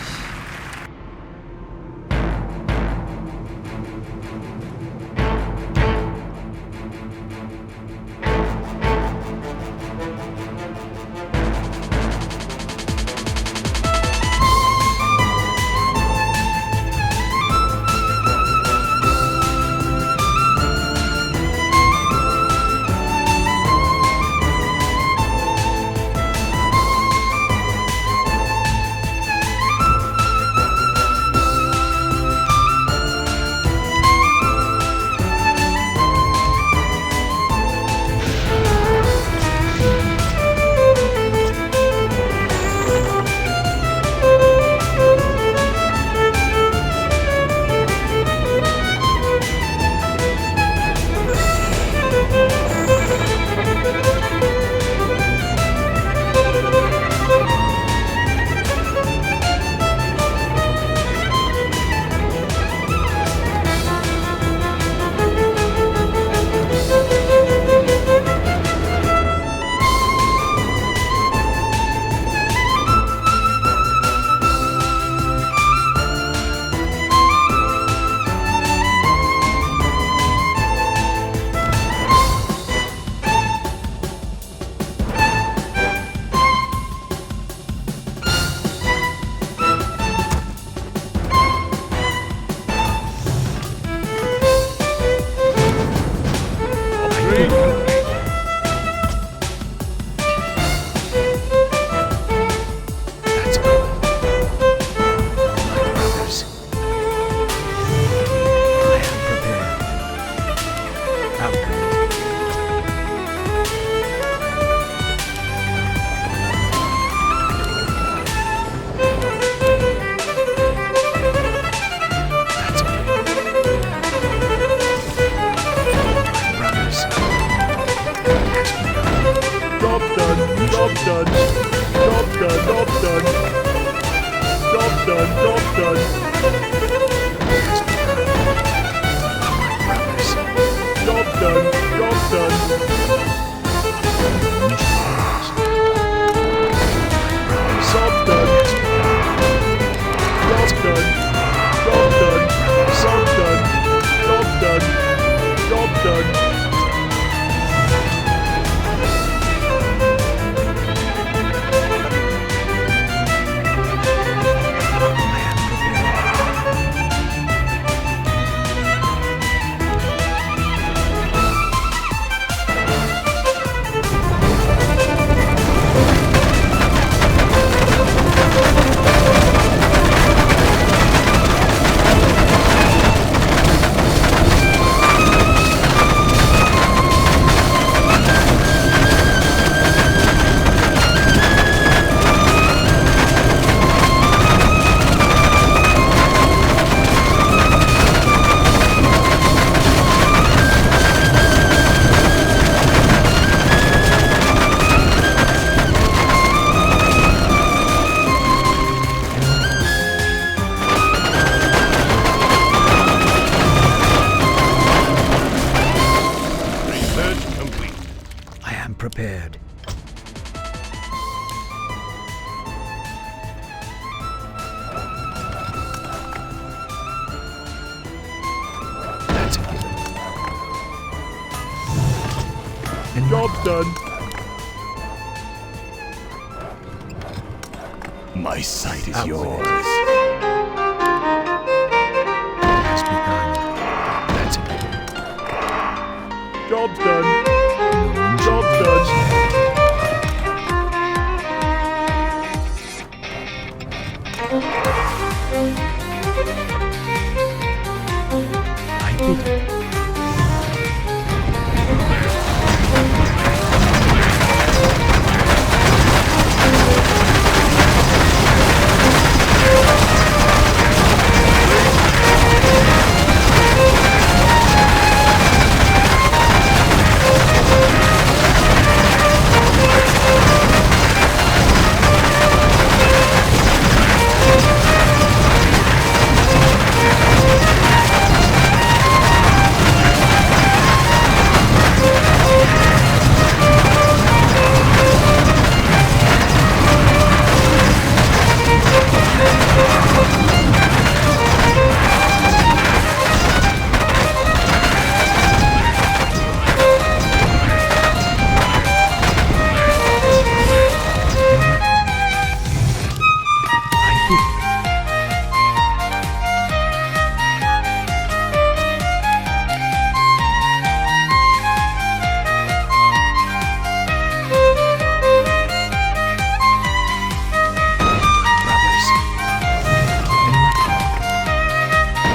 Prepared. That's a given. and Job's done. my sight is yours. It has begun. That's it. Job's done. No one shall Job's be done. I did it.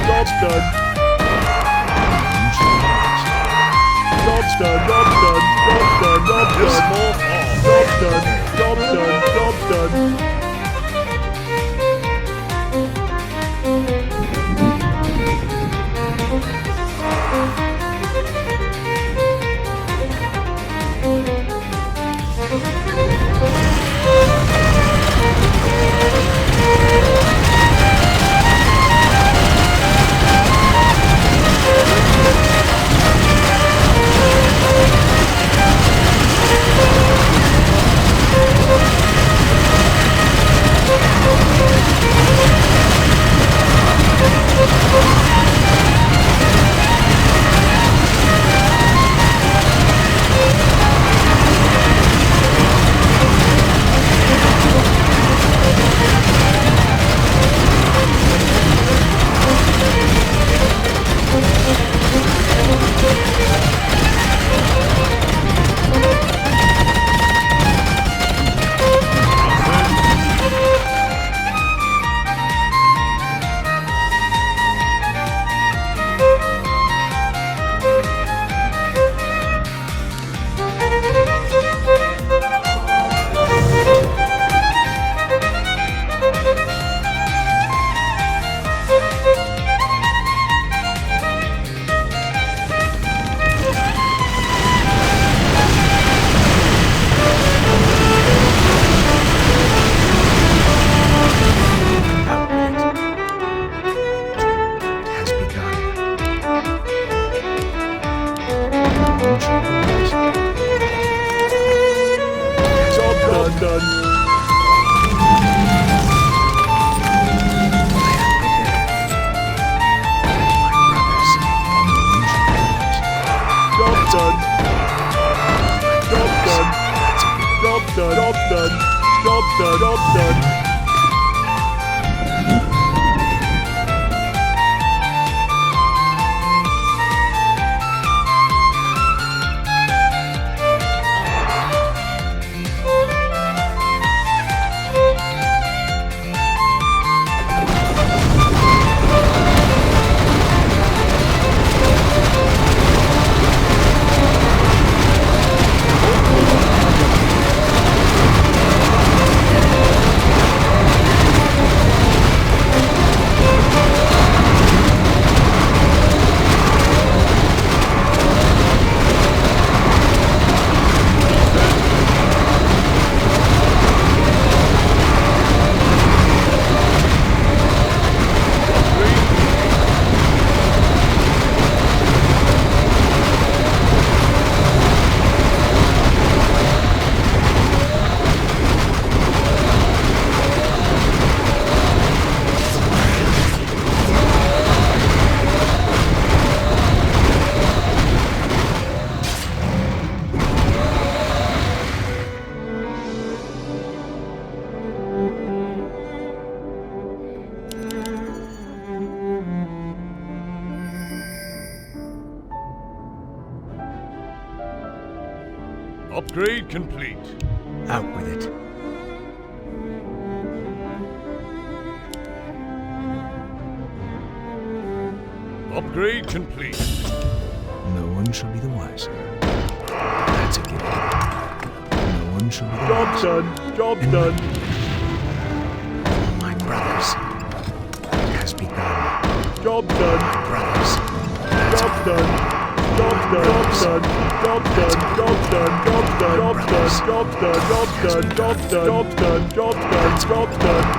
Job's done. Job's done. Job's done. Job's done. Job's done. Job's done. Job's done. Upgrade complete. Out with it. Upgrade complete. No one shall be the wiser. That's a given. No one shall be the Job's wiser. done. Job's done. My brothers, it has begun. Job's done. My brothers, Job's done. Job's done. Job's done. Job's done. Job's done. Job's done. Job's done. Job's done. Job's done. Job's done. Job's done.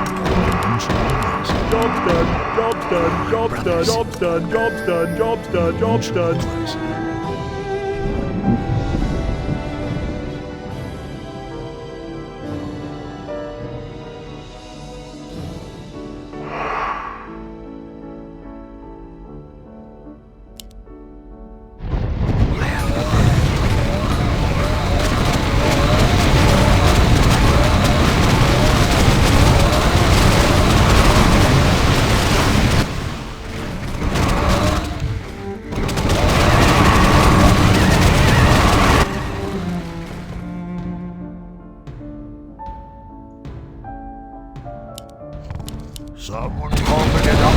Job's done. Job's done. Job's done. Job's done. Job's done. Job's done. Job's done. Someone open it up.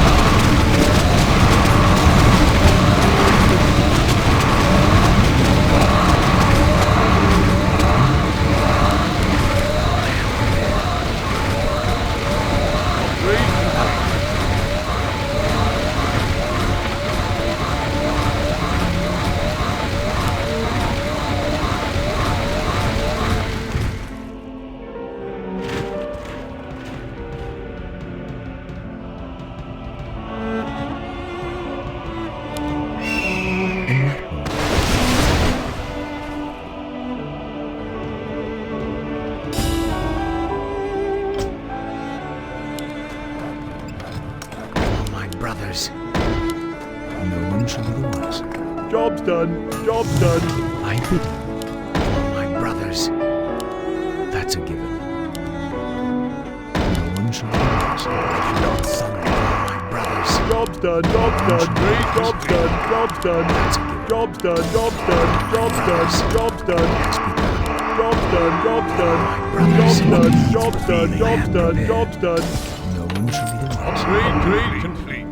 Brothers, no one shall be the wiser. Job's done. Job's done. I bid for my brothers. That's a given. No one shall be the wiser. I cannot thunder for my brothers. Job's done. Job's done. Job's done. Job's done. That's a given. Job's done. Job's done. Job's done. Job's done. Job's done. Job's done. Job's done. Job's done. Job's done. No one shall be the wiser. Upgrade complete.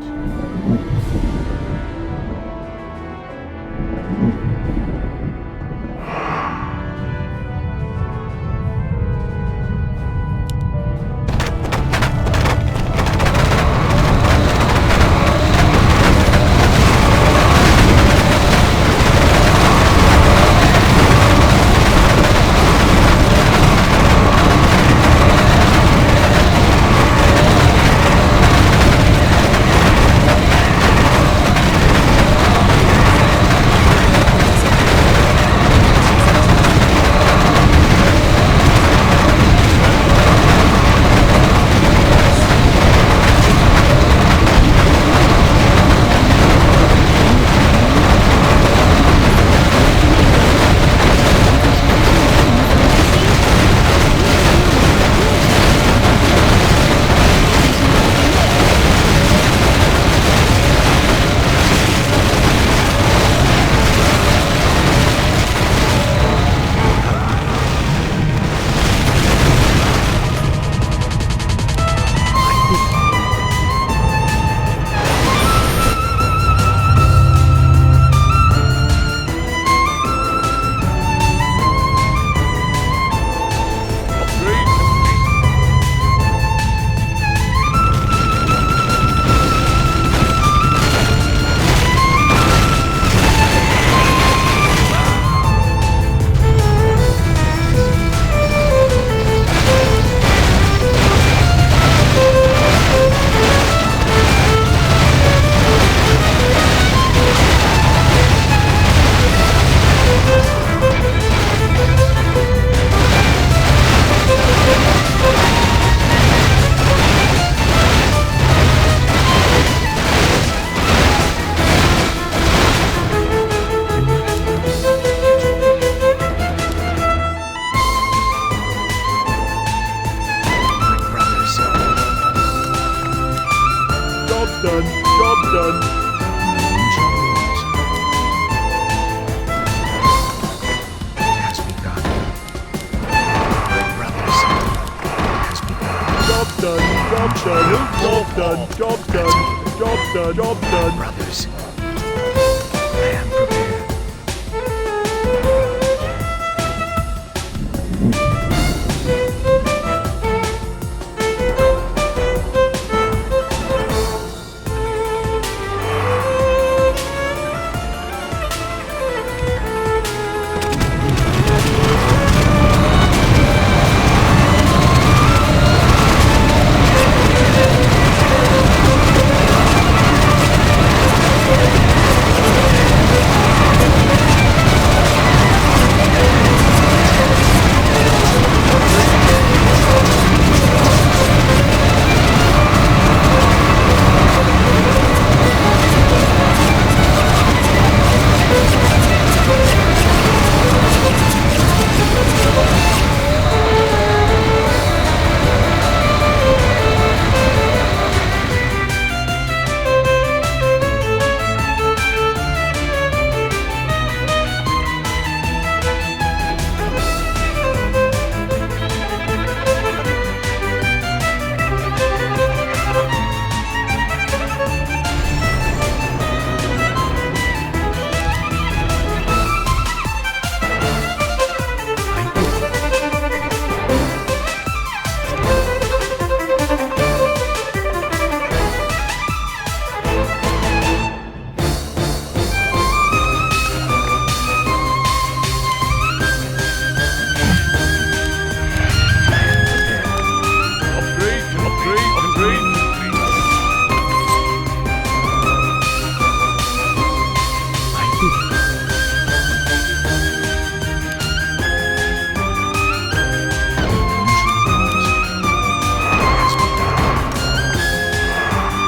Job done. Job done. Job done. Job done. Brothers, I am prepared.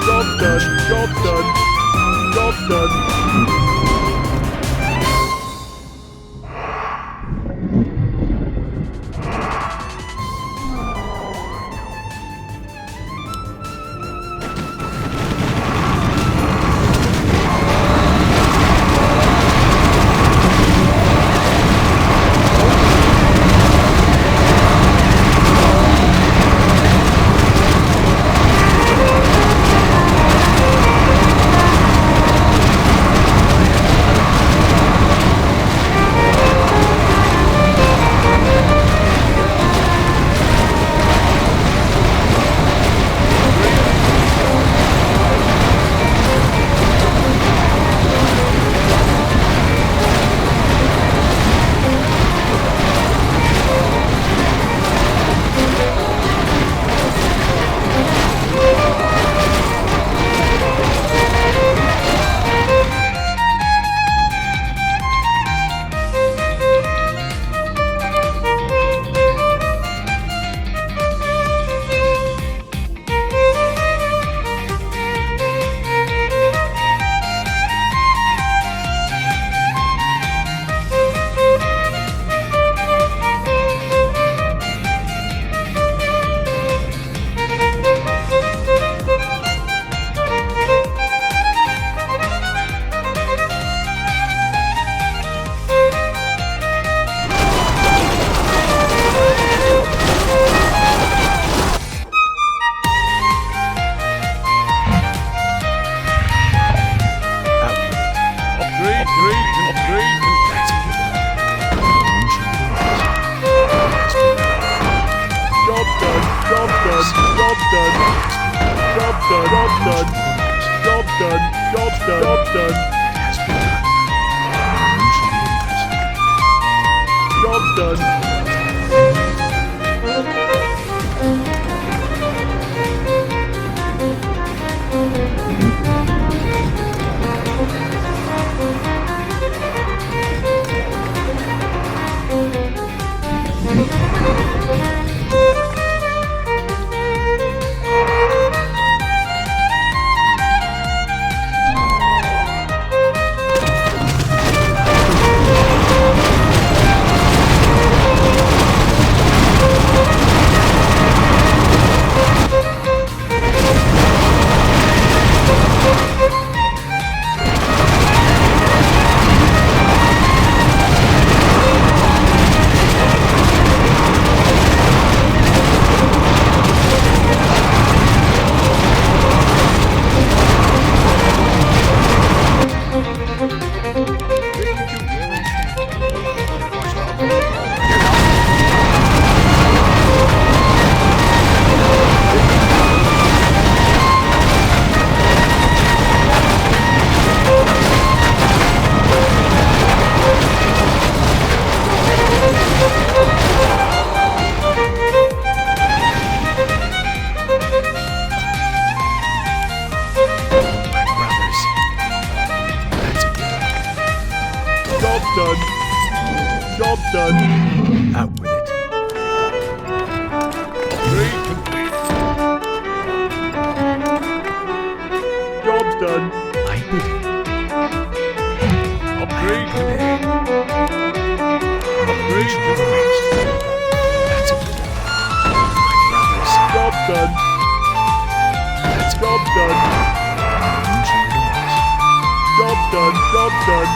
Job done. Job done. done. Job done. Out with it. Upgrade complete. Job's done. I bid it. Upgrade complete. Upgrade complete. That's a good one. My brothers. Job done. That's a Job done. No one should be the wiser. Job done. Job done.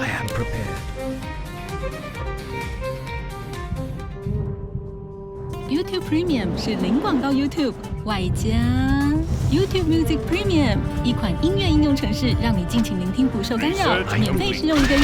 I am prepared. YouTube Premium 是零广告 YouTube， 外加 YouTube Music Premium 一款音乐应用程式，让你尽情聆听不受干扰，免费试用1个月。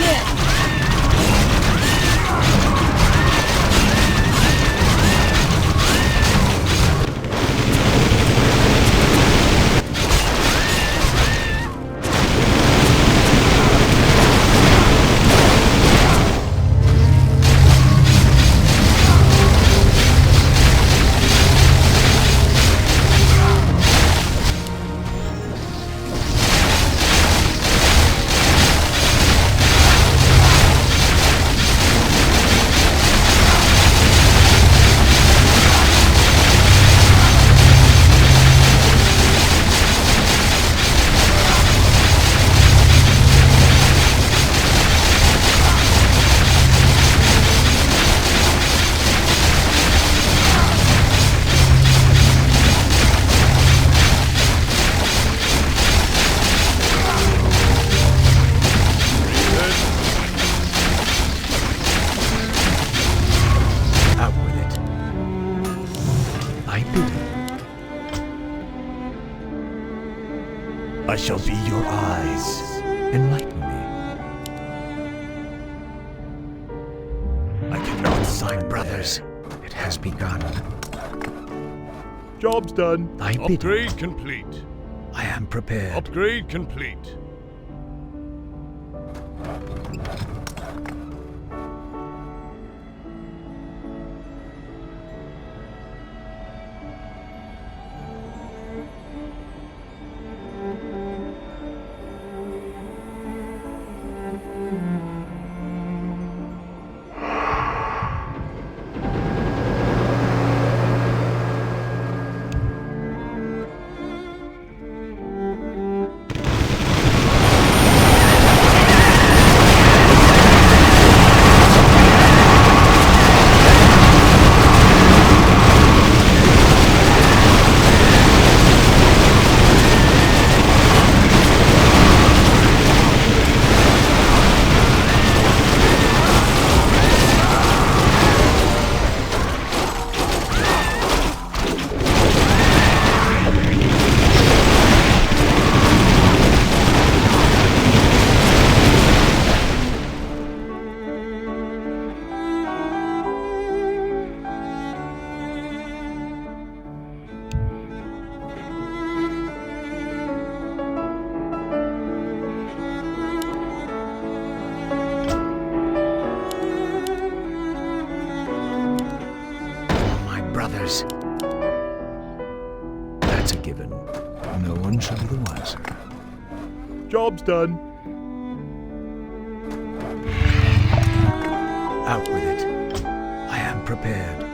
I shall be your eyes. Enlighten me. I cannot sign, brothers. It has begun. Job's done. I bid Upgrade it. complete. I am prepared. Upgrade complete. Brothers. That's a given. No one shall be the wiser. Job's done. Out with it. I am prepared.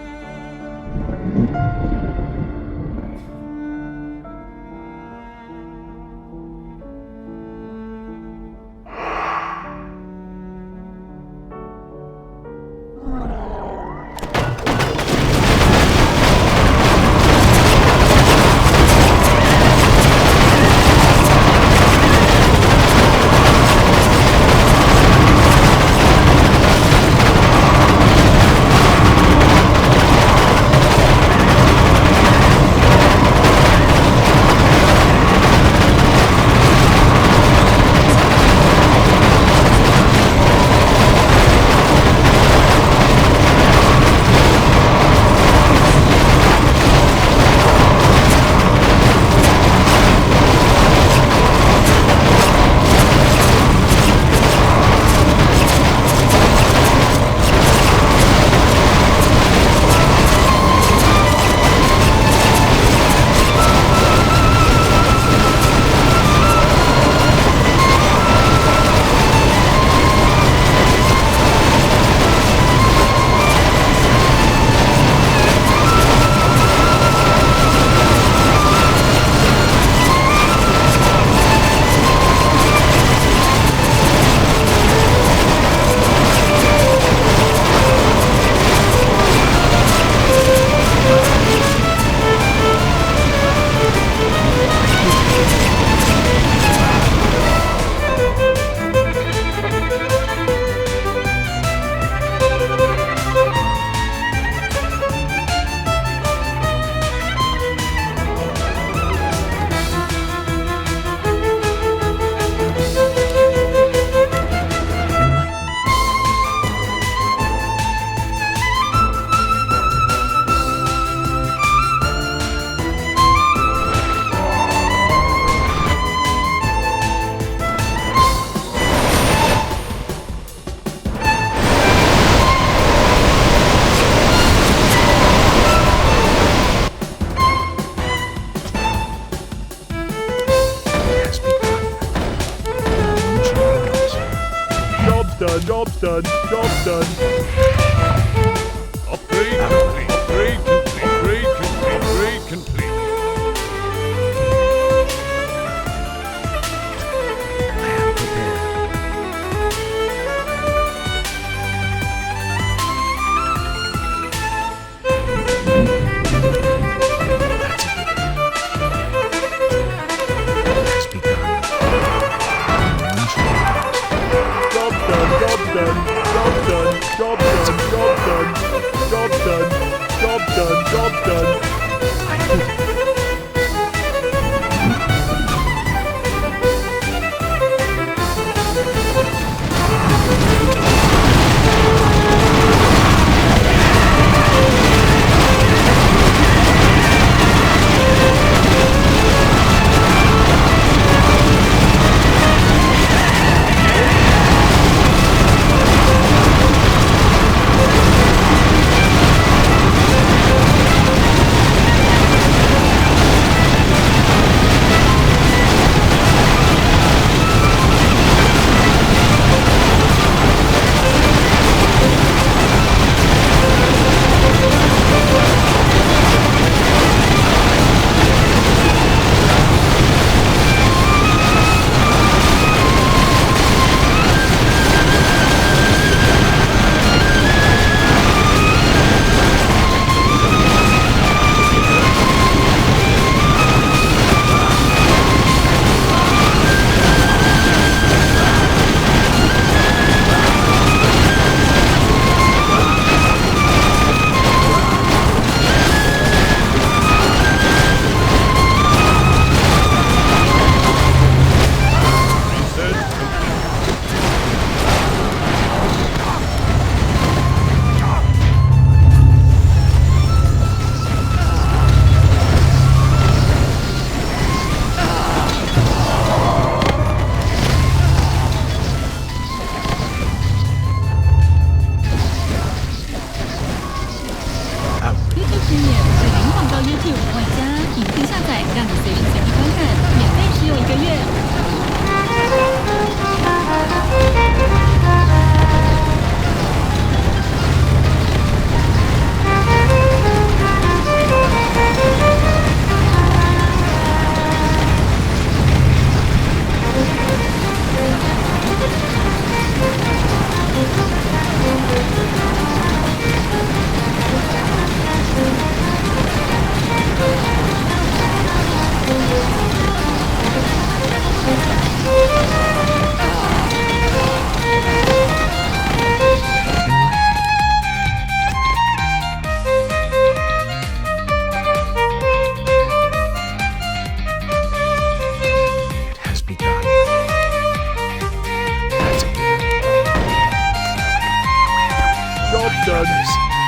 done, job done. Upgrade complete, upgrade complete, upgrade complete, upgrade complete.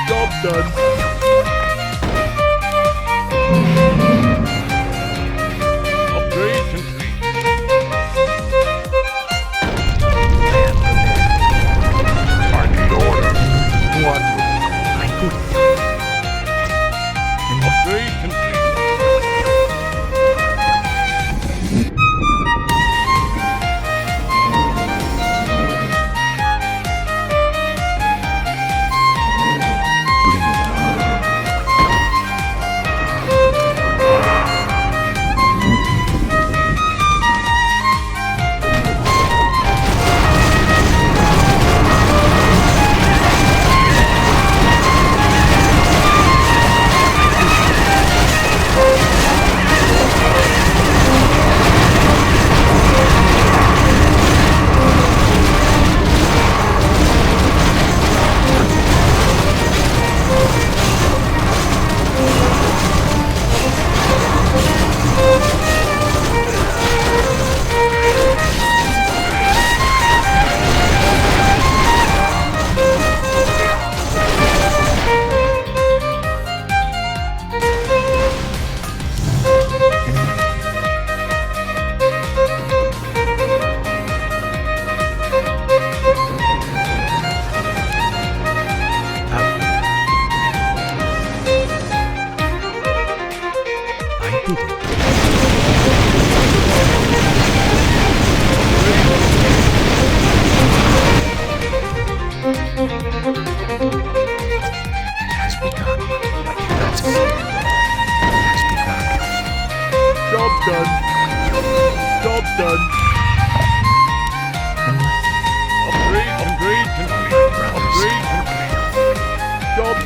Job done.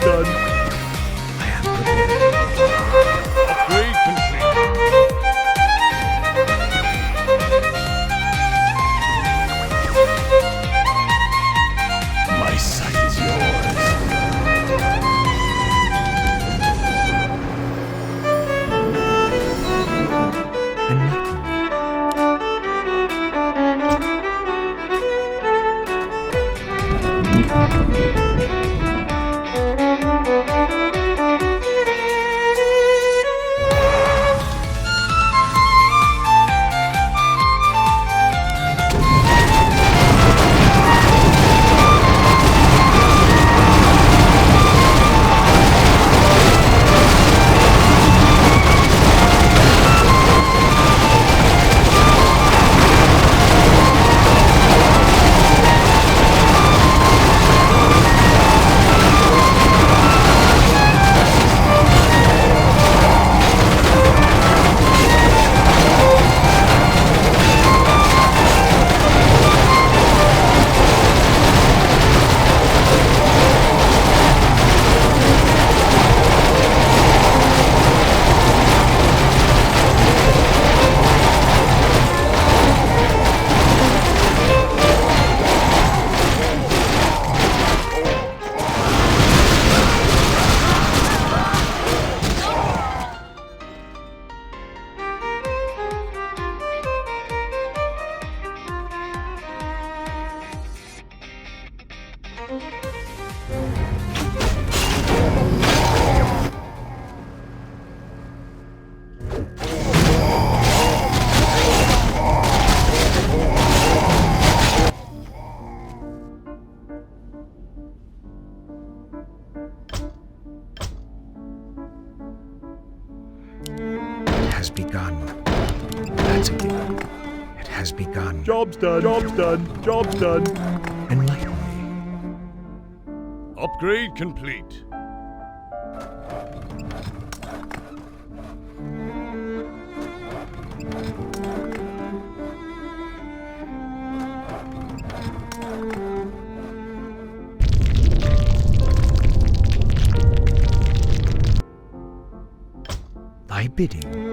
done. I am prepared. Upgrade complete. My sight is yours. Enlighten me. It has begun. That's a given. It has begun. Job's done. Job's done. Job's done. Enlighten me. Upgrade complete. Thy bidding.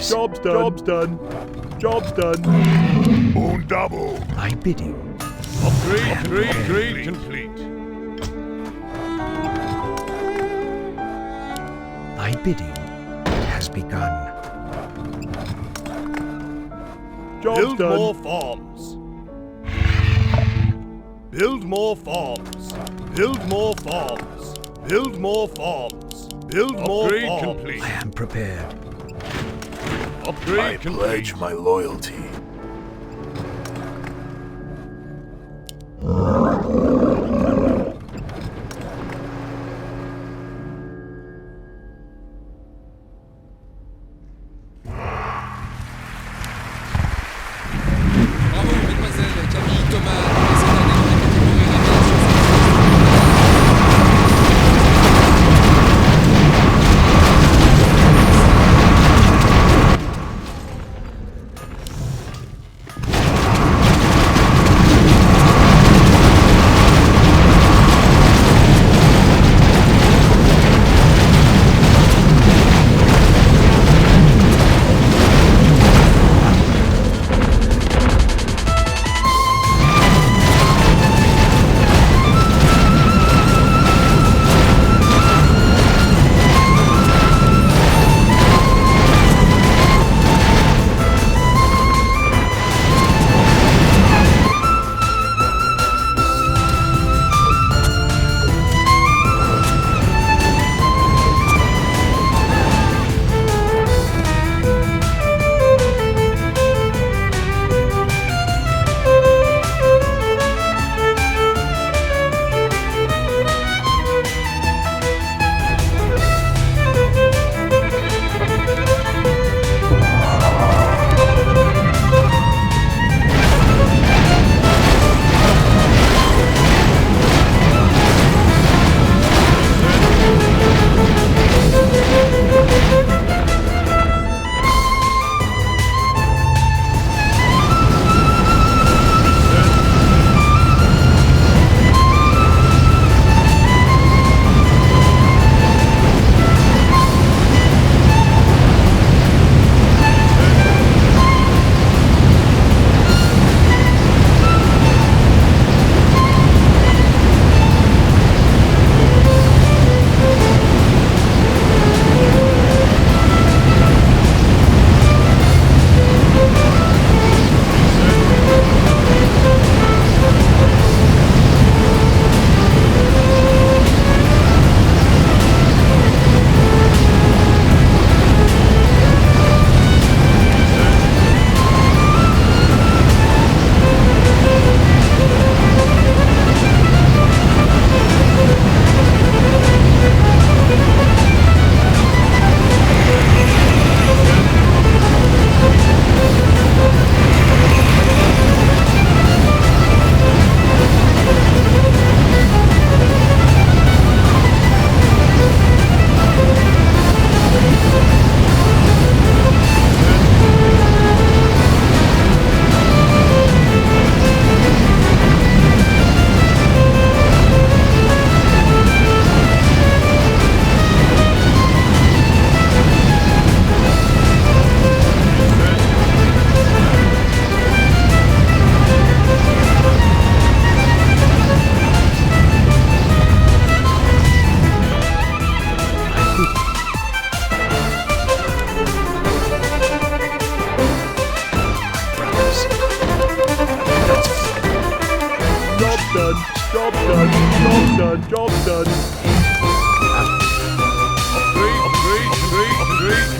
Job's done. Job's done. Job's done. Double. Thy bidding. Upgrade complete. Thy bidding has begun. Job's Build done. more farms. Build more farms. Build more farms. Build more farms. Build more farms. Complete. I am prepared. Upgrade I pledge my loyalty. Bravo, mesdemoiselles Camille Thomas, nommée cette année dans la catégorie révélation. Job done. Job done. Job done. Upgrade. Upgrade. Upgrade.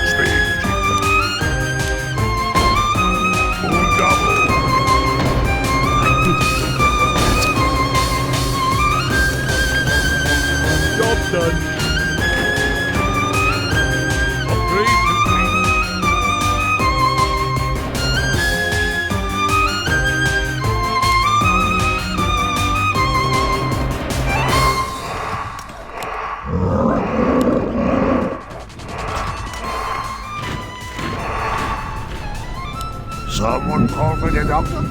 Upgrade. Moon double. Job done. Upgrade complete. Someone call for the doctor?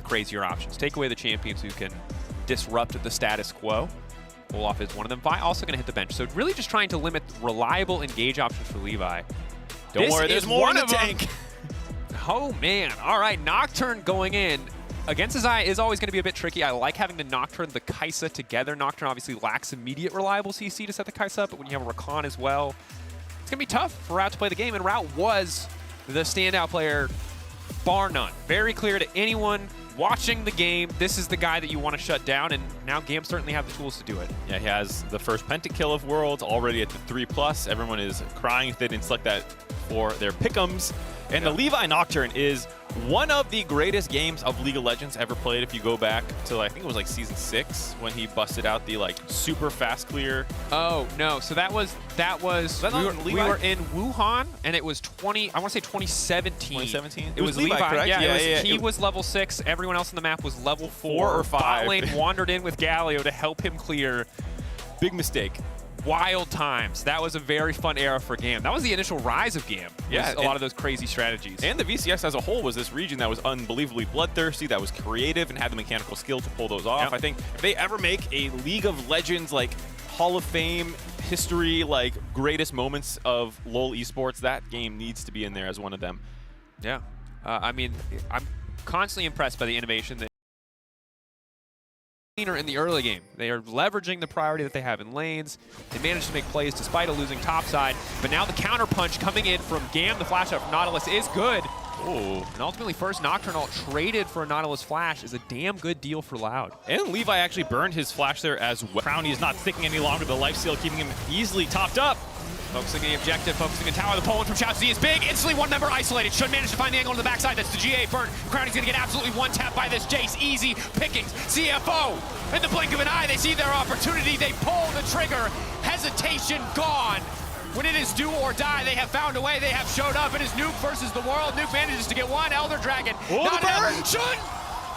crazier options. Take away the champions who can disrupt the status quo. Olaf is one of them. Vi also going to hit the bench. So really just trying to limit reliable engage options for Levi. Don't worry, there's more in the tank. Oh, man. All right, Nocturne going in. Against his eye is always going to be a bit tricky. I like having the Nocturne, the Kaisa together. Nocturne obviously lacks immediate reliable CC to set the Kaisa up, but when you have a Rakan as well, it's going to be tough for Route to play the game, and Route was the standout player, bar none. Very clear to anyone watching the game, this is the guy that you want to shut down, and now Gam certainly have the tools to do it. Yeah, he has the first pentakill of Worlds, already at the 3+. Everyone is crying if they didn't select that for their pick'ems. And the Levi Nocturne is one of the greatest games of League of Legends ever played. If you go back to, I think it was like Season 6 when he busted out the super fast clear. Oh no! So that was we were in Wuhan, and it was I want to say 2017. 2017. It was Levi, correct? Yeah, he was level 6. Everyone else on the map was level 4 or 5. Bot lane wandered in with Galio to help him clear. Big mistake. Wild times. That was a very fun era for GAM. That was the initial rise of GAM. Yeah, a lot of those crazy strategies. And the VCS as a whole was this region that was unbelievably bloodthirsty, that was creative, and had the mechanical skill to pull those off. Yep. I think if they ever make a League of Legends Hall of Fame history, greatest moments of LoL esports, that game needs to be in there as one of them. Yeah. I mean, I'm constantly impressed by the innovation that in the early game. They are leveraging the priority that they have in lanes. They managed to make plays despite a losing topside, but now the counter punch coming in from GAM, the flash out from Nautilus is good. Ooh. And ultimately first Nocturne ult traded for a Nautilus flash is a damn good deal for Loud. And Levi actually burned his flash there as well. Crowny is not sticking any longer. The lifesteal keeping him easily topped up. Focusing the objective, focusing the tower. The Poland from Shout Z is big. Instantly one member isolated. Should manage to find the angle on the backside. That's the GA burn. Crowny's going to get absolutely one tap by this Jace. Easy pickings. CFO. In the blink of an eye, they see their opportunity. They pull the trigger. Hesitation gone. When it is do or die, they have found a way. They have showed up. It is Nuke versus the world. Nuke manages to get one. Elder Dragon. Not burn. Should.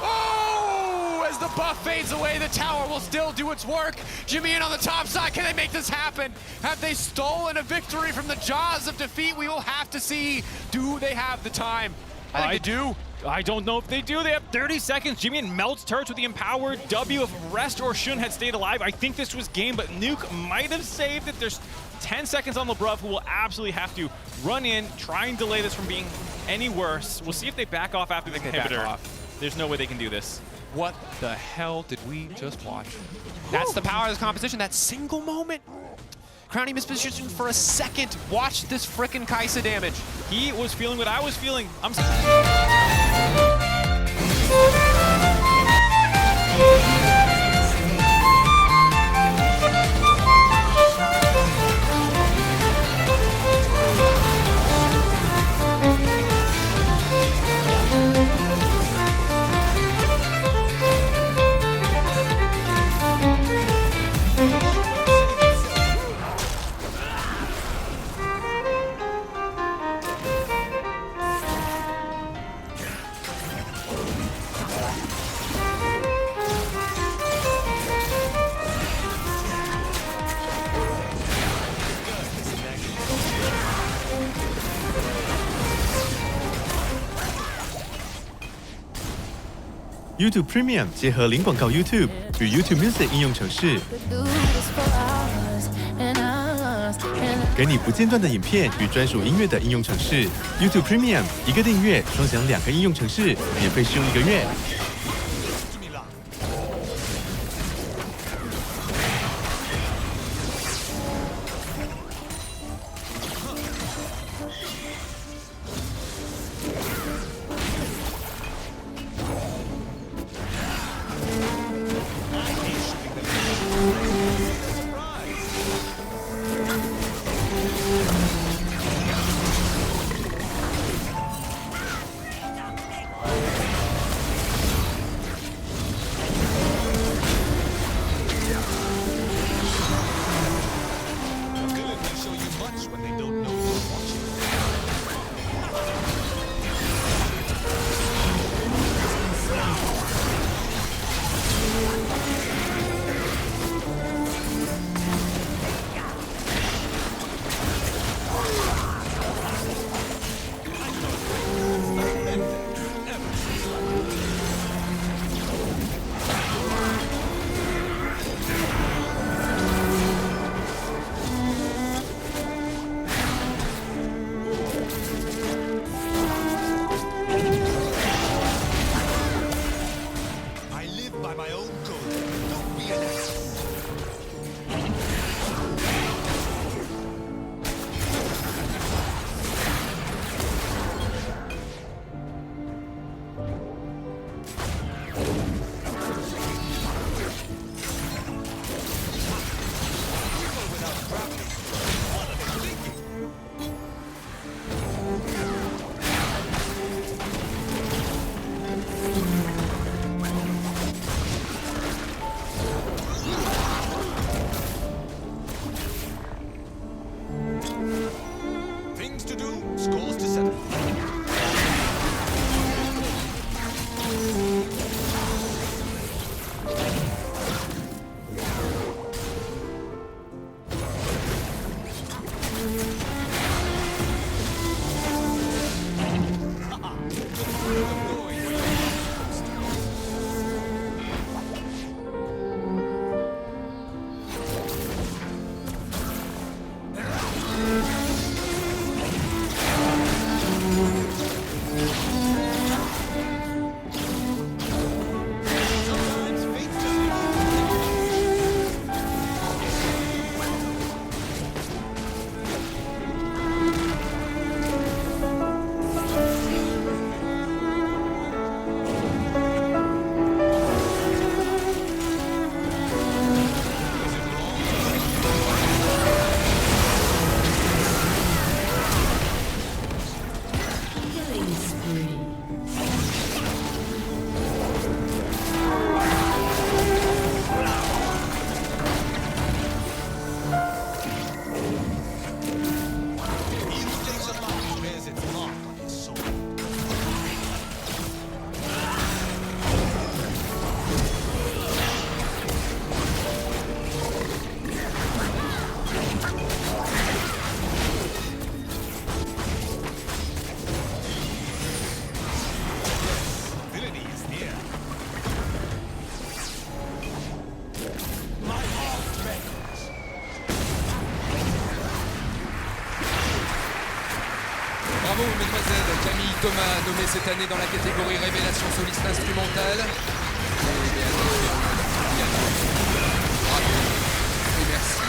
Oh! As the buff fades away, the tower will still do its work. Jimmy in on the top side. Can they make this happen? Have they stolen a victory from the jaws of defeat? We will have to see. Do they have the time? I think they do. I don't know if they do. They have 30 seconds. Jimmy melts turrets with the empowered W. If Rest or Shun had stayed alive, I think this was game, but Nuke might have saved it. There's 10 seconds on LeBruv, who will absolutely have to run in, try and delay this from being any worse. We'll see if they back off after the inhibitor. There's no way they can do this. What the hell did we just watch? That's the power of this composition, that single moment. Crowny mispositioned for a second. Watch this frickin' Kaisa damage. He was feeling what I was feeling. I'm YouTube Premium 结合零广告 YouTube 与 YouTube Music 应用程式，给你不间断的影片与专属音乐的应用程式。YouTube Premium 一个订阅，双享2个应用程式，免费试用1个月。by my own code. Don't be an asshole. Things to do, scores to settle. Bravo, mesdemoiselles. Camille Thomas, nommée cette année dans la catégorie Révélation soliste instrumentale. Et Béatrice Bravo et merci.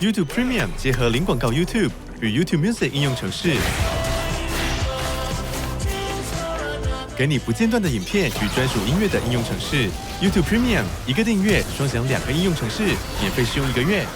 YouTube Premium 结合零广告 YouTube 与 YouTube Music 应用程式，给你不间断的影片与专属音乐的应用程式。YouTube Premium 一个订阅，双享2个应用程式，免费试用1个月。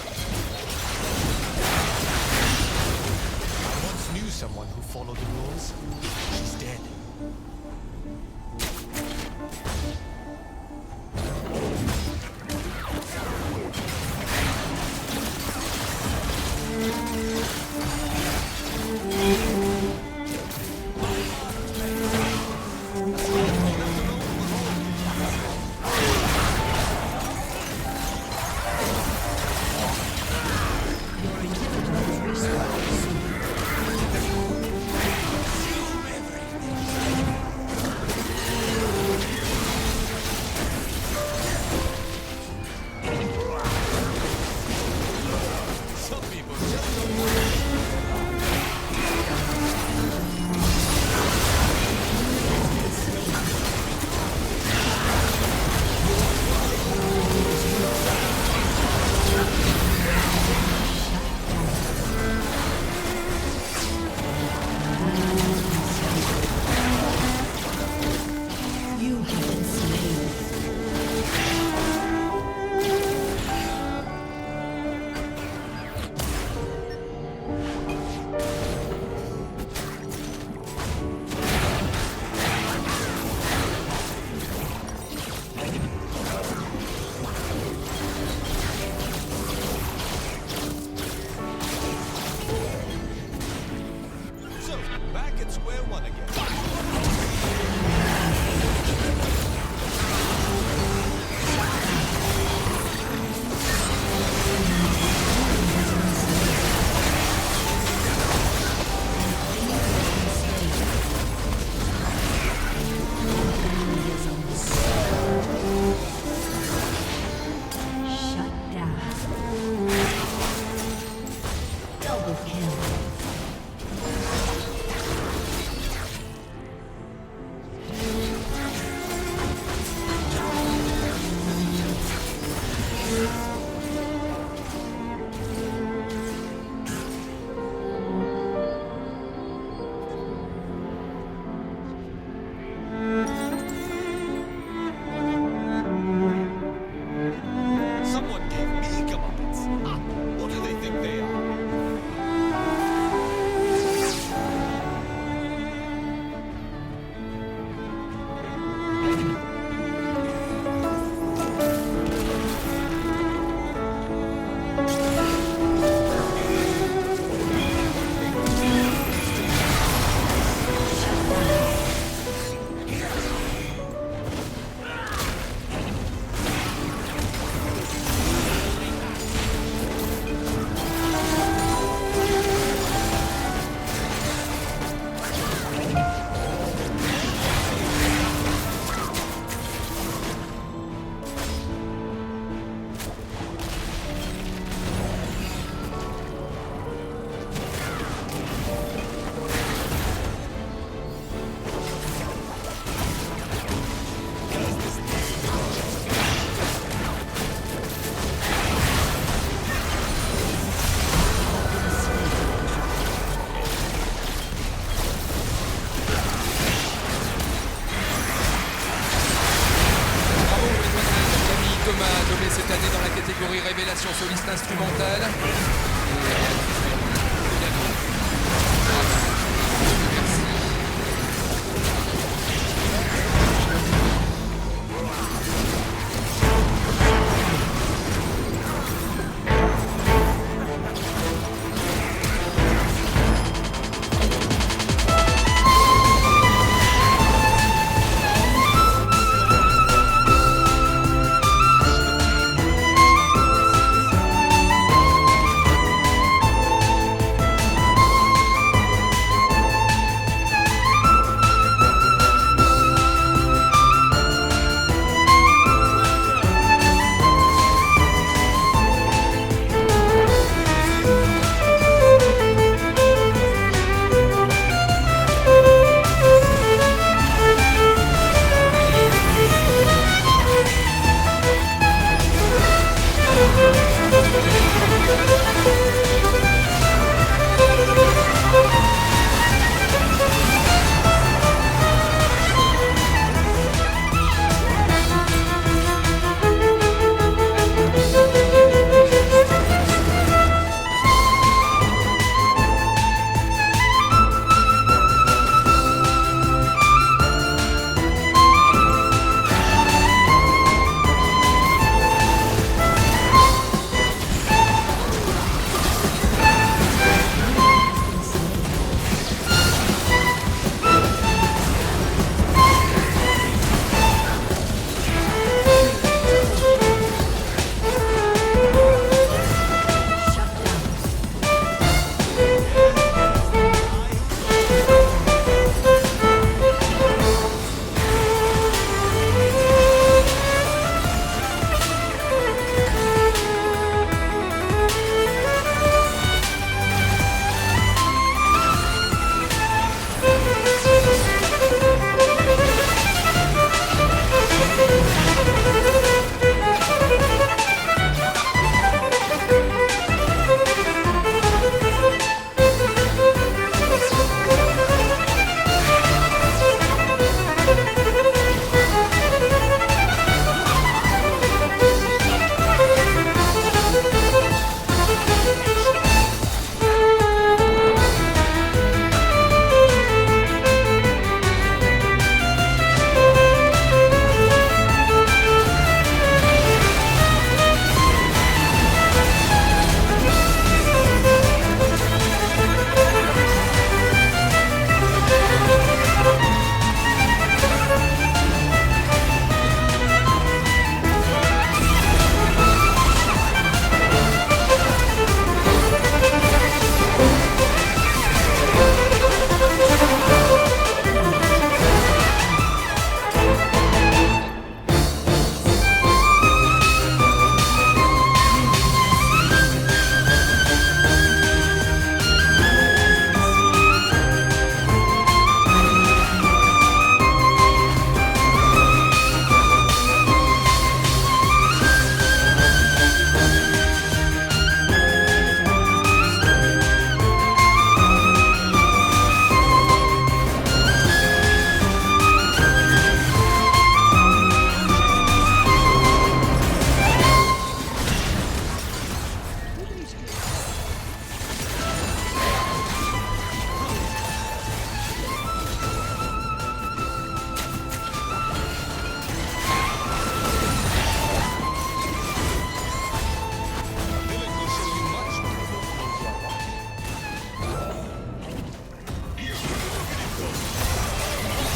Nommé cette année dans la catégorie révélation soliste instrumentale.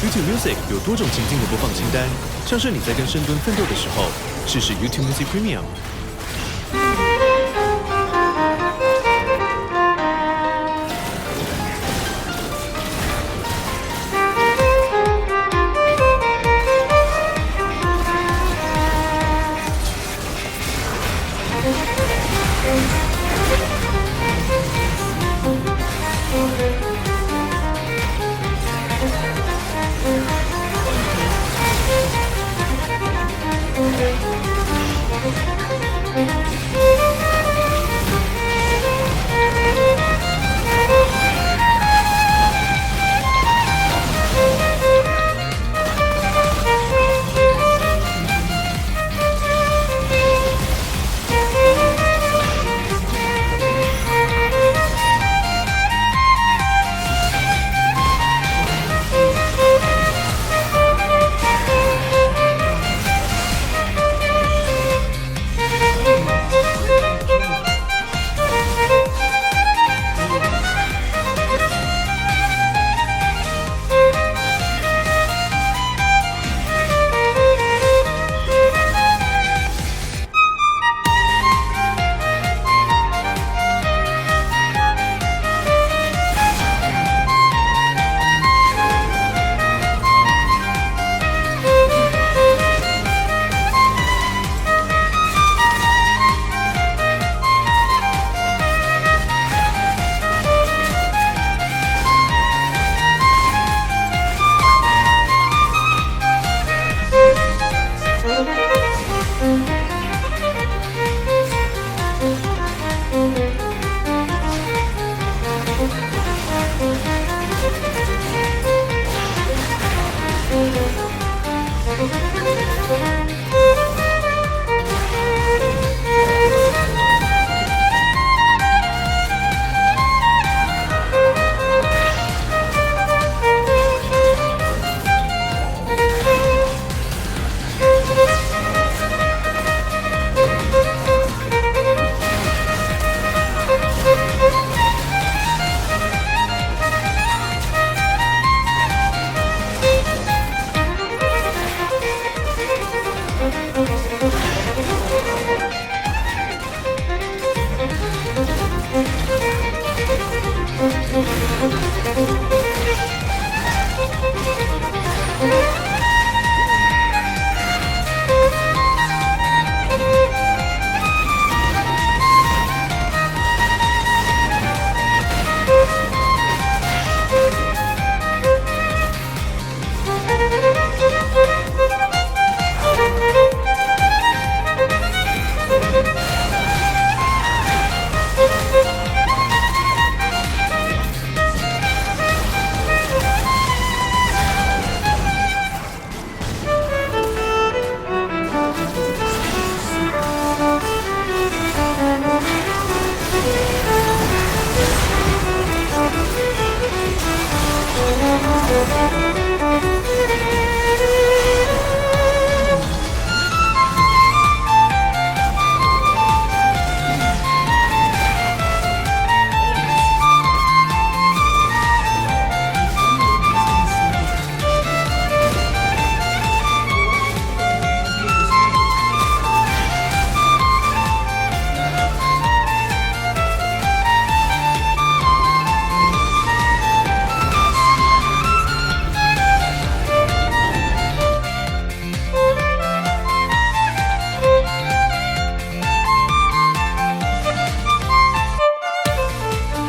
YouTube Music 有多种情境的播放清单，像是你在跟深蹲奋斗的时候，试试 YouTube Music Premium。Thank you.